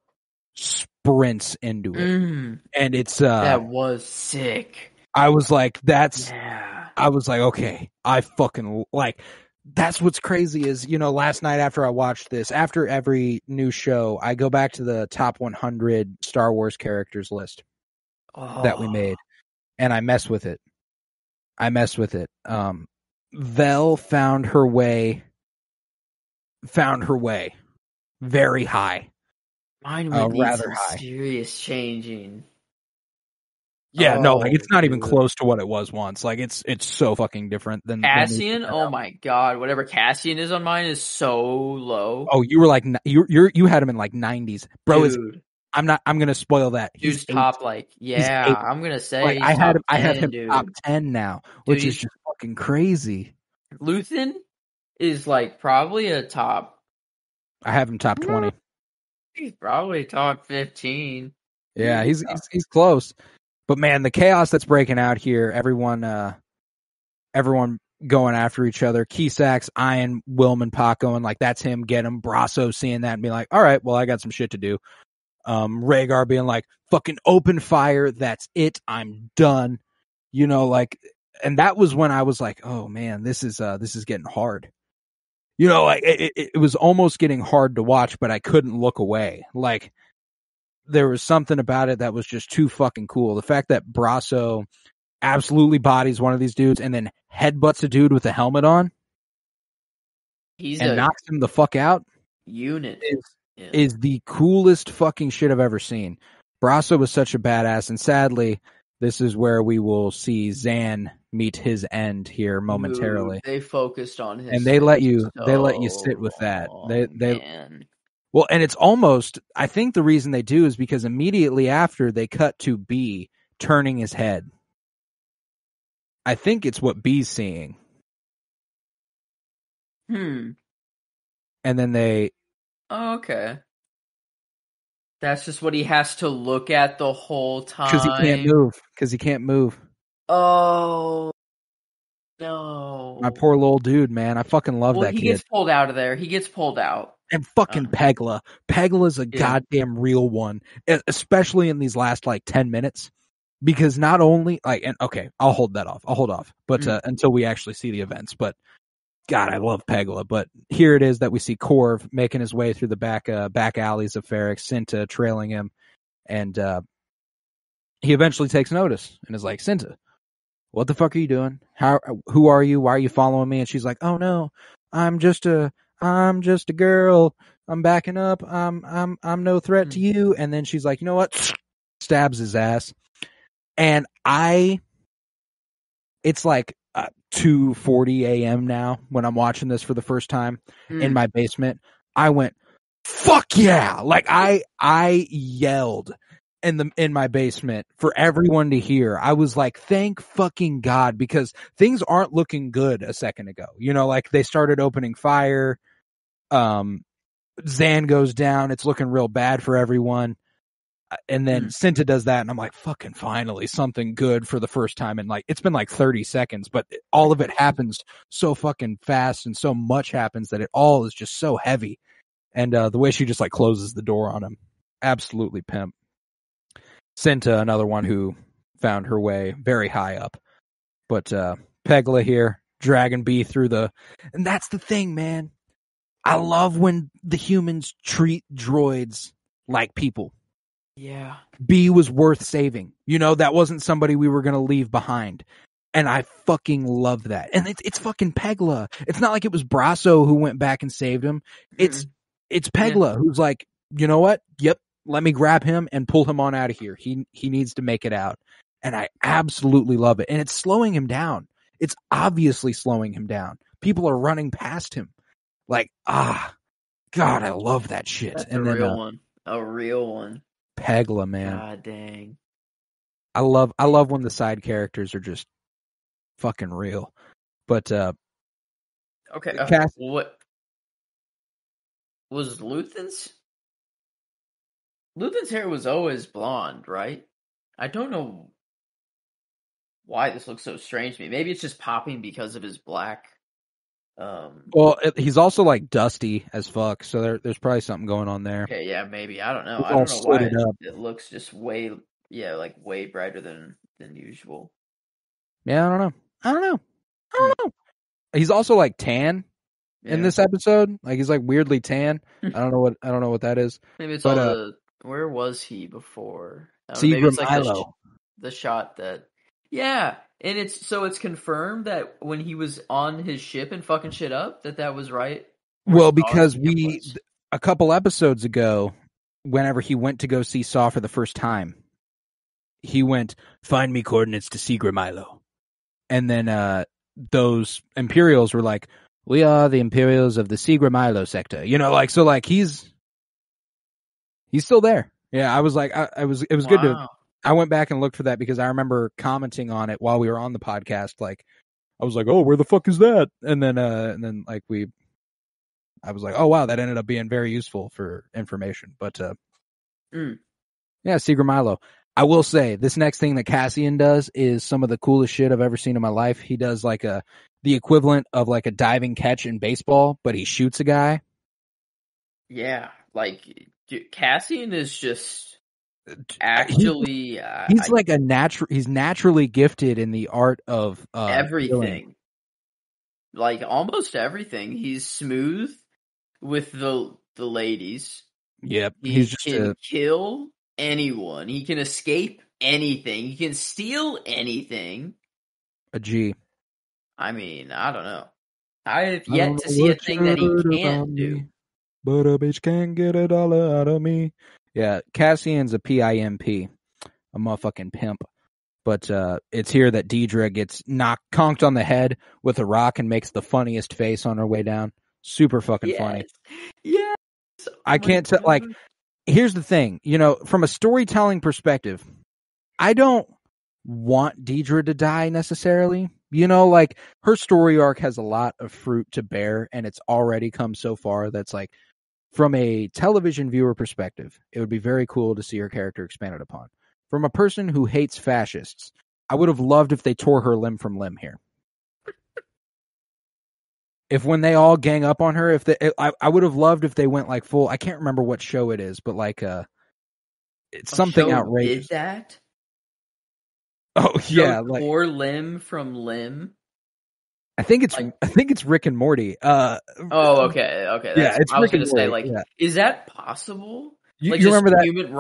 sprints into it. And it's that was sick. I was like, I was like, okay, I fucking like, that's what's crazy is, you know, last night after I watched this, after every new show, I go back to the top 100 Star Wars characters list that we made, and I mess with it. Vel found her way very high. Mine would need rather some high. serious changing. Yeah, no, like it's not even close to what it was once. Like it's so fucking different than Cassian. Oh my god, whatever Cassian is on mine is so low. Oh, you were like you had him in like 90s, bro. Dude. I'm gonna spoil that. Dude's top like I'm gonna say like, I have him dude. top 10 now, which is just fucking crazy. Luthen is like probably a top. I have him top 20. He's probably top 15. Yeah, he's close. But man, the chaos that's breaking out here, everyone going after each other. Kisak's eyeing Wilman Paco, and like that's him, get him. Brasso seeing that and being like, all right, well, I got some shit to do. Rhaegar being like, fucking open fire, that's it, I'm done. You know, like, and that was when I was like, oh man, this is getting hard. You know, like it was almost getting hard to watch, but I couldn't look away. Like, there was something about it that was just too fucking cool. The fact that Brasso absolutely bodies one of these dudes and then headbutts a dude with a helmet on and knocks him the fuck out unit is the coolest fucking shit I've ever seen. Brasso was such a badass, and sadly, this is where we will see Zan meet his end here momentarily. They focused on his and they let you sit with that. Man. Well, and it's almost, I think the reason they do is because immediately after they cut to B turning his head. I think it's what B's seeing. And then they... Oh, okay. That's just what he has to look at the whole time. Because he can't move. Oh, no. My poor little dude, man. I fucking love that kid. He gets pulled out of there. He gets pulled out. And fucking Pegla. Pegla's a goddamn real one. Especially in these last, 10 minutes. Because not only, I'll hold off. But until we actually see the events. But, God, I love Pegla. But here it is that we see Corv making his way through the back alleys of Ferrix, Cinta trailing him. And he eventually takes notice and is like, Cinta, what the fuck are you doing? Who are you? Why are you following me? And she's like, oh no, I'm just a girl. I'm backing up. I'm no threat to you. And then she's like, you know what? Stabs his ass. And it's like 2:40 a.m. now when I'm watching this for the first time in my basement. I went, fuck yeah. Like I yelled in my basement for everyone to hear. I was like, thank fucking God, because things aren't looking good a second ago. You know, like they started opening fire. Zan goes down. It's looking real bad for everyone. And then Cinta does that, and I'm like, fucking finally, something good for the first time. And it's been 30 seconds, but all of it happens so fucking fast, and so much happens that it all is just so heavy. And the way she just closes the door on him, absolutely pimp. Cinta, another one who found her way very high up. But Pegla here, dragging B through and that's the thing, man. I love when the humans treat droids like people. Yeah. B was worth saving. You know, that wasn't somebody we were going to leave behind. And I fucking love that. And it's fucking Pegla. It's not like it was Brasso who went back and saved him. It's Pegla who's like, you know what? Yep. Let me grab him and pull him on out of here. He needs to make it out. And I absolutely love it. And it's slowing him down. It's obviously slowing him down. People are running past him. Like, God, I love that shit. That's and a then, real one. A real one. Pegla, man. God dang. I love when the side characters are just fucking real. But Okay. Cass- What was Luthen's? Luthen's hair was always blonde, right? I don't know why this looks so strange to me. Maybe it's just popping because of his black. well, he's also like dusty as fuck, so there's probably something going on there. Okay, yeah, maybe. I don't know. It's I all don't know why slitted up. it looks just way, like way brighter than usual. Yeah, I don't know. He's also like tan in this episode. Like he's like weirdly tan. I don't know what that is. Maybe it's but, all the. Where was he before? Maybe it's like Milo. the shot that. Yeah, and it's confirmed that when he was on his ship and fucking shit up, that was right. Well, because a couple episodes ago, whenever he went to go see Saw for the first time, he went, "Find me coordinates to Seagra Milo," and then those Imperials were like, "We are the Imperials of the Seagra Milo sector," so like he's still there. Yeah, I was like, it was good to. I went back and looked for that because I remember commenting on it while we were on the podcast. Like, I was like, "Oh, where the fuck is that?" And then like I was like, "Oh wow, that ended up being very useful for information." But yeah, Seagra Milo. I will say this next thing that Cassian does is some of the coolest shit I've ever seen in my life. He does like the equivalent of like a diving catch in baseball, but he shoots a guy. Yeah, like dude, Cassian is just actually he's like he's naturally gifted in the art of everything. killing. Like almost everything. He's smooth with the ladies. Yep, he can kill anyone. He can escape anything. He can steal anything. A G. I mean, I don't know. I have yet to see a thing that he can't do. But a bitch can't get a dollar out of me. Yeah, Cassian's a PIMP, a motherfucking pimp. But it's here that Deidre gets conked on the head with a rock and makes the funniest face on her way down. Super fucking funny. Yes. I can't tell. Like, here's the thing. From a storytelling perspective, I don't want Deidre to die necessarily. Like her story arc has a lot of fruit to bear, and it's already come so far that's like, from a television viewer perspective, it would be very cool to see her character expanded upon. From a person who hates fascists, I would have loved if they tore her limb from limb here. If when they all gang up on her, I would have loved if they went like full. I can't remember what show it is, but like it's something outrageous. Did that? Oh yeah, like tore limb from limb. I think it's Rick and Morty. Okay. Yeah, it's I was Rick and gonna say, Morty. like, is that possible? You like, remember that human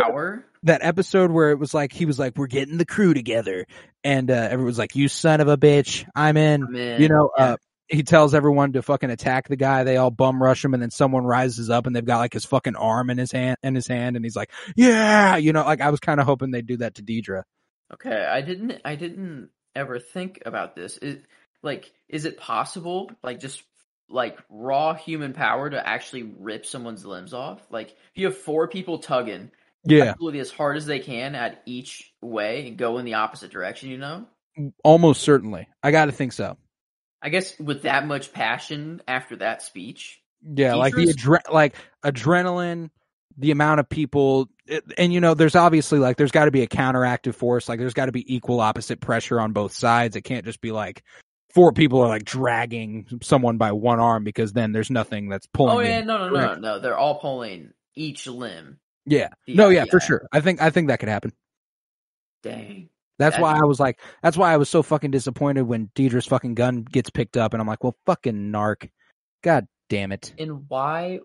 power? That episode where it was like he was like, "We're getting the crew together," and everyone was like, "You son of a bitch, I'm in." He tells everyone to fucking attack the guy. They all bum rush him, and then someone rises up, and they've got like his fucking arm in his hand, and he's like, "Yeah," like I was kind of hoping they'd do that to Deidre. Okay, I didn't ever think about this. Is it possible, like, just like raw human power to actually rip someone's limbs off? Like, if you have 4 people tugging, absolutely as hard as they can at each way and go in the opposite direction, Almost certainly. I got to think so. I guess with that much passion after that speech. Yeah, like adrenaline, the amount of people, and there's obviously like there's got to be a counteractive force. Like there's got to be equal opposite pressure on both sides. It can't just be like 4 people are like dragging someone by one arm, because then there's nothing that's pulling. Oh yeah, no. They're all pulling each limb. Yeah, for sure. I think that could happen. Dang. That's why I was so fucking disappointed when Deidre's fucking gun gets picked up, and I'm like, well, fucking narc. God damn it. And why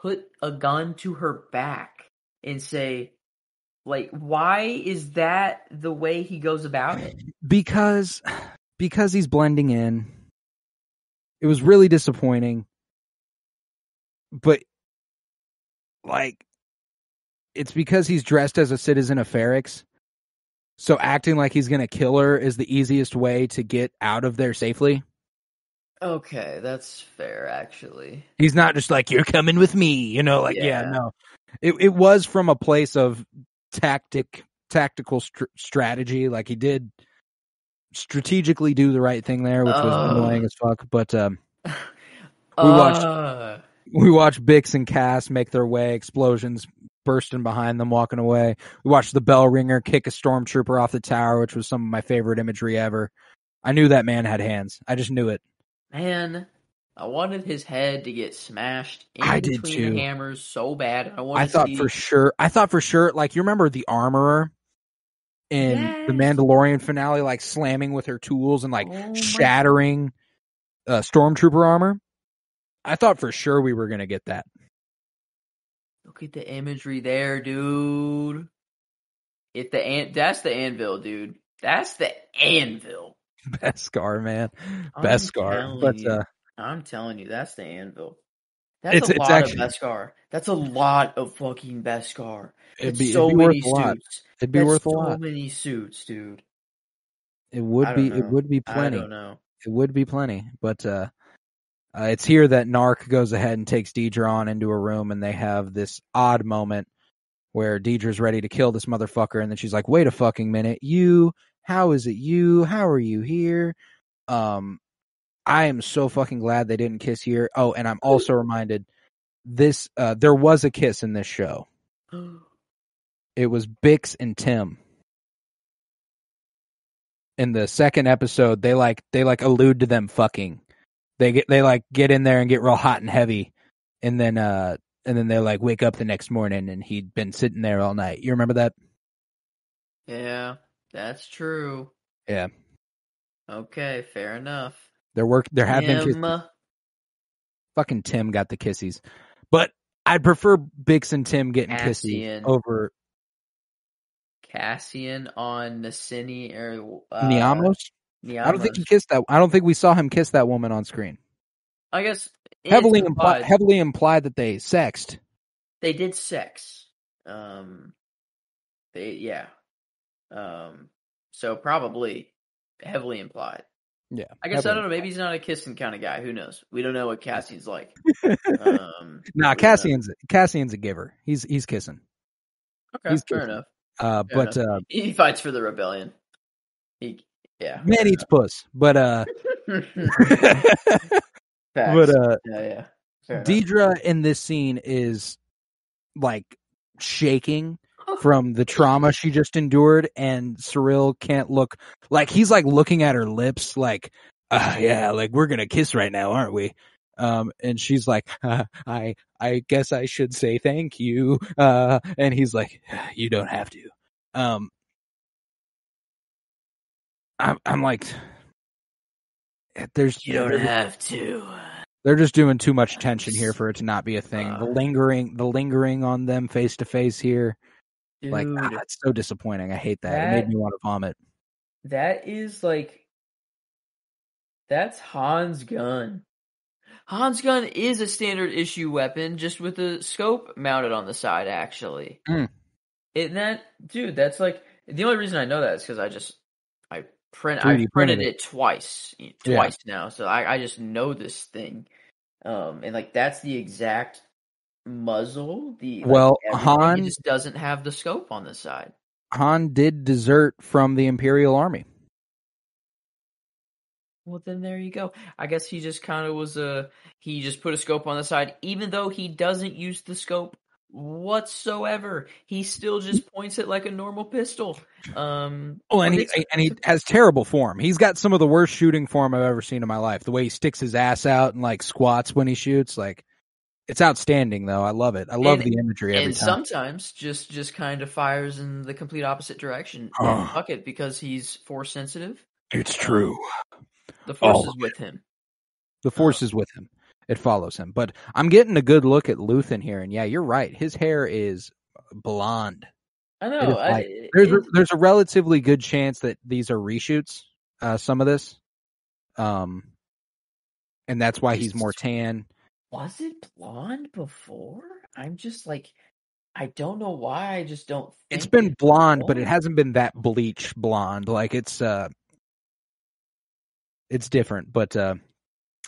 put a gun to her back and say, like, why is that the way he goes about it? Because he's blending in. It was really disappointing. But like, it's because he's dressed as a citizen of Ferrix. So acting like he's going to kill her is the easiest way to get out of there safely. Okay, that's fair, actually. He's not just like, you're coming with me, you know, like, yeah no. It was from a place of tactical strategy. Like, he did strategically do the right thing there, which was annoying as fuck. But we watched Bix and Cass make their way, explosions bursting behind them, walking away. We watched the bell ringer kick a stormtrooper off the tower, which was some of my favorite imagery ever. I knew that man had hands. I just knew it. Man, I wanted his head to get smashed in I between did too. the hammers so bad. I thought for sure, like, you remember the armorer in the Mandalorian finale, like slamming with her tools and like shattering stormtrooper armor? I thought for sure we were going to get that. Look at the imagery there, dude. That's the anvil, dude. That's the anvil. Beskar, man. Beskar. But I'm telling you, that's the anvil. That's a lot of Beskar. That's a lot of fucking Beskar. It'd be many suits. It'd be worth a So lot. many suits, dude. It would be plenty. I don't know. It would be plenty. But it's here that Narc goes ahead and takes Deidre on into a room, and they have this odd moment where Deidre's ready to kill this motherfucker, and then she's like, wait a fucking minute. How is it you? How are you here? I am so fucking glad they didn't kiss here. Oh, and I'm also reminded there was a kiss in this show. It was Bix and Tim. In the second episode, they allude to them fucking. They get in there and get real hot and heavy, and then they like wake up the next morning and he'd been sitting there all night. You remember that? Yeah, that's true. Yeah. Okay, fair enough. There have been kisses. Fucking Tim got the kissies. But I'd prefer Bix and Tim getting kissies over Cassian on Nasini or Niamos. I don't think he kissed that. I don't think we saw him kiss that woman on screen. I guess heavily implied that they sexed. They did sex. So probably heavily implied. Yeah. I guess I don't know. Maybe he's not a kissing kind of guy. Who knows? We don't know what Cassian's like. Nah, Cassian's a giver. He's kissing. Okay, he's fair kissing. enough. He fights for the rebellion. Man eats puss, but Deidre in this scene is like shaking from the trauma she just endured, and Cyril can't look, like he's like looking at her lips like, yeah, like we're gonna kiss right now, aren't we? And she's like, I guess I should say thank you. And he's like, you don't have to. I'm like, you don't have to. They're just doing too much tension here for it to not be a thing. The lingering on them face to face here, dude, like it's so disappointing. I hate that. It made me want to vomit. That is like, that's Han's gun. Han's gun is a standard issue weapon, just with a scope mounted on the side. Actually, that's like the only reason I know that is because I printed it twice now, so I just know this thing, and like that's the exact muzzle. Han just doesn't have the scope on the side. Han did desert from the Imperial Army. Well, then there you go. I guess he just kind of he just put a scope on the side, even though he doesn't use the scope whatsoever. He still just points it like a normal pistol. And he has terrible form. He's got some of the worst shooting form I've ever seen in my life. The way he sticks his ass out and like squats when he shoots, like it's outstanding though. I love it. I love the imagery every time. And sometimes just kind of fires in the complete opposite direction. And fuck it, because he's force sensitive. It's true. The force is with him. The force is with him. It follows him. But I'm getting a good look at Luthen here, and yeah, you're right. His hair is blonde. I know. There's a relatively good chance that these are reshoots. Some of this, and that's why he's more tan. Was it blonde before? I'm just like, I don't know why. I just don't It's think been it's blonde, but it blonde. hasn't been that bleach blonde. Like it's different. But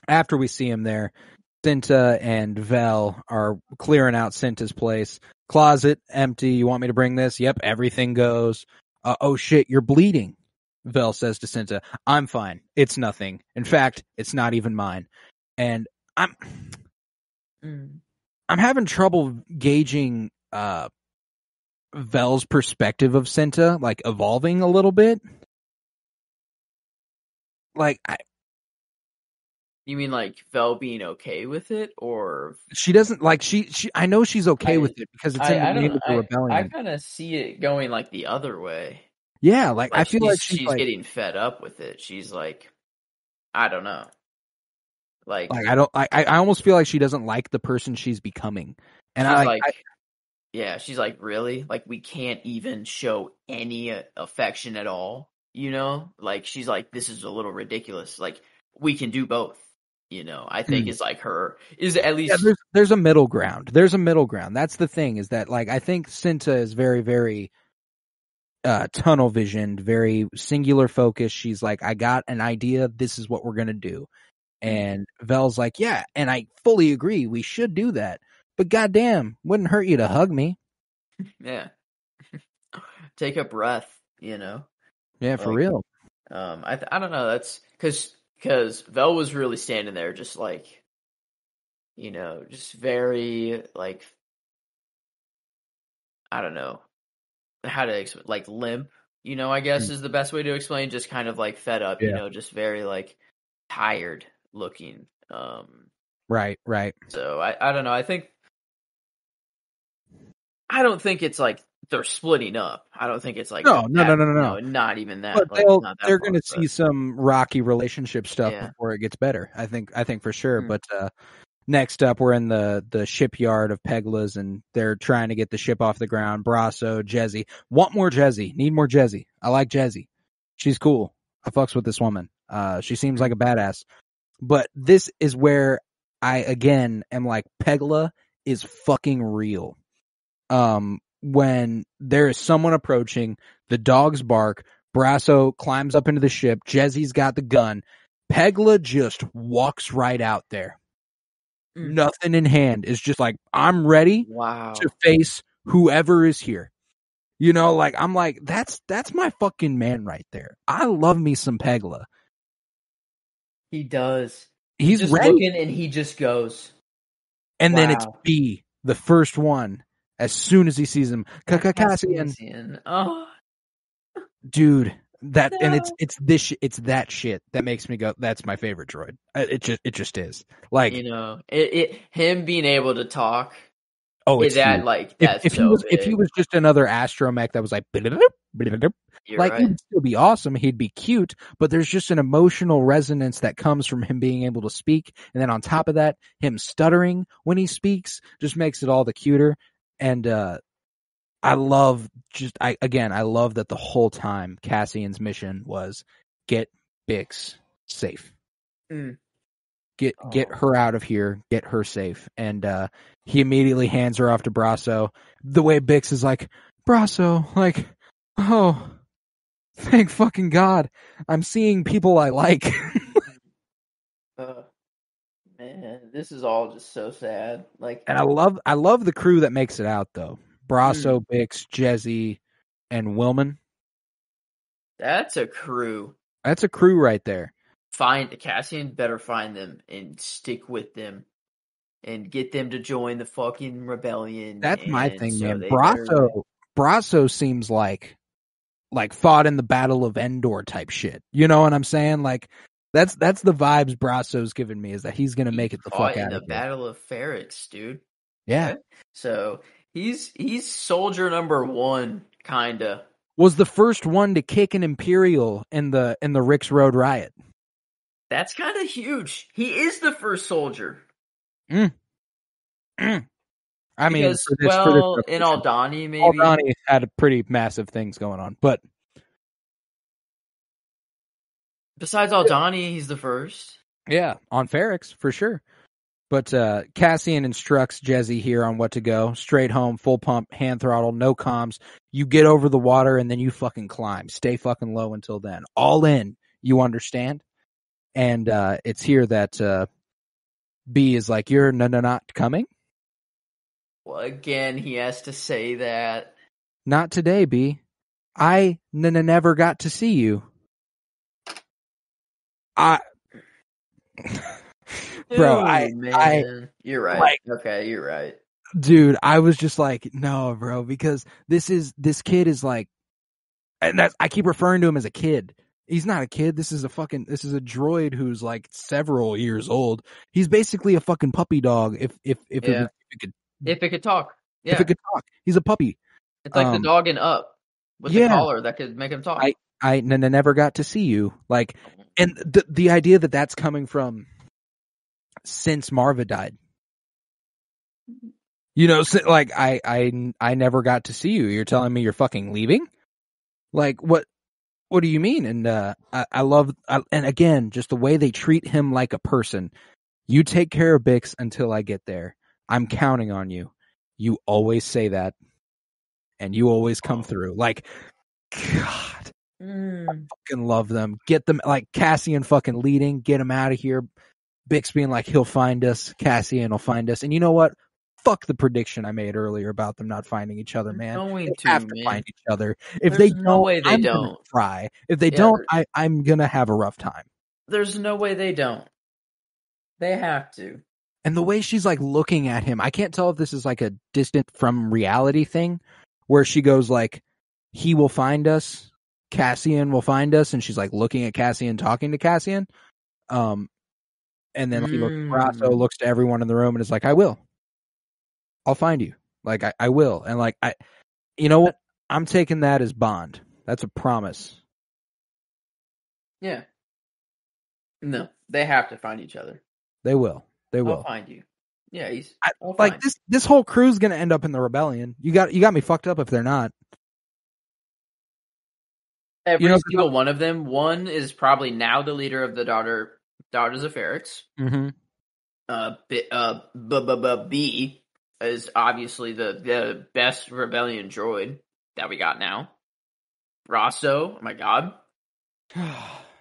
after we see him there, Cinta and Vel are clearing out Cinta's place. Closet empty. You want me to bring this? Yep, everything goes. Oh shit, you're bleeding. Vel says to Cinta, I'm fine. It's nothing. In fact, it's not even mine. And I'm Mm. I'm having trouble gauging Vel's perspective of Cinta, like evolving a little bit. Like You mean like Vel being okay with it, or she doesn't like she I know she's okay with I it because it's in the I don't name know. of the I rebellion. kind of see it going like the other way. Yeah, like I Like feel like she's she's getting fed up with it. She's like, I don't know. Like like I don't I almost feel like she doesn't like the person she's becoming. And she's I like, yeah, she's like, really? Like we can't even show any affection at all, you know? Like she's like, this is a little ridiculous. Like we can do both, you know? I think it's like her is at yeah, least there's a middle ground. There's a middle ground. That's the thing is that like I think Cinta is very very tunnel visioned, very singular focused. She's like, I got an idea. This is what we're going to do. And Vel's like, yeah, and I fully agree. We should do that. But goddamn, wouldn't hurt you to hug me. yeah. Take a breath, you know? Yeah, for Like real. I don't know, that's cuz Vel was really standing there just like, you know, just very like I don't know how to like limp, you know, I guess is the best way to explain, just kind of like fed up, you Yeah. know, just very like tired looking. Right, right. So I don't know. I don't think it's like they're splitting up. I don't think it's like No, no, no, that, no, no, you no. know, not even But that, like not that they're far. gonna But see some rocky relationship stuff yeah. before it gets better. I think for sure. Mm. But next up we're in the shipyard of Pegla's and they're trying to get the ship off the ground. Brasso, Jezzy. Want more Jezzy. Need more Jezzy. I like Jezzy. She's cool. I fucks with this woman. She seems like a badass. But this is where I again am like, Pegla is fucking real. When there is someone approaching, the dogs bark, Brasso climbs up into the ship, Jezzy's got the gun, Pegla just walks right out there. Nothing in hand, is just like, I'm ready to Wow. face whoever is here. You know, like I'm like, that's my fucking man right there. I love me some Pegla. He does. He's He's just ready. looking and he just goes, And then it's wow. B, the first one. As soon as he sees him, Cassian, Cassian. Oh, dude, that and no. it's that shit that makes me go, that's my favorite droid. It just is. Like, You know, him being able to talk, oh, it's huge. that like that's If so he big. was just another astromech that was like You're like, it right. would still be awesome. He'd be cute, but there's just an emotional resonance that comes from him being able to speak. And then on top of that, him stuttering when he speaks just makes it all the cuter. And, I love that the whole time Cassian's mission was get Bix safe. Mm. Get Oh. her out of here, get her safe. And, he immediately hands her off to Brasso. The way Bix is like, Brasso, like, oh, thank fucking God. I'm seeing people I like. Man, this is all just so sad. Like, And I love the crew that makes it out though. mm, Brasso, Bix, Jezzy, and Willman. that's a crew. That's a crew right there. Cassian better find them and stick with them and get them to join the fucking rebellion. That's my And thing, so man. they better. Brasso seems like fought in the Battle of Endor type shit. You know what I'm saying? Like that's the vibes Brasso's giving me, is that he's gonna He make it the fuck fought in out the of here. Battle of Ferrix, dude. Yeah. Okay. So he's soldier number one, kinda. Was the first one to kick an Imperial in the Rix Road riot. That's kind of huge. He is the first soldier. I mean, Because, for this well, in revolution, Aldani, maybe. Aldani had pretty massive things going on, but Besides Aldani, he's the first. yeah, on Ferrix for sure. But Cassian instructs Jezzy here on what to go. Straight home, full pump, hand throttle, no comms. You get over the water and then you fucking climb. Stay fucking low until then. All in. You understand? And it's here that B is like, you're not coming? Well, again, he has to say that. Not today, B. I never got to see you. Bro, man. You're right. Like, okay, you're right. Dude, I was just like, no, bro, because this kid is like, and I keep referring to him as a kid. He's not a kid. This is a droid who's like several years old. He's basically a fucking puppy dog. If it could talk. Yeah. If it could talk, he's a puppy. It's like the dog in Up with the collar that could make him talk. I never got to see you. Like, and the idea that that's coming from since Marva died. You know, like I never got to see you. You're telling me you're fucking leaving? Like, what do you mean? And I love, and again, just the way they treat him like a person. You take care of Bix until I get there. I'm counting on you. You always say that, and you always come through. Like, God, I fucking love them. Get them, like Cassian fucking leading. Get him out of here. Bix being like, he'll find us. Cassian will find us. And you know what? Fuck the prediction I made earlier about them not finding each other, man. They have to find each other. If they don't, I'm gonna try. If they don't, I'm gonna have a rough time. There's no way they don't. They have to. And the way she's like looking at him, I can't tell if this is like a distant from reality thing, where she goes like, he will find us, Cassian will find us, and she's like looking at Cassian, talking to Cassian. And then he looks, Grasso looks to everyone in the room and is like, I will. I'll find you. Like, I will. And like, you know what? I'm taking that as Bond. That's a promise. Yeah. No, they have to find each other. They will. They will. I'll find you. Yeah, like this whole crew's gonna end up in the rebellion. You got me fucked up if they're not. Every single one of them. One is probably now the leader of the Daughters of Ferrix. Mm-hmm. B is obviously the best rebellion droid that we got now. Rosso, oh my god.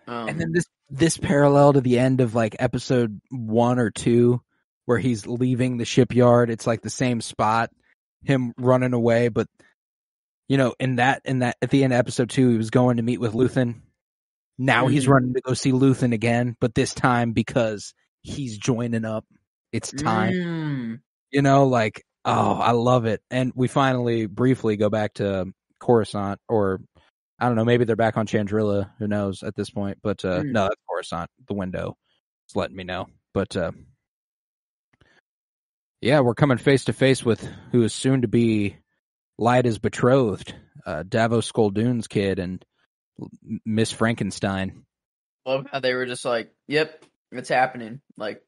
And then this parallel to the end of like episode 1 or 2, where he's leaving the shipyard. It's like the same spot, him running away. But you know, in that at the end of episode 2, he was going to meet with Luthen. Now he's running to go see Luthen again, but this time because he's joining up. It's time. You know, like, oh, I love it. And we finally briefly go back to Coruscant, or I don't know, maybe they're back on Chandrilla. Who knows at this point? But no, that's Coruscant. The window is letting me know. But yeah, we're coming face to face with who is soon to be Lyda's betrothed, Davos Skoldoon's kid, and Miss Frankenstein. Love how they were just like, "Yep, it's happening." Like,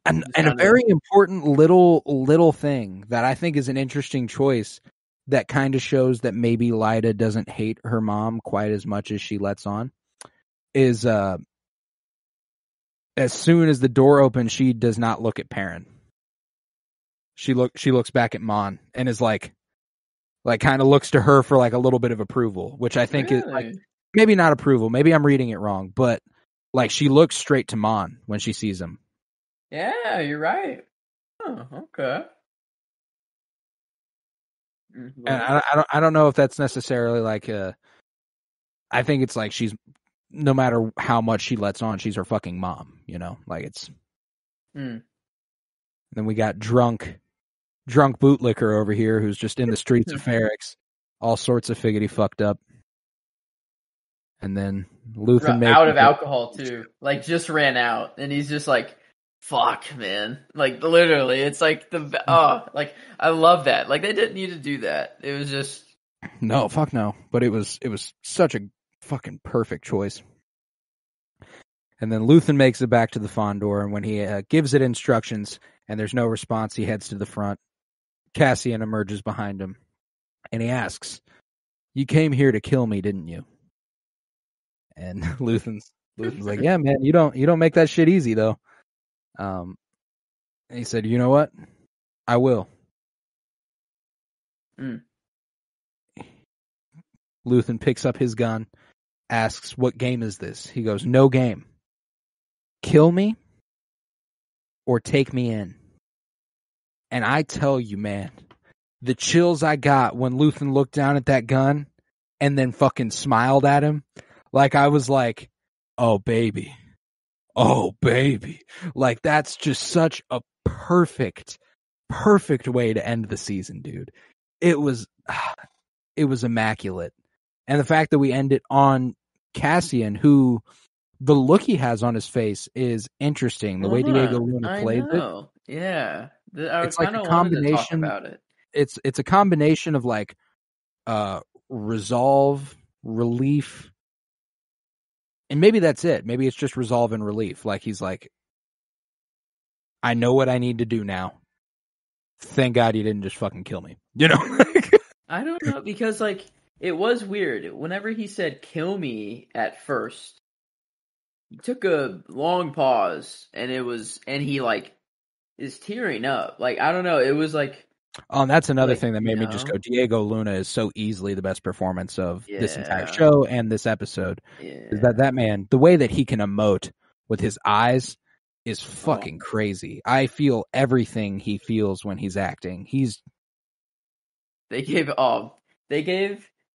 and a very important little thing that I think is an interesting choice that kind of shows that maybe Lyda doesn't hate her mom quite as much as she lets on is as soon as the door opens, she does not look at Perrin. She looks back at Mon and is like kind of looks to her for like a little bit of approval, which I think is like, maybe not approval. Maybe I'm reading it wrong, but like she looks straight to Mon when she sees him. Yeah, you're right. Oh, okay. And I don't know if that's necessarily like I think it's like she's, no matter how much she lets on, she's her fucking mom, you know? Like it's Then we got drunk bootlicker over here who's just in the streets of Ferrix, all sorts of figgity fucked up. And then Luthen out of alcohol too. Like just ran out and he's just like, fuck, man. Like literally, it's like like I love that. Like they didn't need to do that. It was just no, fuck no. But it was such a fucking perfect choice. And then Luthen makes it back to the Fondor, and when he gives it instructions and there's no response, he heads to the front. Cassian emerges behind him, and he asks, "You came here to kill me, didn't you?" And Luthen's like, "Yeah, man. You don't make that shit easy though." And he said, "You know what? I will." Luthen picks up his gun, asks, "What game is this?" He goes, "No game. Kill me or take me in." And I tell you, man, the chills I got when Luthen looked down at that gun and then fucking smiled at him, like I was like, "Oh baby. Oh baby." Like that's just such a perfect way to end the season, dude. It was immaculate. And the fact that we end it on Cassian, who the look he has on his face is interesting. The way Diego Luna plays it. Yeah. I It's like kind a of wanted to talk combination. about it. It's a combination of like resolve, relief, and maybe that's it. Maybe it's just resolve and relief. Like he's like, I know what I need to do now. Thank God you didn't just fucking kill me. You know? I don't know, because like it was weird. Whenever he said "kill me" at first, he took a long pause, and he like is tearing up. Like I don't know. It was like. And that's another Like, thing that made me just no. go, Diego Luna is so easily the best performance of this entire Yeah. show and this episode. Is Yeah. that man, the way that he can emote with his eyes is fucking crazy. I feel everything he feels when he's acting. They gave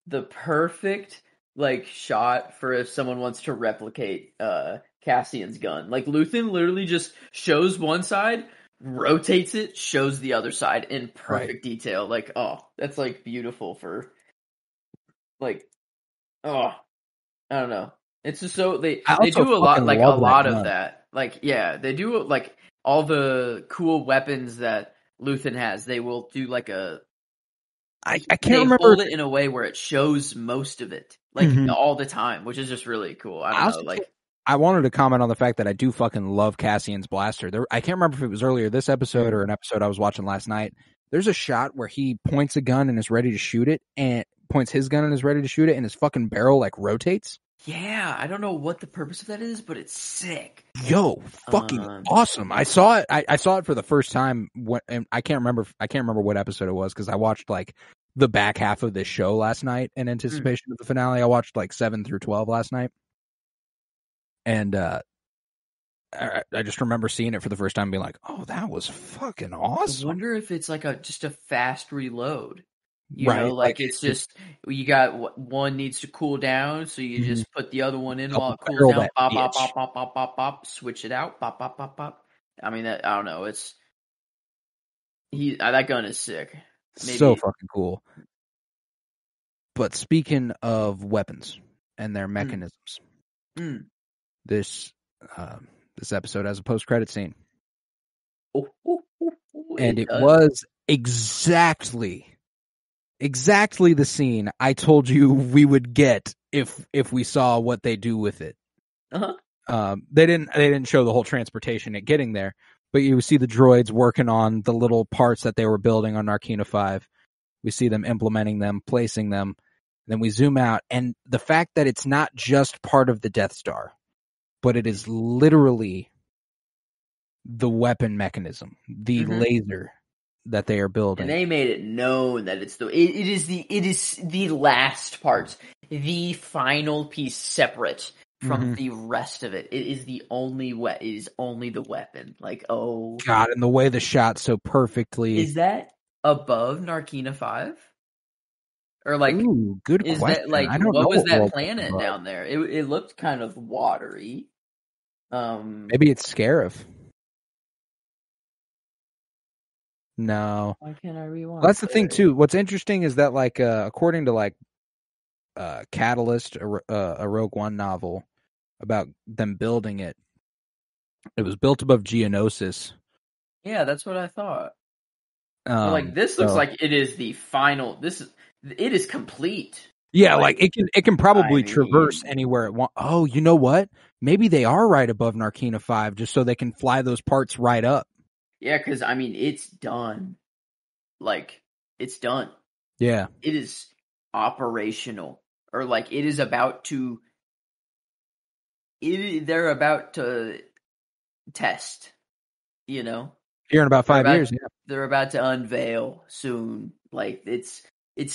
the perfect like shot for if someone wants to replicate Cassian's gun. Like Luthen literally just shows one side, rotates it, shows the other side in perfect detail. Like, oh, that's like beautiful for like, oh, I don't know. It's just so they do a lot, like a lot of that. Like, yeah, they do like all the cool weapons that Luthen has. They will do like I can't they remember. hold it in a way where it shows most of it, like all the time, which is just really cool. I don't know, like. I wanted to comment on the fact that I do fucking love Cassian's blaster. I can't remember if it was earlier this episode or an episode I was watching last night. There's a shot where he points a gun and is ready to shoot it, and points his gun and is ready to shoot it, and his fucking barrel like rotates. Yeah, I don't know what the purpose of that is, but it's sick. Yo, fucking awesome! I saw it. I saw it for the first time. And I can't remember what episode it was because I watched like the back half of this show last night in anticipation of the finale. I watched like 7 through 12 last night. And I just remember seeing it for the first time and being like, oh, that was fucking awesome. I wonder if it's like just a fast reload. You know, like it's just, you got one needs to cool down, so you just put the other one in while it cools down. Pop, pop, pop, pop, pop, pop, pop, switch it out. Pop, pop, pop, pop. I mean, I don't know. That gun is sick. Maybe. So fucking cool. But speaking of weapons and their mechanisms, this episode has a post-credit scene. And it was exactly the scene I told you we would get if we saw what they do with it. They didn't show the whole transportation at getting there, but you see the droids working on the little parts that they were building on Narkina 5. We see them implementing them, placing them. Then we zoom out, and the fact that it's not just part of the Death Star, but it is literally the weapon mechanism, the laser that they are building. And they made it known that it is the last part, the final piece separate from the rest of it. It is the only it is only the weapon. Like, oh God, and the way the shot so perfectly. Is that above Narkina 5? Or like, ooh, good is question. That like, I don't what know was that planet down there? It looked kind of watery. Maybe it's Scarif. No. Why can't I rewind? That's the thing too. What's interesting is that like according to like Catalyst, a Rogue One novel about them building it, it was built above Geonosis. Yeah, that's what I thought. Like this looks like it is the final. It is complete. Yeah, like it can probably traverse anywhere it wants. Oh, you know what? Maybe they are right above Narkina 5, just so they can fly those parts right up. Yeah, because I mean, it's done. Like, it's done. Yeah. It is operational. Or like, it is about to... they're about to test. you know, Here in about they're 5 years, about yeah. they're about to unveil soon. Like it's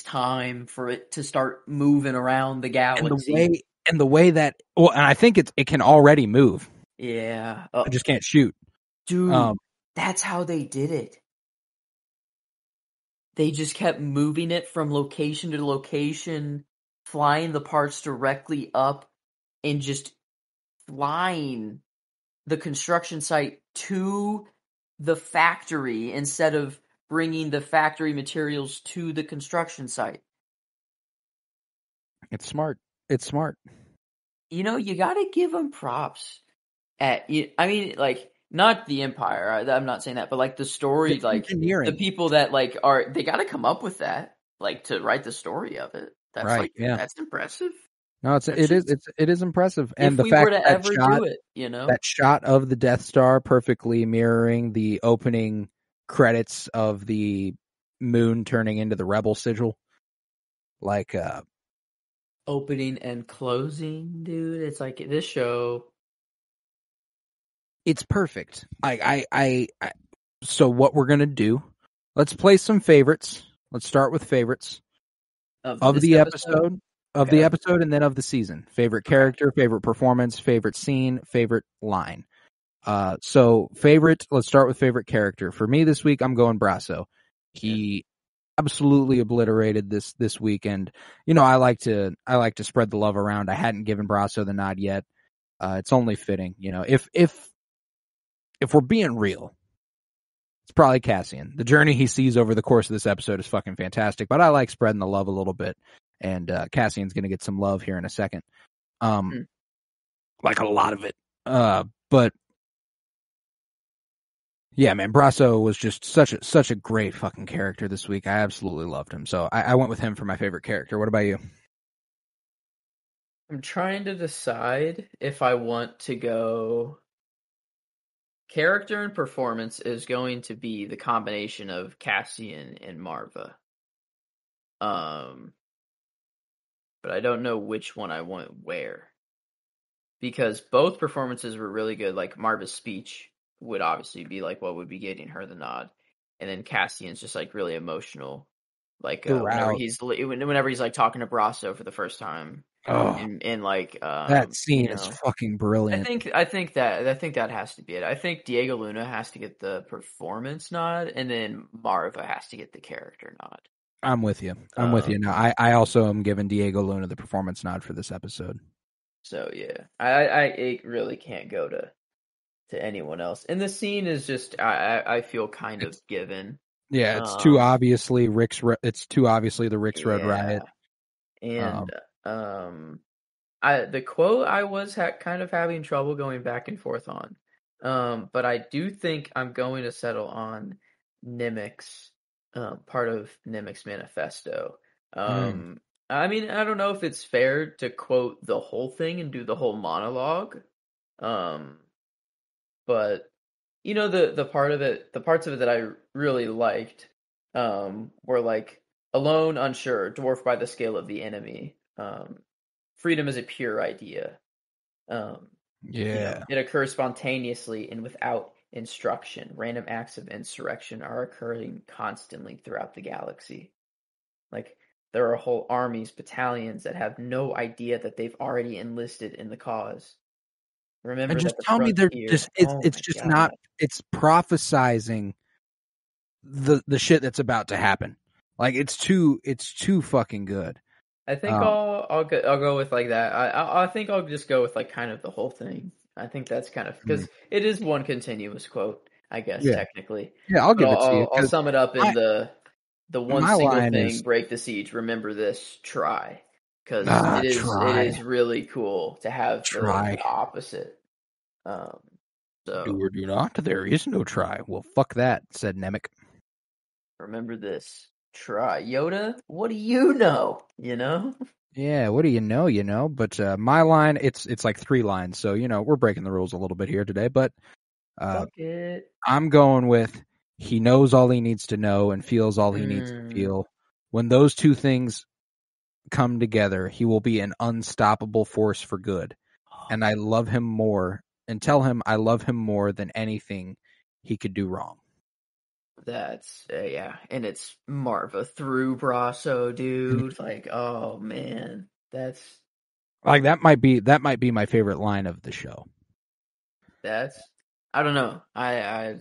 time for it to start moving around the And galaxy. the way that, well, and I think it can already move. Yeah. I just can't shoot. Dude, that's how they did it. They just kept moving it from location to location, flying the parts directly up, and just flying the construction site to the factory instead of bringing the factory materials to the construction site. It's smart. It's smart. You know, you gotta give them props. I mean, like, not the Empire. I'm not saying that, but like the story, The like the engineering. people that like they got to come up with that, like to write the story of it. That's Right, like yeah. that's impressive. No, That shit's, it is impressive. And if the we were fact to that ever do it, you know, that shot of the Death Star perfectly mirroring the opening credits of the moon turning into the Rebel sigil. Like, opening and closing, dude. It's like this show. it's perfect. So what we're going to do, let's play some favorites. Let's start with favorites of This the episode? Okay. and then of the season. Favorite Okay. character, favorite performance, favorite scene, favorite line. So favorite, let's start with favorite character. For me this week, I'm going Brasso. He absolutely obliterated this weekend. You know, I like to spread the love around. I hadn't given Brasso the nod yet. It's only fitting, you know. If we're being real, it's probably Cassian. The journey he sees over the course of this episode is fucking fantastic, but I like spreading the love a little bit. And Cassian's going to get some love here in a second. Like a lot of it. But yeah, man, Brasso was just such a great fucking character this week. I absolutely loved him. So I went with him for my favorite character. What about you? I'm trying to decide if I want to go. Character and performance is going to be the combination of Cassian and Marva. But I don't know which one I want where. Because both performances were really good. Like Marva's speech would obviously be like what would be getting her the nod. And then Cassian's just like really emotional. Like whenever he's like talking to Brasso for the first time. And like that scene you know, is fucking brilliant. I think that has to be it. I think Diego Luna has to get the performance nod, and then Marva has to get the character nod. I'm with you. I'm with you. Now, I also am giving Diego Luna the performance nod for this episode. So yeah, I really can't go to anyone else. And the scene is just I feel kind of given. Yeah, it's too obviously it's too obviously the Rix Road riot. And the quote I was kind of having trouble going back and forth on. But I do think I'm going to settle on Nemec's part of Nemec's manifesto. I mean, I don't know if it's fair to quote the whole thing and do the whole monologue. But you know, the parts of it that I really liked were like alone, unsure, dwarfed by the scale of the enemy. Freedom is a pure idea. You know, it occurs spontaneously and without instruction. Random acts of insurrection are occurring constantly throughout the galaxy. Like, there are whole armies, battalions that have no idea that they've already enlisted in the cause. Remember and just that the tell me they're frontier, just it's just God. not, it's prophesizing the shit that's about to happen. Like it's too fucking good. I think I'll go with like that. I think I'll just go with like kind of the whole thing. I think that's kind of because it is one continuous quote, I guess technically. Yeah, I'll give it to you. I'll sum it up in the one single thing: break the siege. Remember this. Try, because it is really cool to have the opposite. So do or do not. There is no try. Well, fuck that," said Nemec. Remember this. Try, Yoda. What do you know? You know. Yeah, what do you know? You know, but my line, it's like 3 lines, so you know we're breaking the rules a little bit here today. But fuck it. I'm going with he knows all he needs to know and feels all he needs to feel. When those two things come together, he will be an unstoppable force for good. And I love him more, and tell him I love him more than anything he could do wrong. That's yeah, and it's Marva through Brasso, dude. Like, oh man, that's Like that might be my favorite line of the show. I don't know. I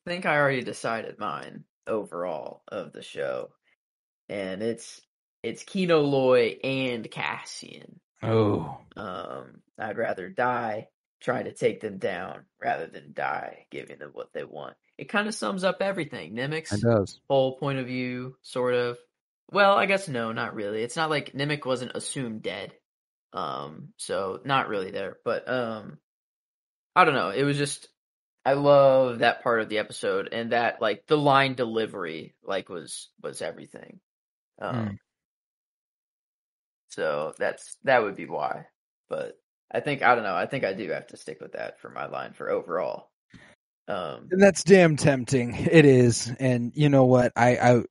think I already decided mine overall of the show, and it's Kino Loy and Cassian. Oh, I'd rather die trying to take them down rather than die giving them what they want. It kind of sums up everything. it Nemec's does. whole point of view, sort of. Well, I guess no, not really. It's not like Nemec wasn't assumed dead. So not really there. But I don't know. It was just I love that part of the episode and that like the line delivery like was everything. So that would be why. But I don't know. I think I do have to stick with that for my line for overall. And that's damn tempting. It is. And you know what? I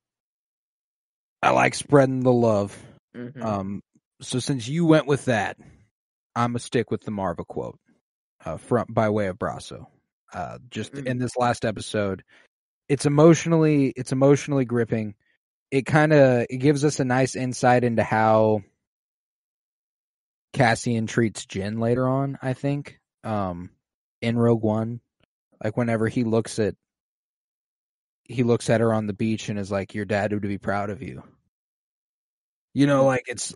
like spreading the love. Mm-hmm. So since you went with that, I'm gonna stick with the Marva quote from by way of Brasso. Just in this last episode, it's emotionally gripping. It gives us a nice insight into how Cassian treats Jyn later on, I think. In Rogue One. Like whenever he looks at her on the beach and is like, your dad would be proud of you. You know, like it's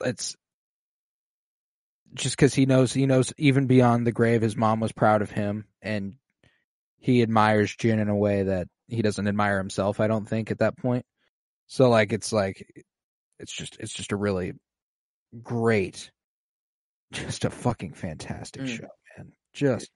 just because he knows even beyond the grave, his mom was proud of him, and he admires Jyn in a way that he doesn't admire himself, I don't think, at that point. So it's just a really great, just a fucking fantastic show, man. Just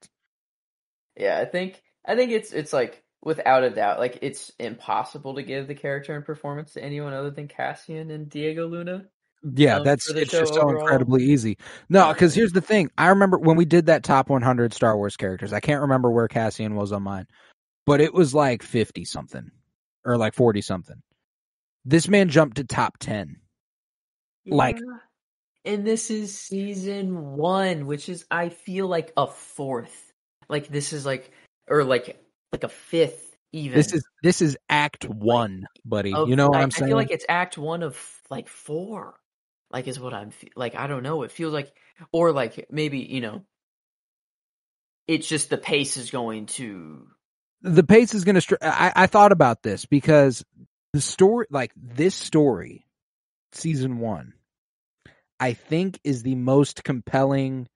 yeah, I think it's like without a doubt, like it's impossible to give the character and performance to anyone other than Cassian and Diego Luna. yeah, For the it's show just so overall. incredibly easy. No, because here's the thing. I remember when we did that top 100 Star Wars characters. I can't remember where Cassian was on mine, but it was like 50 something or like 40 something. This man jumped to top 10. Yeah. Like, and this is season 1, which is I feel like a 4th. Like this is like or like a 5th even. This is act 1, buddy. You know what I'm saying? I feel like it's act 1 of like 4. Like is what I'm like I don't know. It feels like or like maybe, you know, it's just the pace is going to I thought about this because the story, like this story, season 1, I think is the most compelling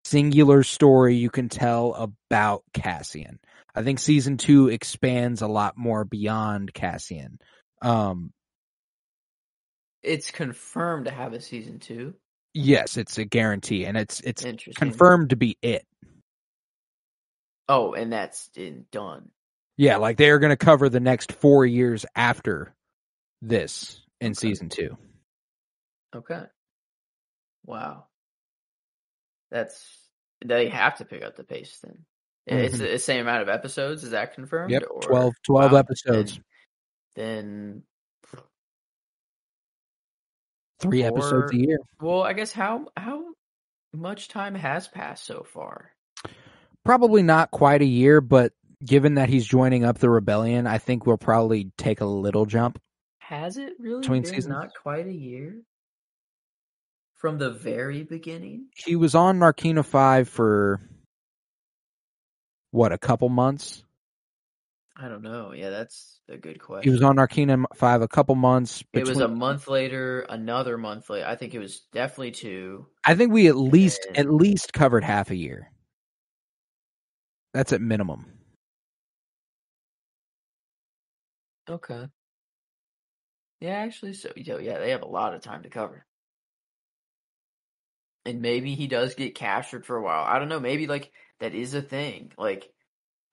singular story you can tell about Cassian. I think season 2 expands a lot more beyond Cassian. It's confirmed to have a season 2. Yes, it's a guarantee, and it's confirmed to be it. Oh, and that's done. Yeah, like they are going to cover the next 4 years after this in season 2. Okay. Wow. They have to pick up the pace then. It's the same amount of episodes. Is that confirmed? Yep, or 12 episodes. Then 3 episodes a year. Well, I guess how much time has passed so far? Probably not quite a year, but given that he's joining up the rebellion, I think we'll probably take a little jump. Has it really between been seasons? Not quite a year? From the very beginning? He was on Narkina 5 for what, a couple months? I don't know. Yeah, that's a good question. He was on Narkina 5 a couple months. It was a month later, another month later. I think it was definitely 2. I think we at least covered half a year. That's at minimum. Okay. Yeah, actually, so yeah, they have a lot of time to cover. And maybe he does get captured for a while. I don't know. Maybe like that is a thing. Like,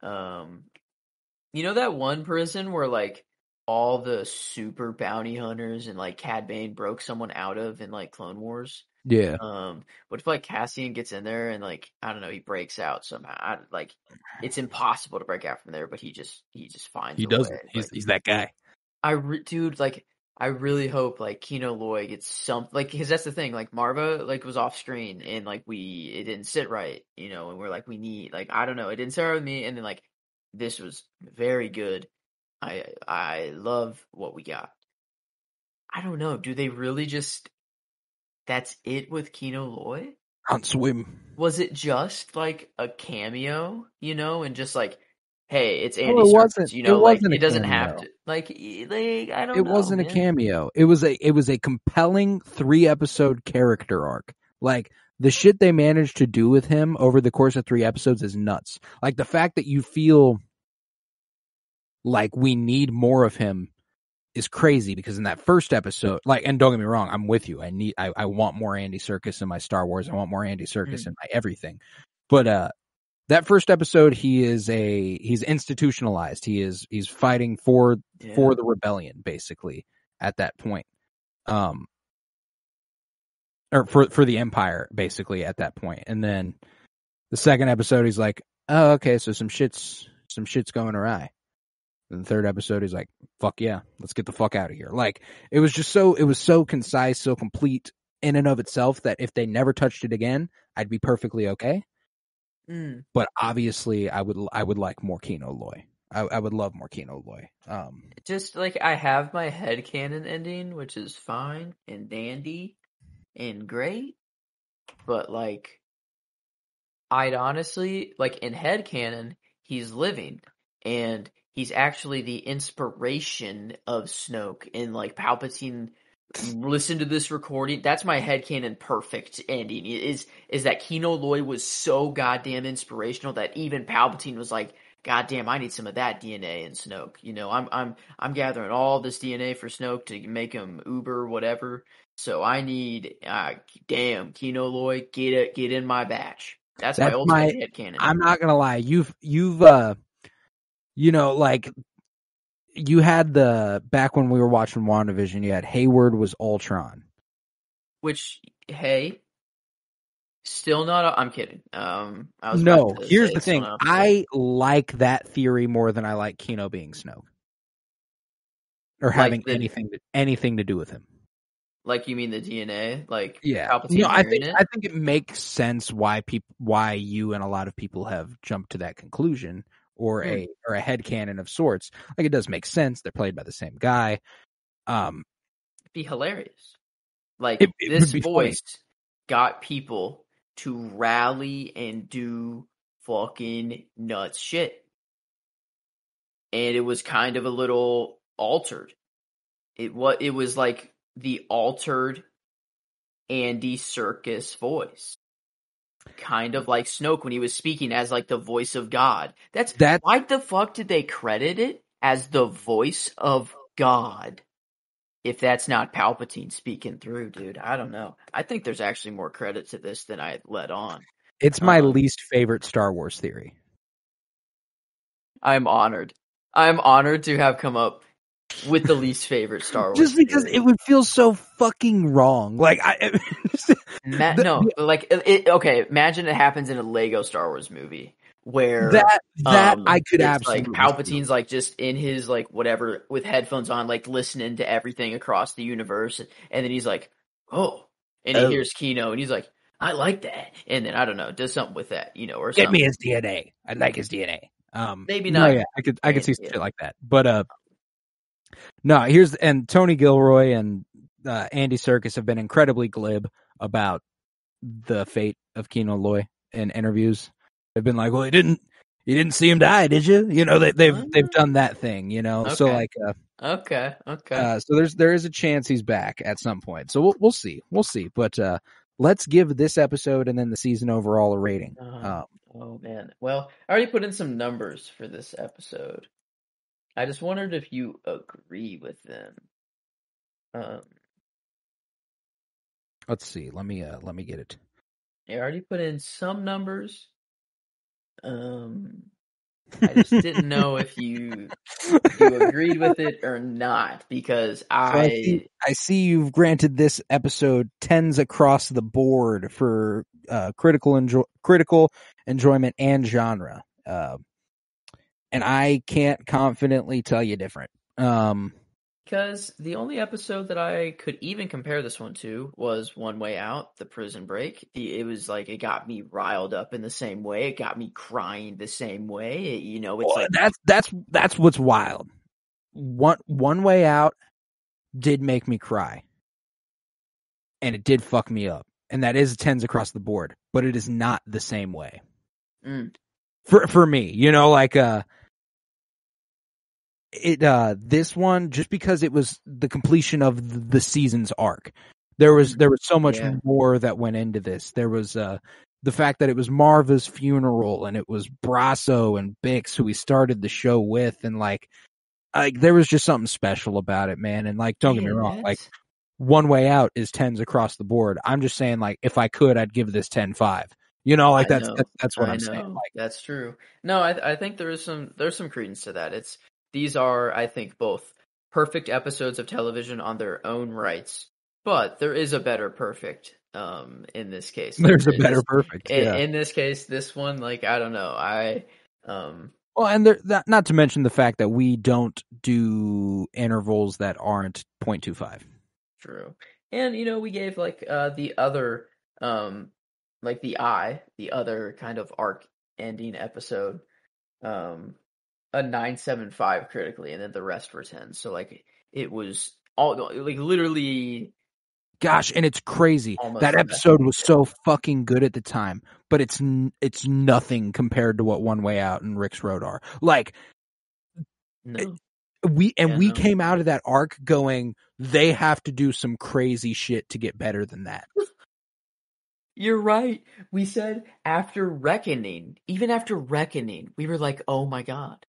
you know that one prison where like all the super bounty hunters and like Cad Bane broke someone out of in like Clone Wars? Yeah. What if like Cassian gets in there and like I don't know, he breaks out somehow? Like it's impossible to break out from there, but he just finds. He does it. He's that guy. Dude, like I really hope like Kino Loy gets some like because that's the thing like Marva like was off screen and like it didn't sit right and we're like we need like I don't know it didn't sit right with me and then like this was very good. I love what we got. I don't know. Do they really just that's it with Kino Loy? Can't swim. Was it just like a cameo, and just like, hey, it's No, Andy it Serkis, wasn't. It like wasn't a it doesn't have cameo. to like I It don't know, wasn't a man. cameo. It was a compelling 3-episode character arc. Like the shit they managed to do with him over the course of 3 episodes is nuts. Like the fact that you feel like we need more of him is crazy because in that first episode, like, and don't get me wrong, I'm with you. I want more Andy Serkis in my Star Wars. I want more Andy Serkis in my everything. But that first episode, he's institutionalized. He's fighting for the rebellion, basically, at that point. Or for the Empire, basically, at that point. And then the second episode, he's like, oh, okay, so some shit's going awry. And the third episode, he's like, fuck yeah, let's get the fuck out of here. Like, it was so concise, so complete in and of itself that if they never touched it again, I'd be perfectly okay. But obviously, I would like more Kino Loy. I would love more Kino Loy. Just like I have my headcanon ending, which is fine and dandy and great, but like I'd honestly like in headcanon, he's living and he's actually the inspiration of Snoke and like Palpatine listen to this recording. That's my headcanon perfect ending is that Kino Loy was so goddamn inspirational that even Palpatine was like, God damn, I need some of that DNA in Snoke. I'm gathering all this DNA for Snoke to make him uber whatever. So I need damn Kino Loy, get in my batch. That's my ultimate headcanon. I'm not gonna lie, you've like you had back when we were watching WandaVision, you had Hayward was Ultron. Which, hey, still not. I'm kidding. Here's the thing. I like that theory more than I like Kino being Snoke, or having anything to do with him. Like you mean the DNA? Like yeah. Palpatine No, I think it makes sense why you and a lot of people have jumped to that conclusion. Or a headcanon of sorts. Like it does make sense. They're played by the same guy. It'd be hilarious. Like this voice got people to rally and do fucking nuts shit. And it was kind of a little altered. It was like the altered Andy Serkis voice. Kind of like Snoke when he was speaking as like the voice of God. Why the fuck did they credit it as the voice of God if that's not Palpatine speaking through, dude? I don't know. I think there's actually more credit to this than I let on. It's my least favorite Star Wars theory. I'm honored. I'm honored to have come up with the least favorite Star Wars just because theory. It would feel so fucking wrong. Like okay, imagine it happens in a Lego Star Wars movie where that I could absolutely like Palpatine's like just in his like whatever with headphones on, like listening to everything across the universe, and then he's like, oh, and he hears Kino, and he's like, I like that, and then I don't know, does something with that, or get something. me his DNA. I like his DNA. Maybe not. No, yeah, I could see some shit like that, but no, and Tony Gilroy and Andy Serkis have been incredibly glib about the fate of Kino Loy in interviews. They've been like, well, you didn't see him die, did you? They've done that thing, Okay. So like, okay. So there is a chance he's back at some point. So we'll see, but let's give this episode and then the season overall a rating. Oh man, well, I already put in some numbers for this episode. I just wondered if you agree with them. Let's see. Let me get it. I already put in some numbers. I just didn't know if you agreed with it or not because I see you've granted this episode 10s across the board for critical enjoyment and genre. And I can't confidently tell you different. Because the only episode that I could even compare this one to was One Way Out, the prison break. It was like, it got me riled up in the same way. It got me crying the same way. It's like, That's what's wild. One Way Out did make me cry. And it did fuck me up. And that is 10s across the board. But it is not the same way. For me. This one, just because it was the completion of the season's arc. There was so much more that went into this. There was the fact that it was Marva's funeral and it was Brasso and Bix who we started the show with, and there was just something special about it, man. And don't get me wrong, One Way Out is 10s across the board. I'm just saying, if I could, I'd give this 10-5. That's what I'm saying. That's true. No, I think there's some credence to that. These are, I think, both perfect episodes of television on their own rights, but there is a better perfect in this case. There's a better perfect. In this case, this one, I don't know. Well, and not to mention the fact that we don't do intervals that aren't 0.25. True. And, we gave, the other, the other kind of arc ending episode, a 9.75 critically, and then the rest were 10. So, it was all, literally... Gosh, and it's crazy. That episode was so fucking good at the time, but it's nothing compared to what One Way Out and Rix Road are. No. We came out of that arc going, they have to do some crazy shit to get better than that. You're right. We said even after Reckoning, we were like, oh my god.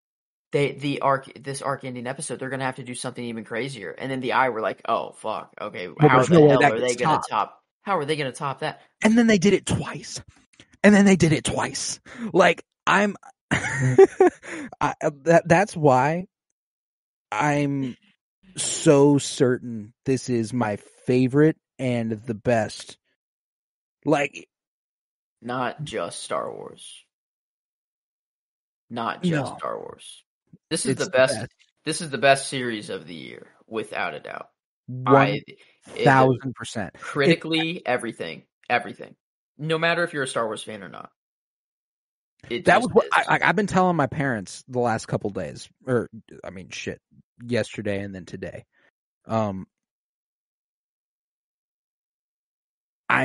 This arc ending episode, they're gonna have to do something even crazier. And then we're like, oh fuck, okay, how the hell are they gonna top? How are they gonna top that? And then they did it twice. That's why I'm so certain this is my favorite and the best. Not just Star Wars. Star Wars. This is the best. This is the best series of the year, without a doubt. 1,000%. Critically, everything. No matter if you're a Star Wars fan or not. That was what I've been telling my parents the last couple days, yesterday and then today. I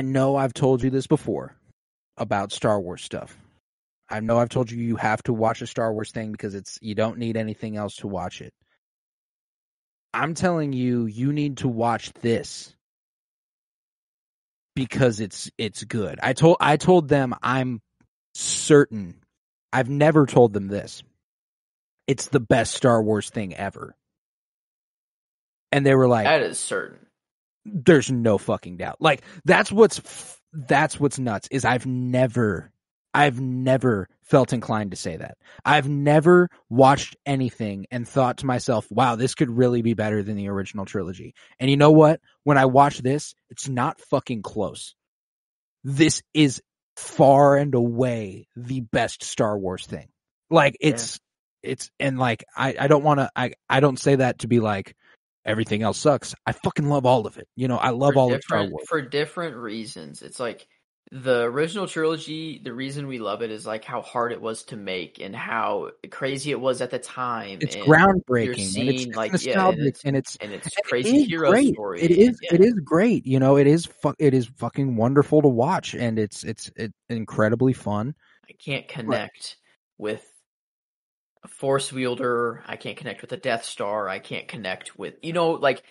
know I've told you this before about Star Wars stuff. I know I've told you have to watch a Star Wars thing because you don't need anything else to watch it. I'm telling you need to watch this because it's good. I told them I'm certain. I've never told them this. It's the best Star Wars thing ever. And they were like, that is certain. There's no fucking doubt. That's what's nuts is I've never felt inclined to say that. I've never watched anything and thought to myself, wow, this could really be better than the original trilogy. And you know what? When I watch this, it's not fucking close. This is far and away the best Star Wars thing. I don't say that to be everything else sucks. I fucking love all of it. I love all of Star Wars. For different reasons. It's the original trilogy, the reason we love it is how hard it was to make and how crazy it was at the time. It's groundbreaking. It's nostalgic and it's crazy hero story. It is great. It is fucking wonderful to watch, and it's incredibly fun. I can't connect with a Force wielder. I can't connect with a Death Star. I can't connect with that's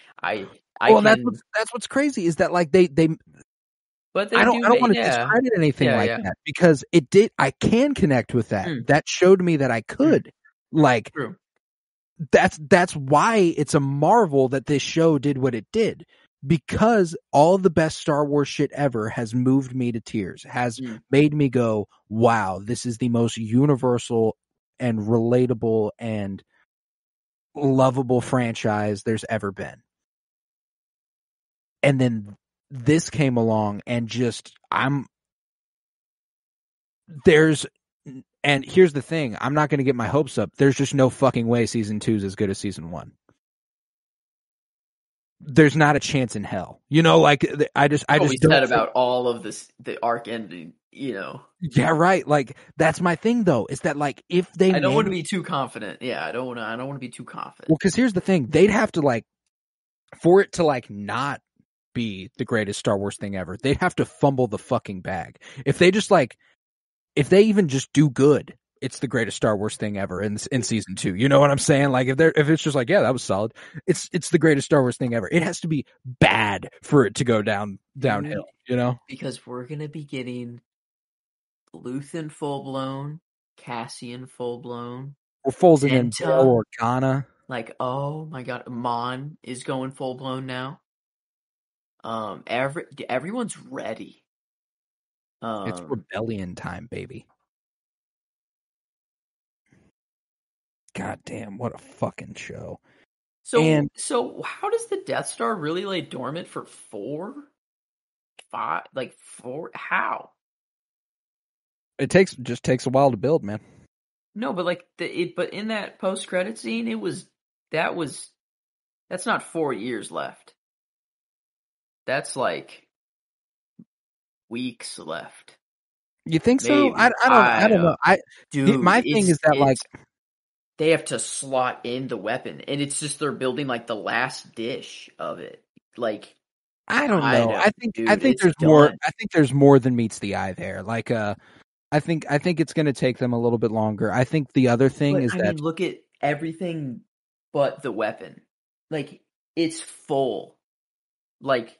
what's crazy is that they. But I don't want to discredit anything that because it did. I can connect with that. That showed me that I could. True. That's why it's a marvel that this show did what it did, because all the best Star Wars shit ever has moved me to tears, has made me go, wow, this is the most universal and relatable and lovable franchise there's ever been. And then this came along and and here's the thing, I'm not going to get my hopes up. There's just no fucking way season 2 is as good as season 1. there's not a chance in hell. You know, like I just What we don't said think- about all of this, the arc ending. You know, Yeah, right. Like that's my thing though. Is that like if they I don't want to be too confident. Yeah, I don't want to be too confident. Well, because here's the thing, they'd have to like for it to like not be the greatest Star Wars thing ever. They'd have to fumble the fucking bag. If they just like, if they even just do good, it's the greatest Star Wars thing ever in season 2. You know what I'm saying? Like if it's just like, yeah, that was solid. It's the greatest Star Wars thing ever. It has to be bad for it to go downhill. You know? Because we're gonna be getting Luthen full blown, Cassian full blown, Or Foles in Zenta. Bail Organa. Like, oh my god, Mon is going full blown now. Everyone's ready. It's rebellion time, baby. God damn, what a fucking show. So how does the Death Star really lay dormant for 4, 5, like 4? How? It just takes a while to build, man. No, but like but in that post credit scene, that's not 4 years left. That's like weeks left. You think so? Maybe. I don't know. Dude, my thing is that like they have to slot in the weapon, and it's just they're building like the last dish of it. Like I don't know. I think there's done. more. I think there's more than meets the eye there. Like I think it's going to take them a little bit longer. I think the other thing is I mean, look at everything but the weapon. Like it's full. Like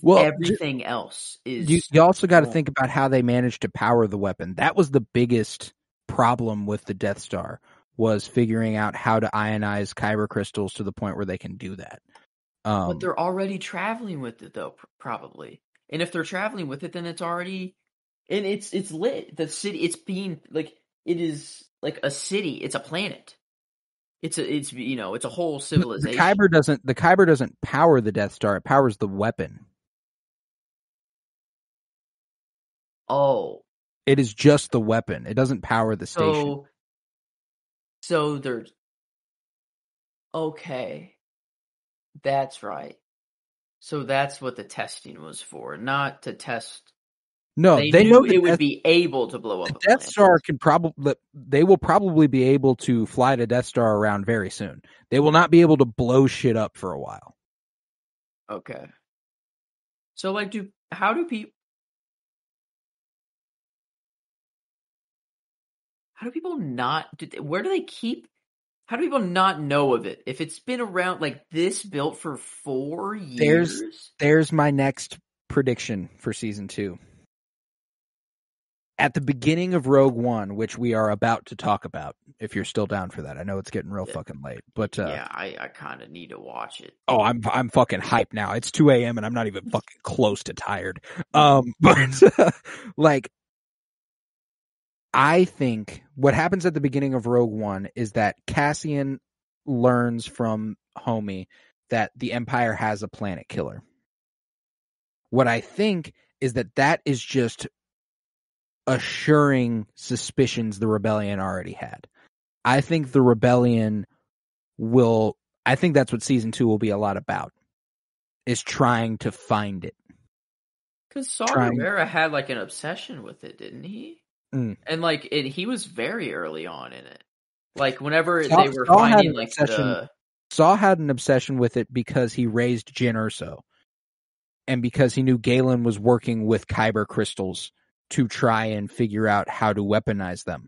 everything else is. You also got to think about how they managed to power the weapon. That was the biggest problem with the Death Star, was figuring out how to ionize kyber crystals to the point where they can do that. But they're already traveling with it though, probably. And if they're traveling with it, then it's already, and it's lit. The city, it's being like, it is like a city. It's a planet. It's a whole civilization. The kyber doesn't power the Death Star. It powers the weapon. Oh. It is just the weapon. It doesn't power the station. So there's, okay. That's right. So that's what the testing was for, not to test. No, they knew it would be able to blow up. The Death Star they will probably be able to fly the Death Star around very soon. They will not be able to blow shit up for a while. Okay. So like, how do people not, where do they keep, how do people not know of it? If it's been around like this, built for 4 years? There's my next prediction for season 2. At the beginning of Rogue One, which we are about to talk about, if you're still down for that. I know it's getting real fucking late, but yeah, I kind of need to watch it. Oh, I'm fucking hyped now. It's 2 a.m. and I'm not even fucking close to tired. But like, I think what happens at the beginning of Rogue One is that Cassian learns from Homie that the Empire has a planet killer. What I think is that is just assuring suspicions the rebellion already had. I think the rebellion I think that's what season 2 will be a lot about, is trying to find it. Because Saw Gerrera had like an obsession with it, didn't he? Mm. And like he was very early on in it. Like whenever they were finding like Saw had an obsession with it because he raised Jyn Erso, and because he knew Galen was working with kyber crystals to try and figure out how to weaponize them.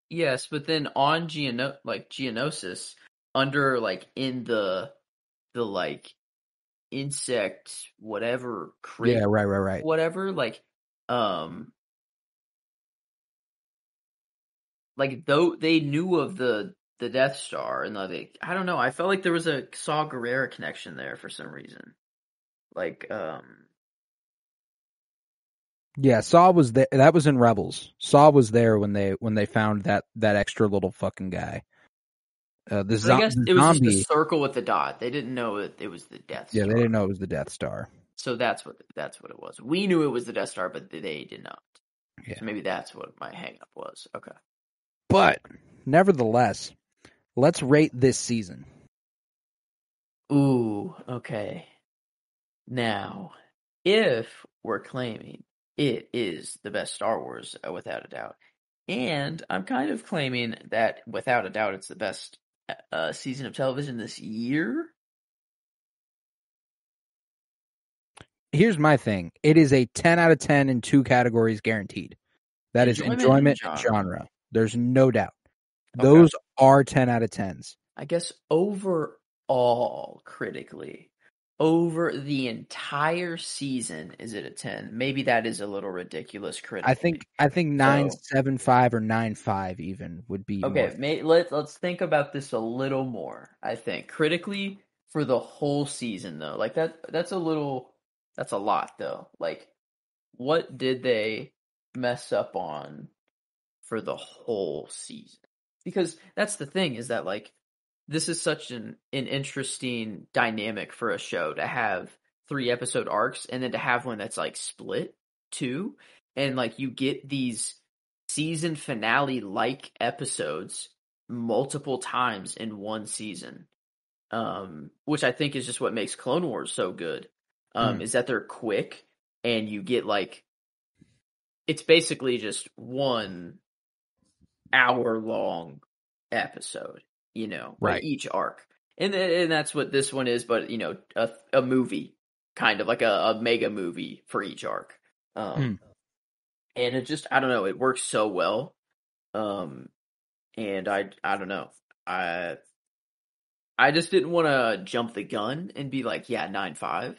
Yes, but then on Geonosis, under like in the like insect whatever crit, yeah, right, whatever, like though they knew of the Death Star, and like I don't know, I felt like there was a Saw Gerrera connection there for some reason. Like yeah, Saw was there. That was in Rebels. Saw was there when they found that extra little fucking guy. I guess it was just the circle with the dot. They didn't know it was the Death Star. Yeah, they didn't know it was the Death Star. So that's what it was. We knew it was the Death Star, but they did not. Yeah. So maybe that's what my hang up was. Okay. But nevertheless, let's rate this season. Ooh, okay. Now, if we're claiming it is the best Star Wars, without a doubt, and I'm kind of claiming that without a doubt it's the best season of television this year. Here's my thing. It is a 10 out of 10 in two categories guaranteed. That is Enjoyment and enjoyment and genre. genre. There's no doubt. Okay. Those are 10 out of 10s. I guess overall, critically, over the entire season, is it a 10? Maybe that is a little ridiculous critically. I think So 9.75 or 9.5 even would be more. okay, let's think about this a little more. I think critically for the whole season though, like that's a lot though. Like what did they mess up on for the whole season? Because that's the thing is that like this is such an interesting dynamic for a show to have 3 episode arcs and then to have one that's like split too. And like you get these season finale like episodes multiple times in one season. Which I think is just what makes Clone Wars so good. Is that they're quick and you get like it's basically just 1 hour long episode, Right. each arc. And that's what this one is, but a movie, kind of like a mega movie for each arc. And it just, I don't know, it works so well. And I don't know. I just didn't want to jump the gun and be like, yeah, 9.5.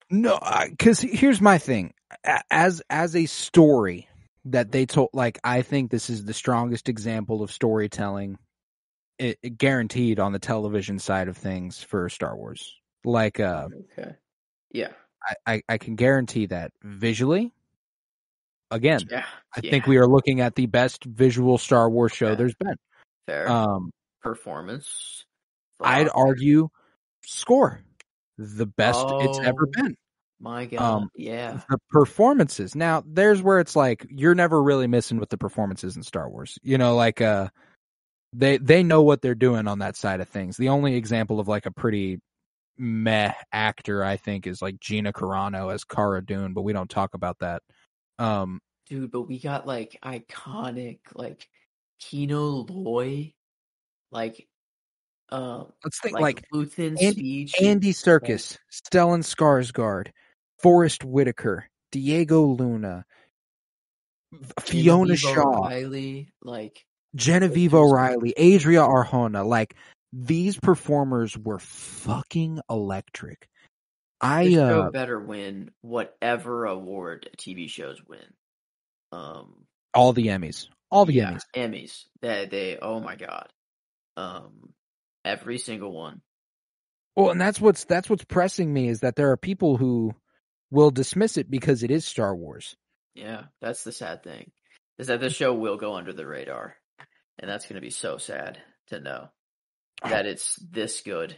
No, because here's my thing. As a story that they told, like, I think this is the strongest example of storytelling, it guaranteed on the television side of things for Star Wars. Like, okay. Yeah. I can guarantee that visually. Again, Yeah. I think we are looking at the best visual Star Wars show Okay. there's been. Fair. Performance. I'd argue score. The best it's ever Oh, been. my God. Yeah. The performances. Now, there's where it's like you're never really missing with the performances in Star Wars. Like they know what they're doing on that side of things. The only example of like a pretty meh actor, I think, is like Gina Carano as Cara Dune, but we don't talk about that. Dude, but we got like iconic like Kino Loy, like let's think like like Luthen's Andy, speech. Andy Serkis, Stellan Skarsgård, Forrest Whitaker, Diego Luna, Fiona Genevieve Shaw, O'Reilly, like Genevieve just O'Reilly, Adria Arjona, like these performers were fucking electric. this show better win whatever award TV shows win. All the Emmys. All the Emmys. Emmys. They oh my God. Every single one. Well, and that's what's pressing me is that there are people who will dismiss it because it is Star Wars. Yeah, that's the sad thing. Is that this show will go under the radar. And that's going to be so sad to know that it's this good.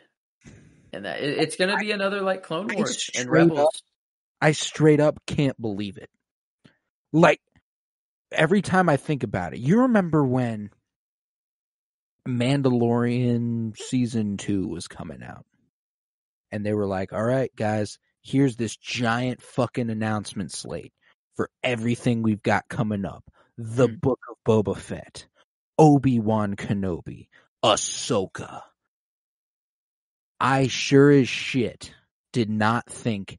And that it's going to be another like Clone Wars and Rebels. I straight up can't believe it. Like, every time I think about it, you remember when Mandalorian Season 2 was coming out? And they were like, all right, guys, here's this giant fucking announcement slate for everything we've got coming up. The Book of Boba Fett, Obi-Wan Kenobi, Ahsoka. I sure as shit did not think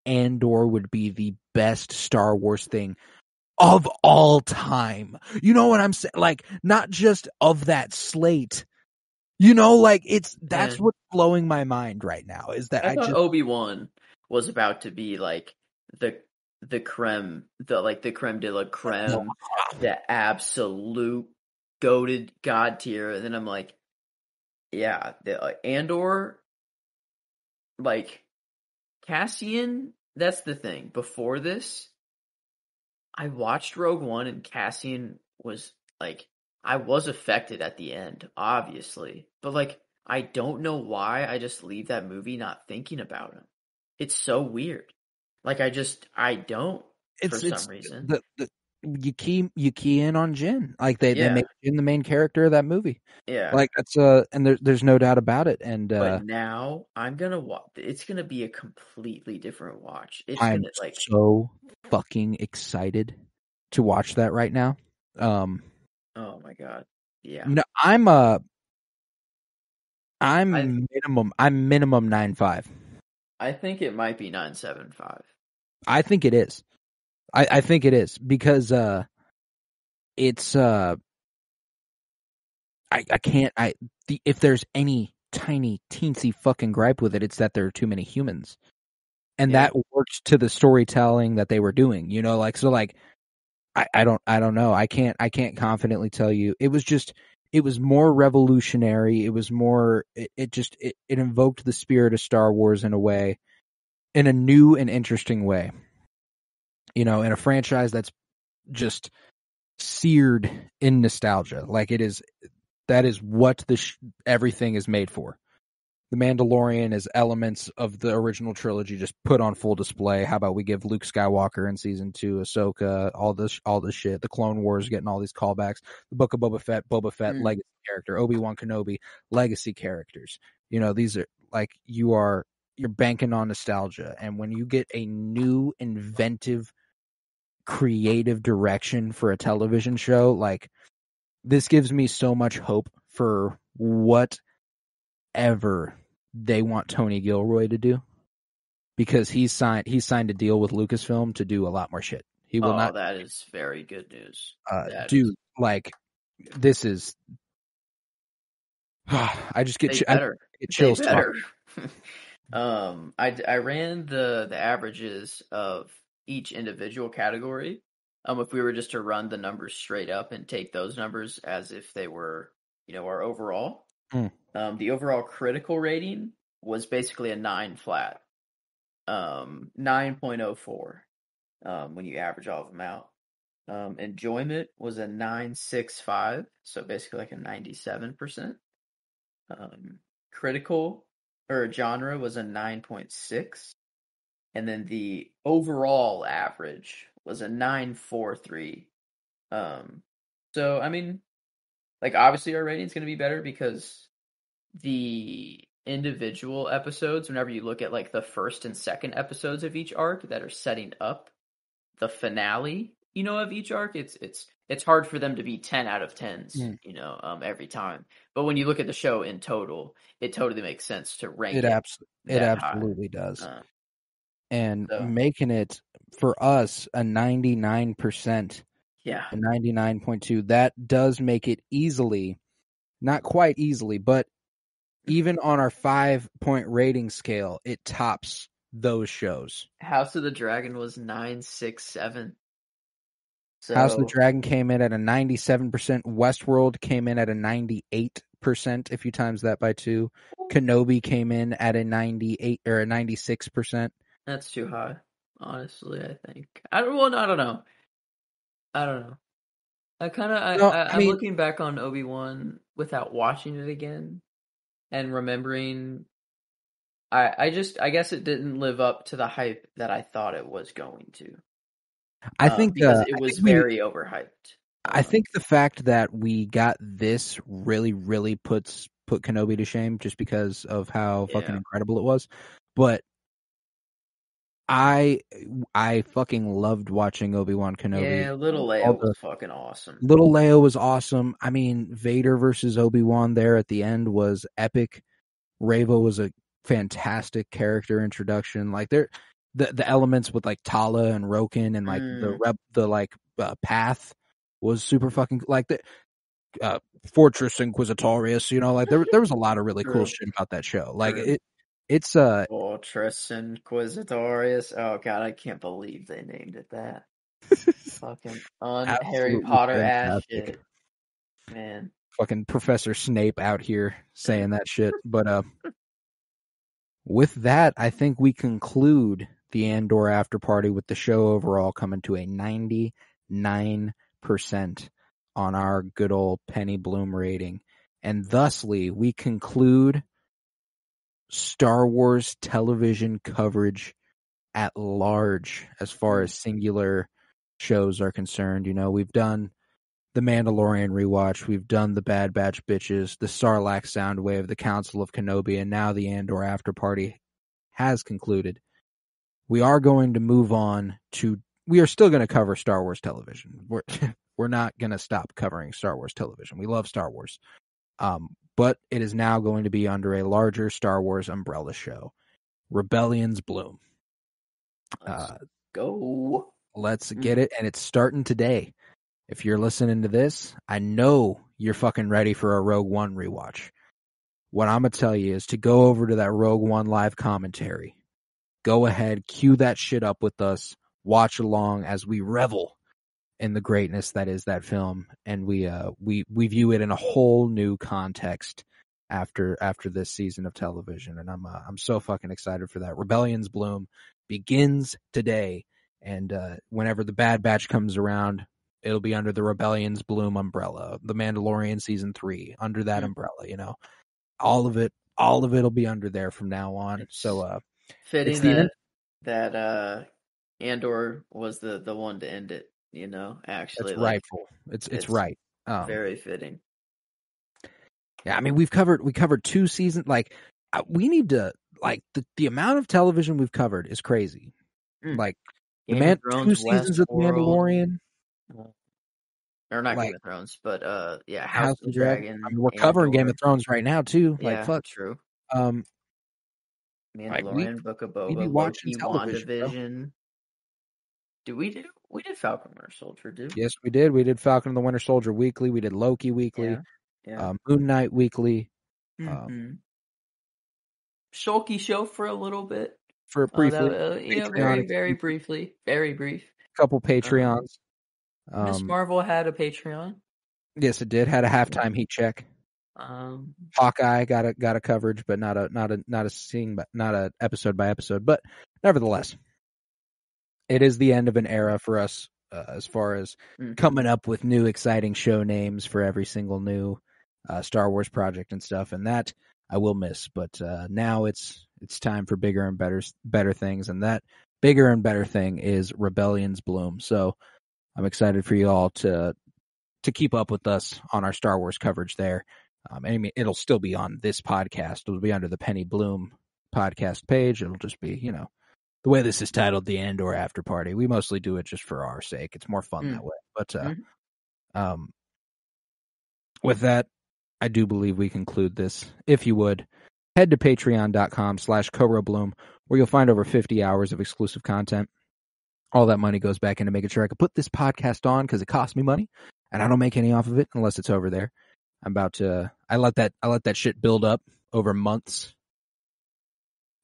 Andor would be the best Star Wars thing of all time. You know what I'm saying? Like, not just of that slate. Like that's what's blowing my mind right now is that I thought Obi-Wan was about to be like the creme, the creme de la creme, the absolute goated god tier. And then I'm like, yeah, the Andor, like Cassian. That's the thing. Before this, I watched Rogue One, and Cassian was like, I was affected at the end, obviously, but like, I don't know why. I just leave that movie not thinking about him. It's so weird. Like I don't for some reason. you key in on Jin. Like they Yeah. make Jin the main character of that movie. Yeah. Like that's and there's no doubt about it. And But now I'm gonna watch. It's gonna be a completely different watch. It's I'm gonna like. so fucking excited to watch that right now. Oh my god. Yeah. No, I'm minimum 9.5. I think it might be 9.75. I think it is. I think it is because it's I can't if there's any tiny teensy fucking gripe with it, it's that there are too many humans. And Yeah. that worked to the storytelling that they were doing, you know, like so like I don't know. I can't confidently tell you. It was more revolutionary. It was more it invoked the spirit of Star Wars in a way, in a new and interesting way. You know, in a franchise that's just seared in nostalgia. Like that is what everything is made for. The Mandalorian is elements of the original trilogy just put on full display. How about we give Luke Skywalker in season 2, Ahsoka, all this shit. The Clone Wars getting all these callbacks. The Book of Boba Fett, legacy character. Obi-Wan Kenobi, legacy characters. You know, these are like you're banking on nostalgia. And when you get a new, inventive, creative direction for a television show, like this gives me so much hope for whatever they want Tony Gilroy to do, because he signed a deal with Lucasfilm to do a lot more shit. He will not. That is very good news. Dude, like this is. I just get chills. They better. I ran the averages of each individual category. If we were just to run the numbers straight up and take those numbers as if they were, you know, our overall. The overall critical rating was basically a 9 flat. 9.04 when you average all of them out. Enjoyment was a 9.65, so basically like a 97%. Critical or genre was a 9.6, and then the overall average was a 9.43. So I mean, like obviously our rating's going to be better because the individual episodes, whenever you look at like the first and second episodes of each arc that are setting up the finale, you know, of each arc, it's hard for them to be 10 out of 10s, you know, every time. But when you look at the show in total, it totally makes sense to rank it. It absolutely does. And making it for us a 99%, yeah, a 99.2, that does make it easily, not quite easily, but even on our 5-point rating scale, it tops those shows. House of the Dragon was 9.67. So House of the Dragon came in at a 97%. Westworld came in at a 98%. If you times that by 2, Kenobi came in at a 98 or a 96%. That's too high, honestly. I think. I don't know. I'm looking back on Obi-Wan without watching it again and remembering. I guess it didn't live up to the hype that I thought it was going to. I think because it was very overhyped. I think the fact that we got this really, really put Kenobi to shame just because of how fucking incredible it was. But I fucking loved watching Obi-Wan Kenobi. Yeah, Little Leia was fucking awesome. Little Leia was awesome. I mean, Vader versus Obi-Wan there at the end was epic. Reva was a fantastic character introduction. Like the elements with like Tala and Roken and like the path was super fucking like the Fortress Inquisitorius, you know, like there was a lot of really cool shit about that show. Like it's Fortress Inquisitorius. Oh god, I can't believe they named it that. Fucking Harry Potter ass shit. Man. Fucking Professor Snape out here saying that shit. But with that, I think we conclude the Andor after party with the show overall coming to a 99% on our good old Penny Bloom rating. And thusly, we conclude Star Wars television coverage at large as far as singular shows are concerned. You know, we've done the Mandalorian rewatch, we've done the Bad Batch bitches, the Sarlacc Soundwave, the Council of Kenobi, and now the Andor After Party has concluded. We are going to move on to. We are still going to cover Star Wars television. We're not going to stop covering Star Wars television. We love Star Wars, but it is now going to be under a larger Star Wars umbrella show, Rebellion's Bloom. Let's go. Let's get it, and it's starting today. If you're listening to this, I know you're fucking ready for a Rogue One rewatch. What I'm going to tell you is to go over to that Rogue One live commentary. Go ahead, cue that shit up with us, watch along as we revel in the greatness that is that film, and we view it in a whole new context after this season of television, and I'm so fucking excited for that. Rebellion's Bloom begins today, and whenever the Bad Batch comes around, it'll be under the Rebellion's Bloom umbrella. The Mandalorian season 3 under that umbrella, you know. All of it'll be under there from now on. So fitting that Andor was the one to end it, you know, actually. It's rightful. It's right. Very fitting. Yeah, I mean we covered 2 seasons. Like we need to the amount of television we've covered is crazy. Like Game of Thrones, 2 seasons of The Mandalorian. Or not Game of Thrones, but House of the Dragon. I mean, we're covering Game of Thrones right now too. Yeah, fuck. True. Mandalorian, Book of Boba, Loki, WandaVision. We did Falcon Winter Soldier, dude. Yes, we did. We did Falcon and the Winter Soldier weekly. We did Loki weekly. Yeah. Moon Knight weekly. Shulky show for a little bit. For briefly. Very briefly. Very brief. Couple Patreons. Miss Marvel had a Patreon. Yes, it did. Had a halftime heat check. Hawkeye got a coverage, but not a episode by episode. But nevertheless, it is the end of an era for us as far as coming up with new exciting show names for every single new Star Wars project and stuff, and that I will miss. But now it's time for bigger and better things, and that bigger and better thing is Rebellion's Bloom. So I'm excited for you all to keep up with us on our Star Wars coverage there. I mean, it'll still be on this podcast. It'll be under the Penny Bloom podcast page. It'll just be, you know, the way this is titled, the Andor After Party. We mostly do it just for our sake. It's more fun that way. But with that, I do believe we conclude this. If you would, head to patreon.com/CoroBloom, where you'll find over 50 hours of exclusive content. All that money goes back into making sure I can put this podcast on because it costs me money, and I don't make any off of it unless it's over there. I let that shit build up over months.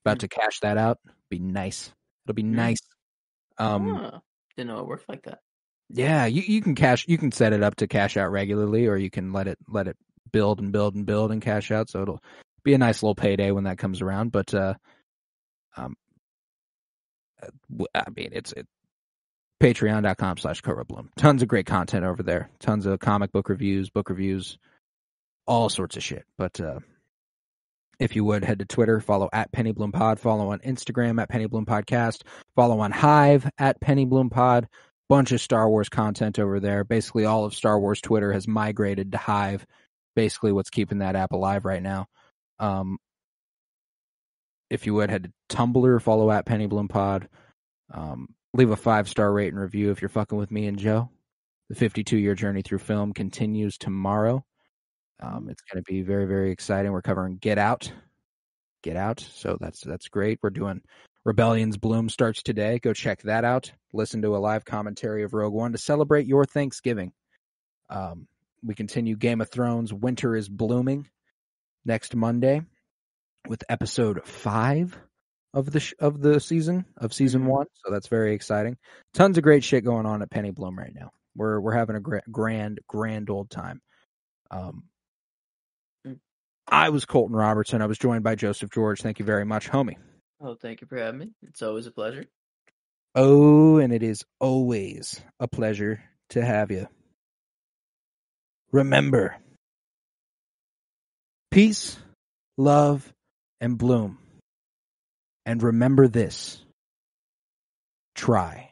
About to cash that out. Be nice. It'll be nice. Didn't know it worked like that. Yeah, you can set it up to cash out regularly, or you can let it build and build and build and cash out. So it'll be a nice little payday when that comes around. But I mean, it's patreon.com/CoroBloom. Tons of great content over there. Tons of comic book reviews, all sorts of shit. But if you would, head to Twitter, follow @PennyBloomPod, follow on Instagram @PennyBloomPodcast, follow on Hive @PennyBloomPod. Bunch of Star Wars content over there. Basically, all of Star Wars Twitter has migrated to Hive. Basically, what's keeping that app alive right now. If you would, head to Tumblr, follow @PennyBloomPod. Leave a 5-star rate and review if you're fucking with me and Joe. The 52-year journey through film continues tomorrow. It's going to be very, very exciting. We're covering Get Out. So that's great. We're doing Rebellion's Bloom starts today. Go check that out. Listen to a live commentary of Rogue One to celebrate your Thanksgiving. We continue Game of Thrones. Winter is Blooming next Monday with episode 5 of the season 1. So that's very exciting. Tons of great shit going on at Penny Bloom right now. We're having a grand old time. I was Colton Robertson. I was joined by Joseph George. Thank you very much, homie. Oh, thank you for having me. It's always a pleasure. Oh, and it is always a pleasure to have you. Remember, peace, love, and bloom. And remember this. Try.